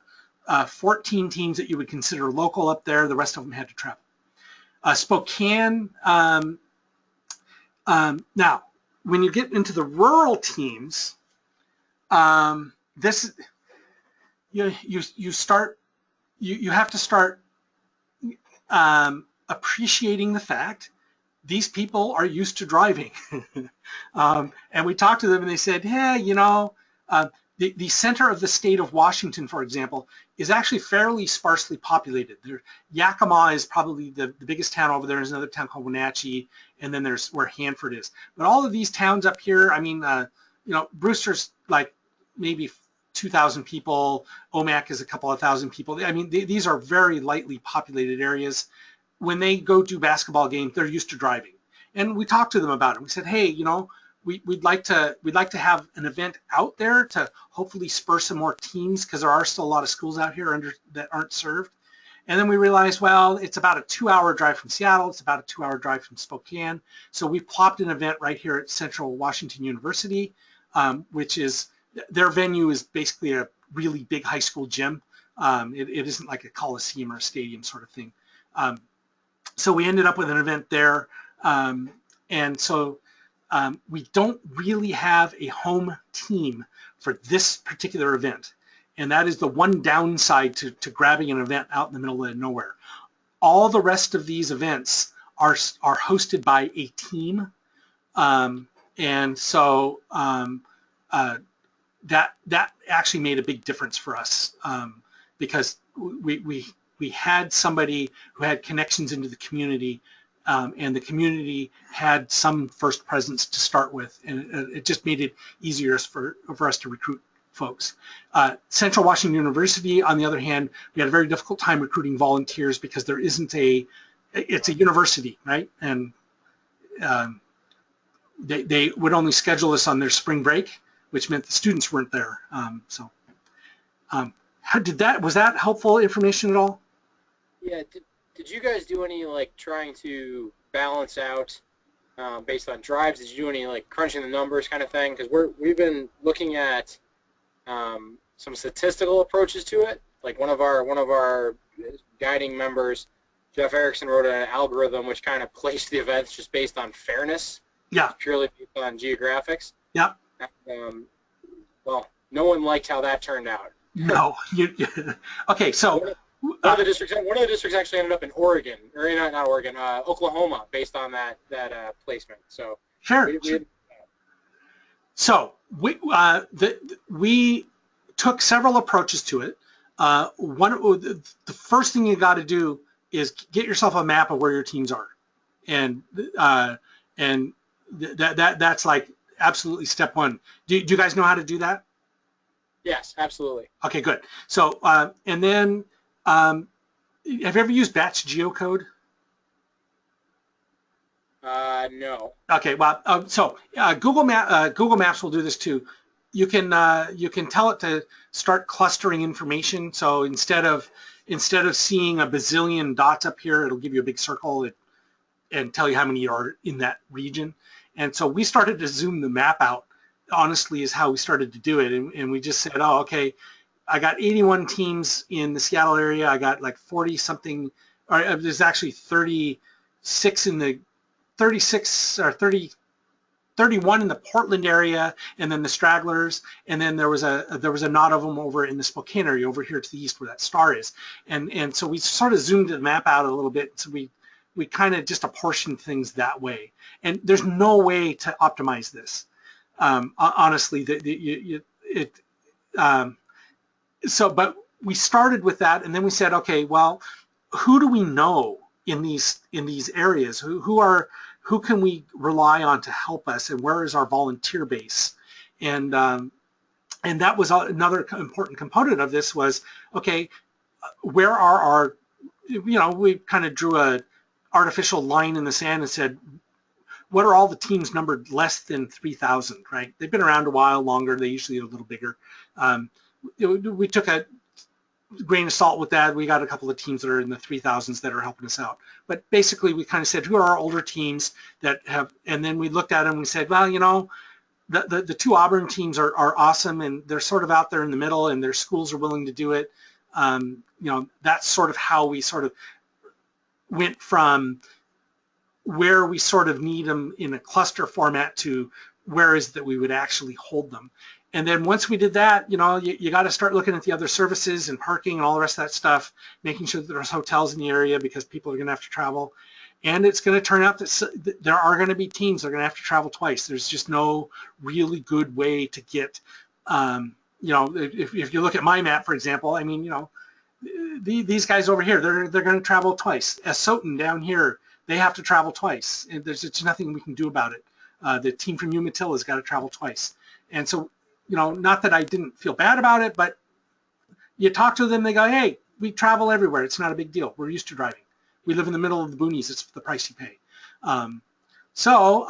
14 teams that you would consider local up there. The rest of them had to travel. Spokane. Now, when you get into the rural teams, this you have to start appreciating the fact these people are used to driving. And we talked to them and they said, yeah, the center of the state of Washington, for example, is actually fairly sparsely populated. Yakima is probably the biggest town over there. There's another town called Wenatchee, and then there's where Hanford is. But all of these towns up here, I mean, Brewster's like maybe 2,000 people. Omak is a couple of thousand people. I mean, these are very lightly populated areas. When they go do basketball games, they're used to driving. And we talked to them about it. We said, hey, we'd like to have an event out there to hopefully spur some more teams, because there are still a lot of schools out here that aren't served. And then we realized, well, it's about a 2-hour drive from Seattle. It's about a 2-hour drive from Spokane. So we plopped an event right here at Central Washington University, which is, their venue is basically a really big high school gym. It isn't like a coliseum or a stadium sort of thing. So we ended up with an event there. And so we don't really have a home team for this particular event. And that is the one downside to grabbing an event out in the middle of nowhere. All the rest of these events are hosted by a team. And so that actually made a big difference for us, because we had somebody who had connections into the community, and the community had some first presence to start with, and it just made it easier for us to recruit folks. Central Washington University, on the other hand, we had a very difficult time recruiting volunteers because there isn't it's a university, right? And they would only schedule us on their spring break, which meant the students weren't there. Was that helpful information at all? Yeah. Did you guys do any trying to balance out based on drives? Did you do any crunching the numbers kind of thing? Because we've been looking at some statistical approaches to it. Like one of our guiding members, Jeff Erickson, wrote an algorithm which kind of placed the events just based on fairness. Yeah. Purely based on geographics. Yeah. Well, no one liked how that turned out. No. Okay, so one of the districts actually ended up in Oregon, or not Oregon, Oklahoma, based on that placement. So sure. So we took several approaches to it. The first thing you got to do is get yourself a map of where your teams are, and that's like absolutely step one. Do you guys know how to do that? Yes, absolutely. Okay, good. So and then have you ever used batch geocode? No. Okay, well, so Google Maps will do this too. You can tell it to start clustering information. So instead of seeing a bazillion dots up here, it'll give you a big circle and tell you how many are in that region. And so we started to zoom the map out. Honestly, is how we started to do it, and we just said, oh, okay, I got 81 teams in the Seattle area. I got like 40 something, or there's actually 36 in the 36 or 31 in the Portland area, and then the stragglers, and then there was a knot of them over in the Spokane area over here to the east where that star is, and so we sort of zoomed the map out a little bit. So we kind of just apportioned things that way, and there's no way to optimize this. Honestly, but we started with that, and then we said, okay, well, who do we know in these areas? Who can we rely on to help us, and where is our volunteer base? And that was another important component of this was, okay, where are we kind of drew a artificial line in the sand and said, what are all the teams numbered less than 3,000, right? They've been around a while longer. They usually are a little bigger. We took a grain of salt with that. We got a couple of teams that are in the 3,000s that are helping us out. But basically, we kind of said, who are our older teams that have, and then we looked at them and we said, well, the two Auburn teams are awesome, and they're sort of out there in the middle, and their schools are willing to do it. That's sort of how we sort of went from where we sort of need them in a cluster format to where is that we would actually hold them. And then once we did that, you got to start looking at the other services and parking and all the rest of that stuff, making sure that there's hotels in the area because people are going to have to travel. And it's going to turn out that there are going to be teams that are going to have to travel twice. There's just no really good way to get you know, if you look at my map, for example, I mean, you know, these guys over here, they're going to travel twice. As Soton down here, they have to travel twice. And there's just nothing we can do about it. The team from Umatilla has got to travel twice. And so, you know, not that I didn't feel bad about it, but you talk to them, they go, hey, we travel everywhere. It's not a big deal. We're used to driving. We live in the middle of the boonies. It's the price you pay. So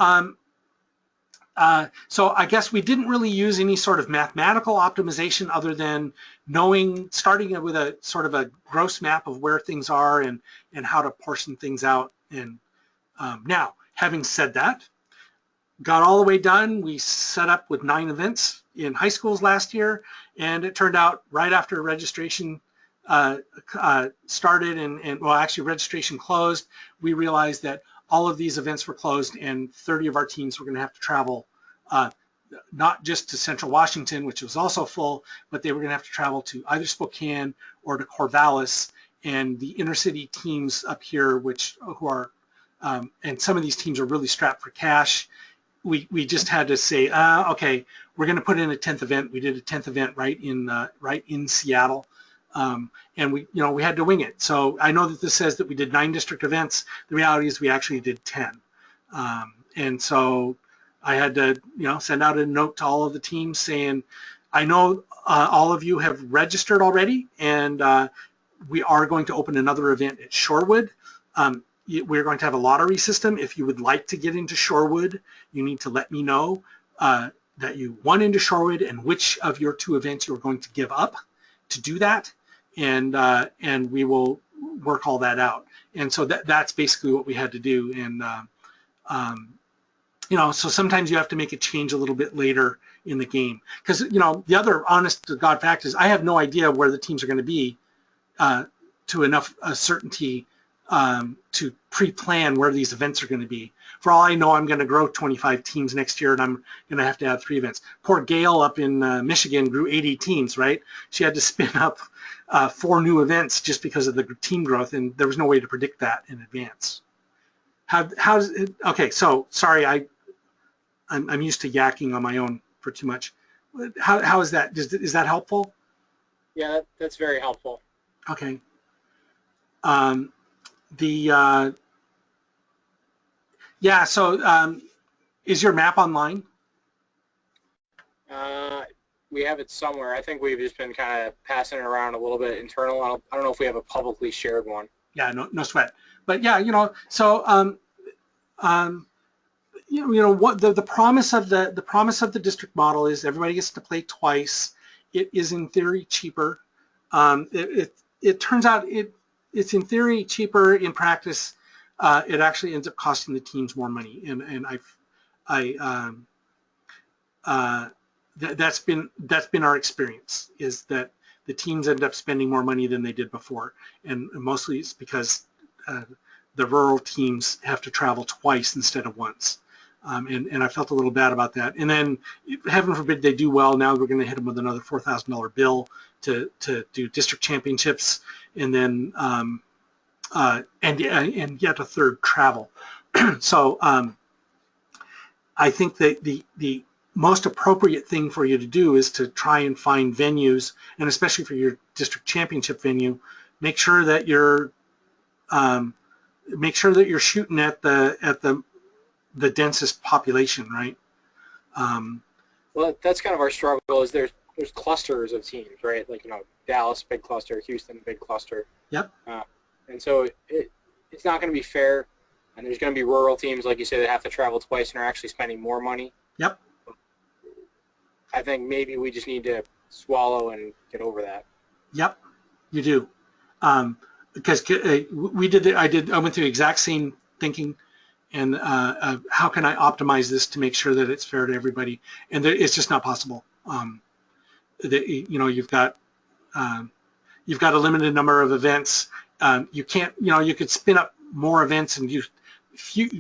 I guess we didn't really use any sort of mathematical optimization other than starting with a sort of a gross map of where things are and how to portion things out. And now, having said that, got all the way done. We set up with 9 events in high schools last year, and it turned out right after registration started and well, actually registration closed, we realized that all of these events were closed and 30 of our teams were going to have to travel not just to Central Washington, which was also full, but they were going to have to travel to either Spokane or to Corvallis, and the inner city teams up here, who are and some of these teams are really strapped for cash. We just had to say, okay, we're going to put in a 10th event. We did a 10th event right in Seattle, and we had to wing it. So I know that this says that we did 9 district events. The reality is we actually did 10, and so I had to send out a note to all of the teams saying, I know all of you have registered already, and we are going to open another event at Shorewood. We're going to have a lottery system. If you would like to get into Shorewood, you need to let me know that you won into Shorewood and which of your 2 events you're going to give up to do that, and we will work all that out. And so that's basically what we had to do. And so sometimes you have to make a change a little bit later in the game, because the other honest to God fact is I have no idea where the teams are going to be to enough certainty to pre-plan where these events are going to be. For all I know, I'm going to grow 25 teams next year, and I'm going to have to add 3 events. Poor Gail up in Michigan grew 80 teams, right? She had to spin up 4 new events just because of the team growth, and there was no way to predict that in advance. Okay, so sorry, I'm used to yakking on my own for too much. How is that? Is that helpful? Yeah, that's very helpful. Okay. So is your map online? We have it somewhere. I think we've just been kind of passing it around a little bit internal. I don't know if we have a publicly shared one. Yeah, no sweat. But yeah, so what the promise of the district model is everybody gets to play twice. It is in theory cheaper. It turns out it's in theory cheaper. In practice, it actually ends up costing the teams more money, and that's been our experience, is that the teams end up spending more money than they did before, and mostly it's because the rural teams have to travel twice instead of once, and I felt a little bad about that. And then, heaven forbid they do well, now we're going to hit them with another $4,000 bill to do district championships, and then and yet a third travel. So I think that the most appropriate thing for you to do is to try and find venues, and especially for your district championship venue, make sure that you're shooting at the densest population, right? Well, that's kind of our struggle. Is there's clusters of teams, right? Like Dallas, big cluster; Houston, big cluster. Yep. And so it's not going to be fair, and there's going to be rural teams, like you say, that have to travel twice and are actually spending more money. Yep. I think maybe we just need to swallow and get over that. Yep, you do. Because I went through the exact same thinking, and how can I optimize this to make sure that it's fair to everybody? And it's just not possible. You've got a limited number of events. You can't, you could spin up more events and do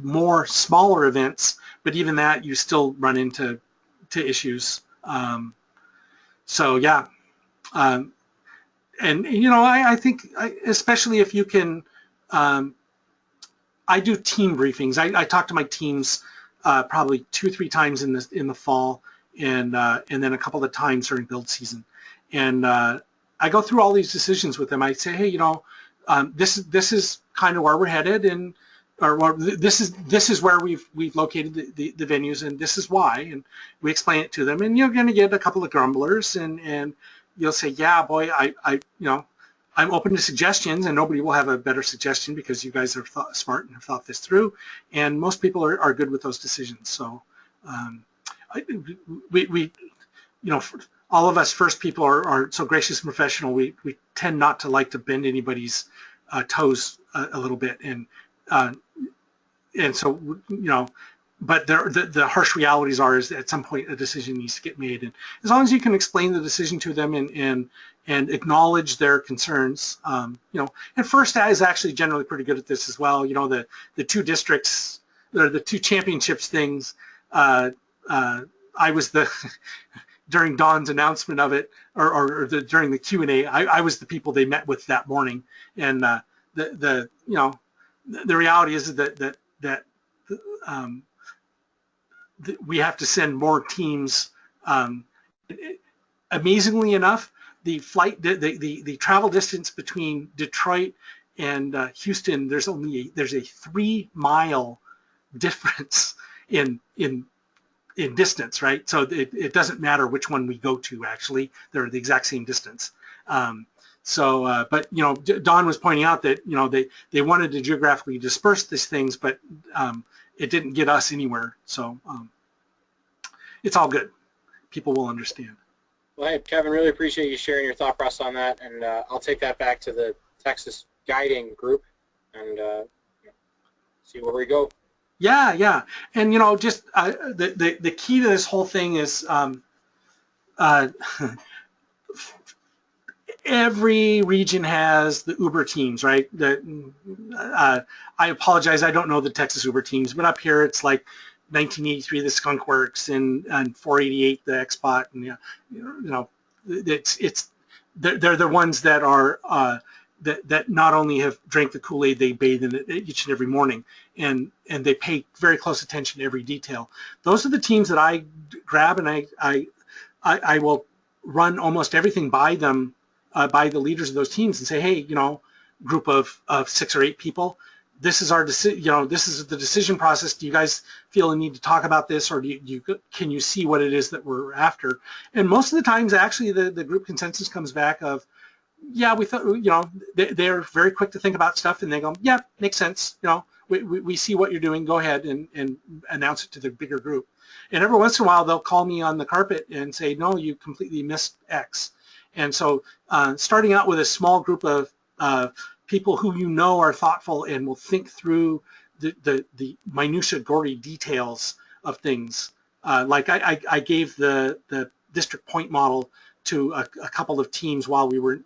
more smaller events, but even that you still run into issues. So yeah, and I think especially if you can, I do team briefings. I talk to my teams probably 2-3 times in the fall, and then a couple of times during build season. and I go through all these decisions with them. I say, hey, this is kind of where we're headed, and or this is where we've located the venues, and this is why, and we explain it to them, and you're going to get a couple of grumblers, and you'll say, yeah, boy, I'm open to suggestions, and nobody will have a better suggestion because you guys are smart and have thought this through, and most people are good with those decisions. So we all of us first people are so gracious and professional. We tend not to like to bend anybody's toes a little bit, and so but the harsh realities is that at some point a decision needs to get made, and as long as you can explain the decision to them and acknowledge their concerns, and FRC is actually generally pretty good at this as well. The two districts, or the two championships things. I was during Dawn's announcement of it, or during the Q&A, I was the people they met with that morning, and the reality is that we have to send more teams. Amazingly enough, the travel distance between Detroit and Houston, there's a 3-mile difference in distance, right? So it doesn't matter which one we go to. Actually, they're the exact same distance. But Dawn was pointing out that they wanted to geographically disperse these things, but it didn't get us anywhere. So it's all good. People will understand. Well, hey, Kevin, really appreciate you sharing your thought process on that, and I'll take that back to the Texas guiding group and see where we go. Yeah, and just the key to this whole thing is every region has the Uber teams, right? I apologize, I don't know the Texas Uber teams, but up here it's like 1983 the Skunk Works and 488 the Xbot, and they're the ones that are that not only have drank the Kool-Aid, they bathe in it each and every morning, and they pay very close attention to every detail. Those are the teams that I grab, and I will run almost everything by them, by the leaders of those teams, and say, hey, group of 6 or 8 people, this is our decision. This is the decision process. Do you guys feel a need to talk about this, or can you see what it is that we're after? And most of the times, actually, the group consensus comes back of, yeah, we thought, they're very quick to think about stuff, and they go, yeah, makes sense. We see what you're doing. Go ahead and announce it to the bigger group. And every once in a while, they'll call me on the carpet and say, no, you completely missed X. And so starting out with a small group of people who are thoughtful and will think through the minutia, gory details of things. Like I gave the district point model to a couple of teams while we were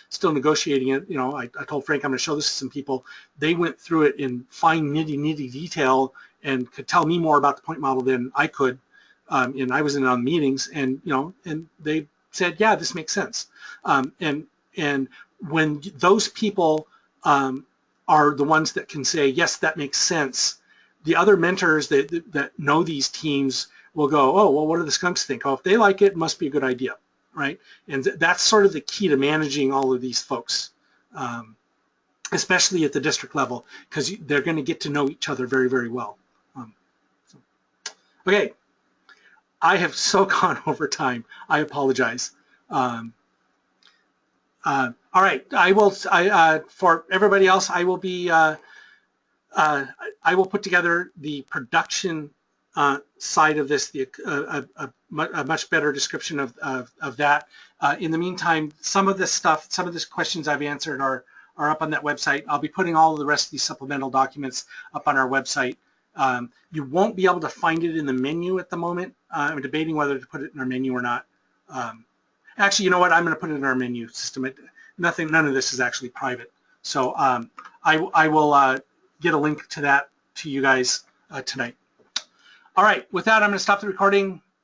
still negotiating it. I told Frank I'm going to show this to some people. They went through it in fine nitty and could tell me more about the point model than I could. And I was in on meetings, and and they said, yeah, this makes sense. And when those people are the ones that can say, yes, that makes sense, the other mentors that know these teams will go, oh, well, what do the skunks think? Oh, if they like it, it must be a good idea, right? And that's sort of the key to managing all of these folks, especially at the district level, because they're going to get to know each other very, very well. Okay, I have so gone over time. I apologize. All right, I will. For everybody else, I will be. I will put together the production side of this, a much better description of that. In the meantime, some of this questions I've answered are up on that website. I'll be putting all of the rest of these supplemental documents up on our website. You won't be able to find it in the menu at the moment. I'm debating whether to put it in our menu or not. Actually, you know what? I'm going to put it in our menu system. None of this is actually private. So I will get a link to that to you guys tonight. All right, with that, I'm going to stop the recording.